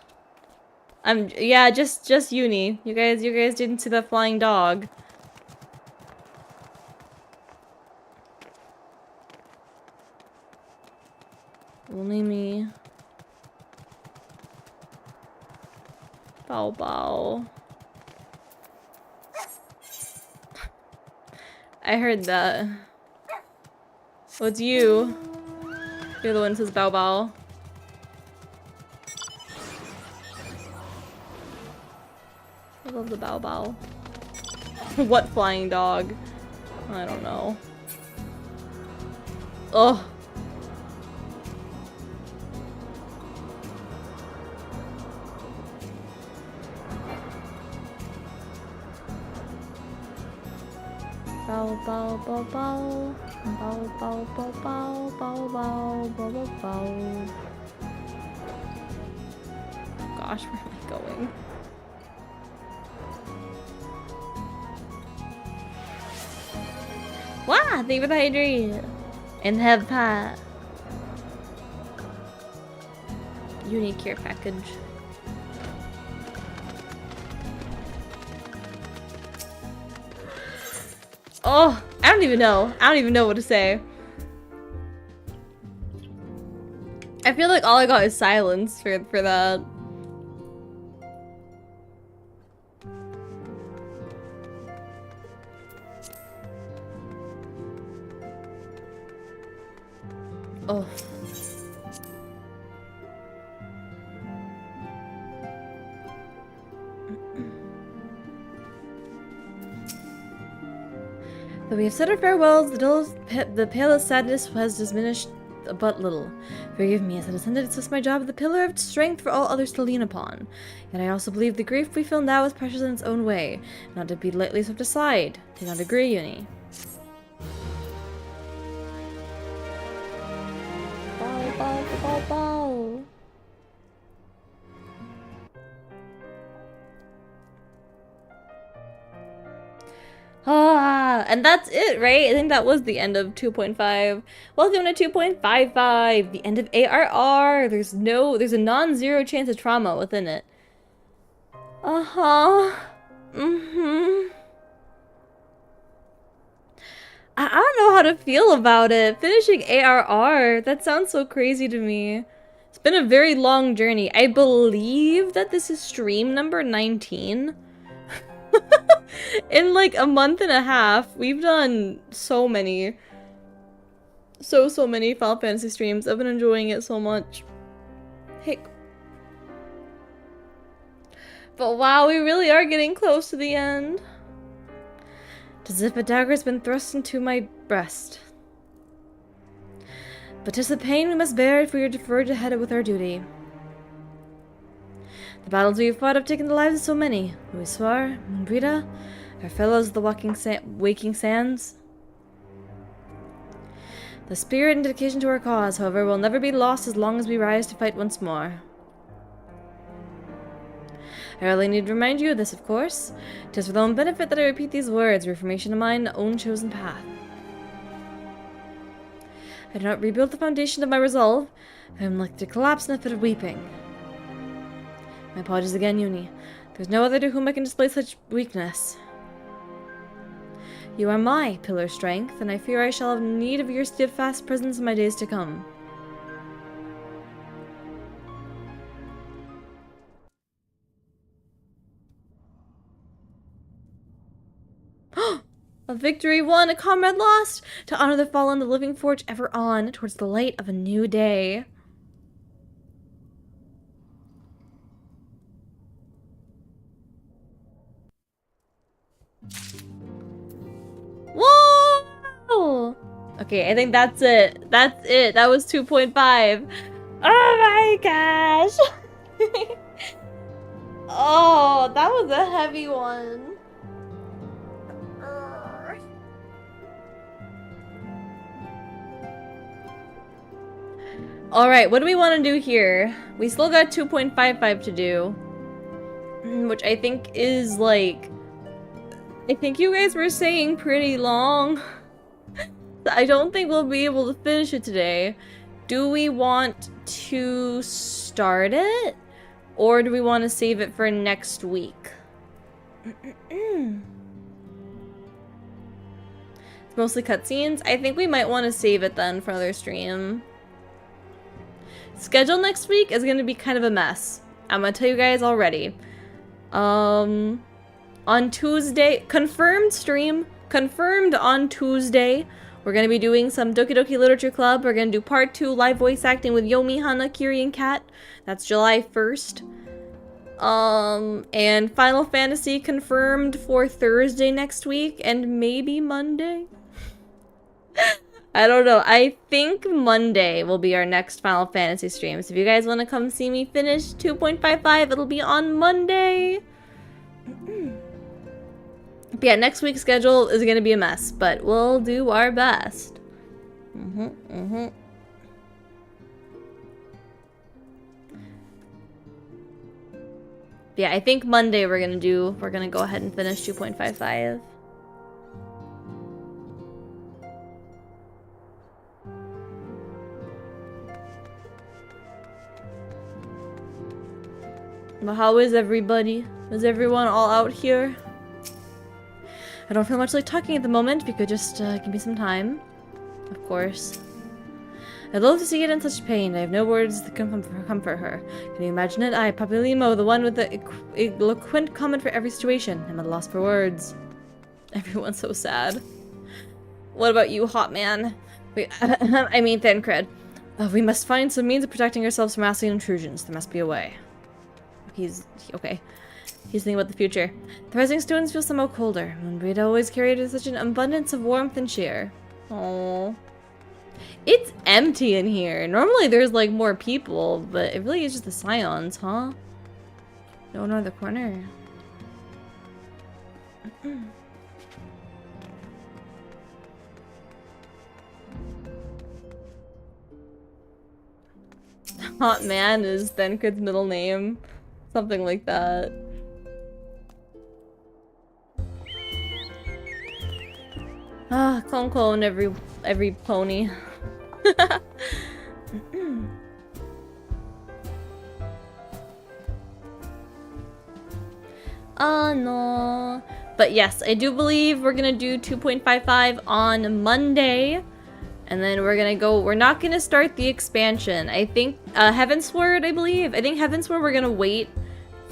Yeah, just Yuni. You guys didn't see that flying dog. Only me. Bow bow. I heard that. Oh, it's you. You're the one who says bow bow. I love the bow bow. What flying dog? I don't know. Ugh. Bow bow bow bow. Bow bow bow bow bow bow bow bow bow. Gosh, where am I going? Wow, thank you for the hydrate. And have pie. Unique care package. Oh, I don't even know. I don't even know what to say. I feel like all I got is silence for that. Oh. Though we have said our farewells, the palest sadness has diminished but little. Forgive me, as I descended, it's just my job, the pillar of strength for all others to lean upon. Yet I also believe the grief we feel now is precious in its own way, not to be lightly swept aside. Do you not agree, Yuni? Bow, bow, bow, bow. Ah, and that's it, right? I think that was the end of 2.5. Welcome to 2.55, the end of ARR. There's a non-zero chance of trauma within it. I don't know how to feel about it. Finishing ARR, that sounds so crazy to me. It's been a very long journey. I believe that this is stream number 19. In like a month and a half, we've done so many Final Fantasy streams. I've been enjoying it so much. Hey. But wow, we really are getting close to the end. As if a dagger has been thrust into my breast. But 'tis the pain we must bear if we are deferred to head it with our duty. The battles we have fought have taken the lives of so many. Luiswar, Brita, our fellows of the waking sands. The spirit and dedication to our cause, however, will never be lost as long as we rise to fight once more. I only need to remind you of this, of course. 'Tis for their own benefit that I repeat these words, reformation of mine own chosen path. I do not rebuild the foundation of my resolve. I am like to collapse in a fit of weeping. My apologies again, Yuni. There's no other to whom I can display such weakness. You are my pillar strength, and I fear I shall have need of your steadfast presence in my days to come. A victory won, a comrade lost! To honor the fallen, the living forge ever on, towards the light of a new day. Whoa! Okay, I think that's it. That's it. That was 2.5. Oh my gosh! Oh, that was a heavy one. Alright, what do we want to do here? We still got 2.55 to do. Which I think is like... I think you guys were saying pretty long. I don't think we'll be able to finish it today. Do we want to start it? Or do we want to save it for next week? It's mostly cutscenes. I think we might want to save it then for another stream. Schedule next week is going to be kind of a mess. I'm going to tell you guys already. On Tuesday, confirmed stream, confirmed on Tuesday, we're going to be doing some Doki Doki Literature Club. We're going to do part 2 live voice acting with Yomi, Hana, Kiri, and Kat. That's July 1st. And Final Fantasy confirmed for Thursday next week and maybe Monday. I don't know. I think Monday will be our next Final Fantasy stream. So if you guys want to come see me finish 2.55, it'll be on Monday. But yeah, next week's schedule is going to be a mess, but we'll do our best. Yeah, I think Monday we're going to go ahead and finish 2.55. But how is everybody? Is everyone all out here? I don't feel much like talking at the moment. If you could just give me some time. Of course. I'd love to see it in such pain. I have no words that can comfort her. Can you imagine it? I, Papilimo, the one with the eloquent comment for every situation. I'm at a loss for words. Everyone's so sad. What about you, hot man? I mean, Thancred. We must find some means of protecting ourselves from alien intrusions. There must be a way. Okay. He's thinking about the future. The rising stones feel somehow colder. We'd always carried such an abundance of warmth and cheer. Oh, it's empty in here. Normally there's like more people, but it really is just the scions, huh? No one on the corner. Hot man is Thencred's middle name. Something like that. Ah, clone every pony. No. But yes, I do believe we're gonna do 2.55 on Monday. And then we're not gonna start the expansion. I think, Heavensward, I believe. I think Heavensward we're gonna wait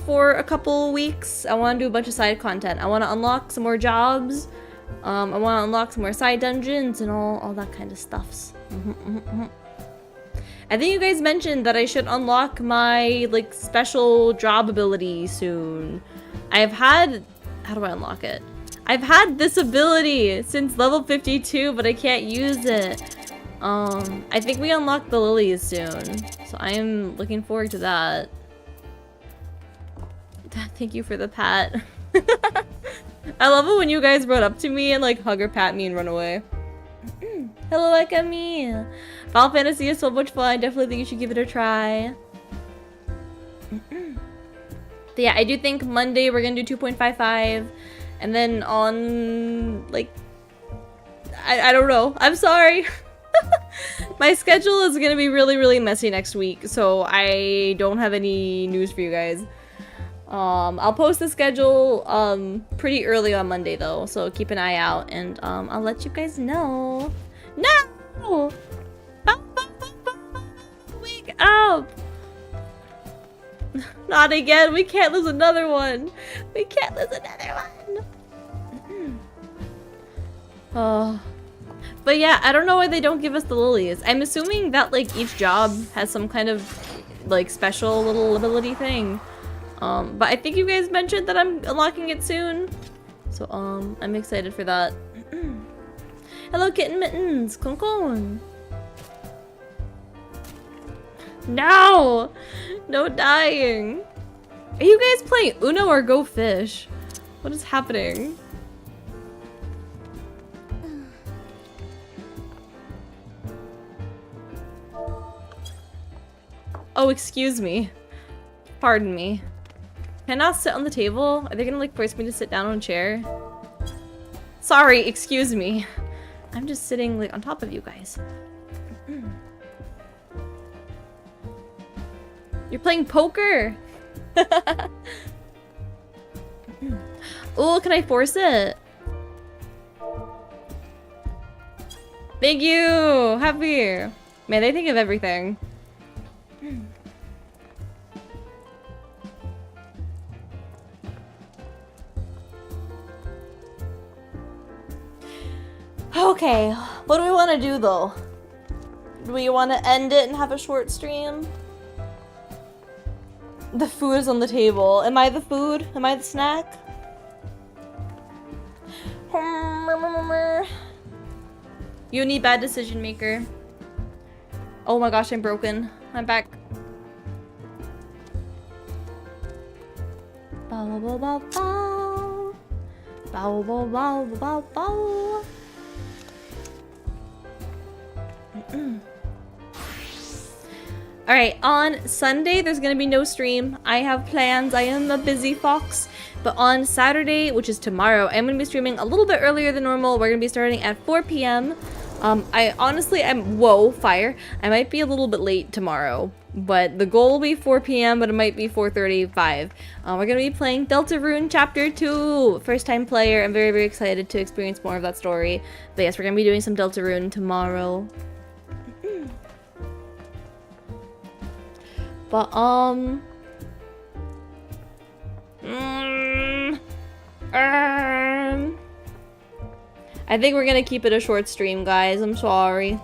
for a couple weeks. I wanna do a bunch of side content. I wanna unlock some more jobs. I wanna unlock some more side dungeons and all that kind of stuffs. I think you guys mentioned that I should unlock my, like, special job ability soon. how do I unlock it? I've had this ability since level 52, but I can't use it. I think we unlock the lilies soon, so I am looking forward to that. Thank you for the pat. I love it when you guys run up to me and like hug or pat me and run away. Hello, Ekami. Final Fantasy is so much fun. I definitely think you should give it a try. But yeah, I do think Monday we're gonna do 2.55. And then on, like, I don't know. I'm sorry. My schedule is gonna be really, really messy next week. So I don't have any news for you guys. I'll post the schedule pretty early on Monday though, so keep an eye out and I'll let you guys know. No! Wake up! Not again. We can't lose another one. We can't lose another one. Oh. But yeah, I don't know why they don't give us the lilies. I'm assuming that like each job has some kind of like special little ability thing. But I think you guys mentioned that I'm unlocking it soon. So I'm excited for that. Hello Kitten Mittens! Kong Kong! No! No dying! Are you guys playing Uno or Go Fish? What is happening? Oh, excuse me. Pardon me. Can I not sit on the table? Are they gonna like force me to sit down on a chair? Sorry, excuse me. I'm just sitting like on top of you guys. You're playing poker! Oh, can I force it? Thank you! Happy! Man, they think of everything. Okay, what do we want to do though? Do we want to end it and have a short stream? The food is on the table. Am I the food? Am I the snack? Yuni, bad decision maker. Oh my gosh, I'm broken. I'm back. Bow bow bow bow. Bow bow bow bow bow. Alright, on Sunday there's gonna be no stream. I have plans. I am a busy fox. But on Saturday, which is tomorrow, I'm gonna be streaming a little bit earlier than normal. We're gonna be starting at 4 p.m. I honestly, whoa, fire. I might be a little bit late tomorrow, but the goal will be 4 p.m., but it might be 4:35. We're gonna be playing Deltarune Chapter 2. First time player. I'm very, very excited to experience more of that story. But yes, we're gonna be doing some Deltarune tomorrow. But, I think we're gonna keep it a short stream, guys. I'm sorry.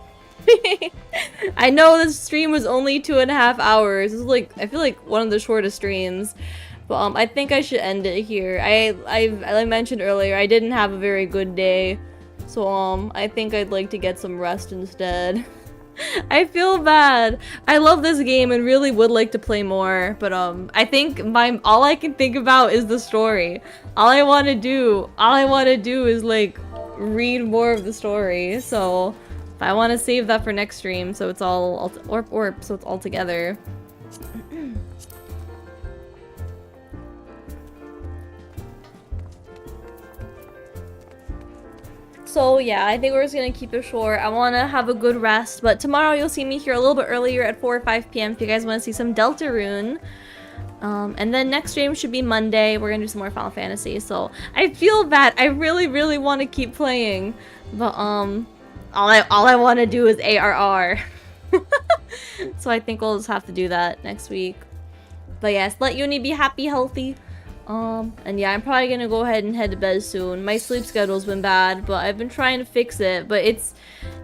I know this stream was only 2.5 hours. This is like, I feel like one of the shortest streams. But, I think I should end it here. As I mentioned earlier, I didn't have a very good day. So, I think I'd like to get some rest instead. I feel bad. I love this game and really would like to play more, but I think all I can think about is the story. All I want to do is like read more of the story. So I want to save that for next stream, so it's all so it's all together. So yeah, I think we're just gonna keep it short. I want to have a good rest, but tomorrow you'll see me here a little bit earlier at 4 or 5 p.m. if you guys want to see some Deltarune. And then next stream should be Monday. We're gonna do some more Final Fantasy. So I feel bad. I really, really want to keep playing, but all I want to do is ARR. So I think we'll just have to do that next week. But yes, let Yuni be happy, healthy. And yeah, I'm probably gonna go ahead and head to bed soon. My sleep schedule's been bad, but I've been trying to fix it. But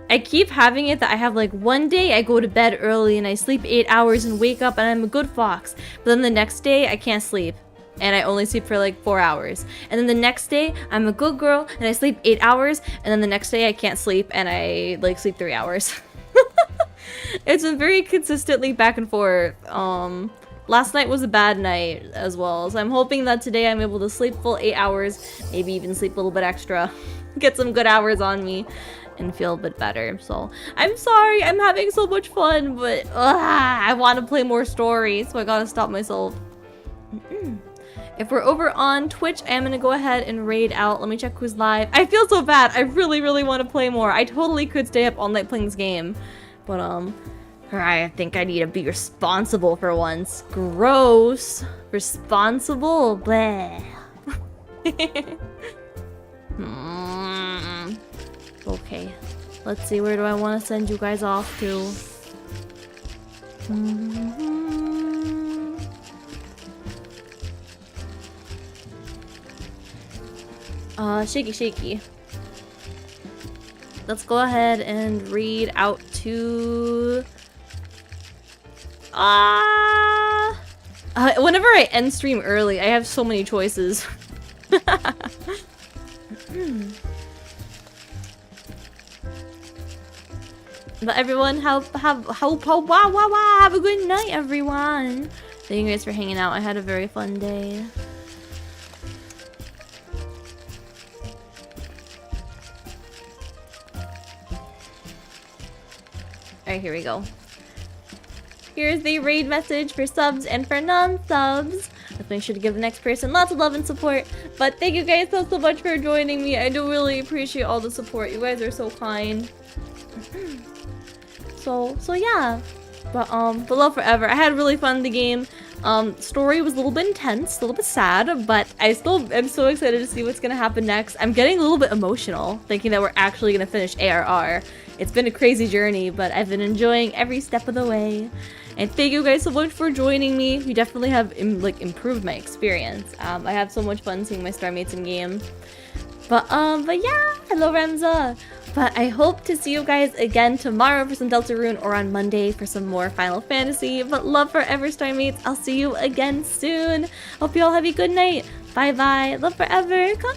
I keep having it that I have like one day I go to bed early and I sleep 8 hours and wake up and I'm a good fox. But then the next day I can't sleep and I only sleep for like 4 hours. And then the next day I'm a good girl and I sleep 8 hours, and then the next day I can't sleep and I like sleep 3 hours. It's been very consistently back and forth. Last night was a bad night as well, so I'm hoping that today I'm able to sleep full 8 hours, maybe even sleep a little bit extra, get some good hours on me, and feel a bit better. So I'm sorry, I'm having so much fun, but I want to play more stories, so I gotta stop myself. If we're over on Twitch, I'm gonna go ahead and raid out. Let me check who's live. I feel so bad. I really, really want to play more. I totally could stay up all night playing this game, but I think I need to be responsible for once. Gross. Responsible? Bleh. Okay. Let's see, where do I want to send you guys off to? Shaky shaky. Let's go ahead and read out to... whenever I end stream early, I have so many choices. But everyone, have a good night, everyone. Thank you guys for hanging out. I had a very fun day. Alright, here we go. Here's the raid message for subs and for non-subs. Let's make sure to give the next person lots of love and support. But thank you guys so much for joining me. I do really appreciate all the support. You guys are so kind. So yeah. But love forever. I had really fun in the game. Story was a little bit intense, a little bit sad, but I still am so excited to see what's gonna happen next. I'm getting a little bit emotional thinking that we're actually gonna finish ARR. It's been a crazy journey, but I've been enjoying every step of the way. And thank you guys so much for joining me. You definitely have improved my experience. I have so much fun seeing my Starmates in game. But yeah, hello Remza. But I hope to see you guys again tomorrow for some Deltarune or on Monday for some more Final Fantasy. But love forever, Starmates. I'll see you again soon. Hope you all have a good night. Bye bye. Love forever. Con.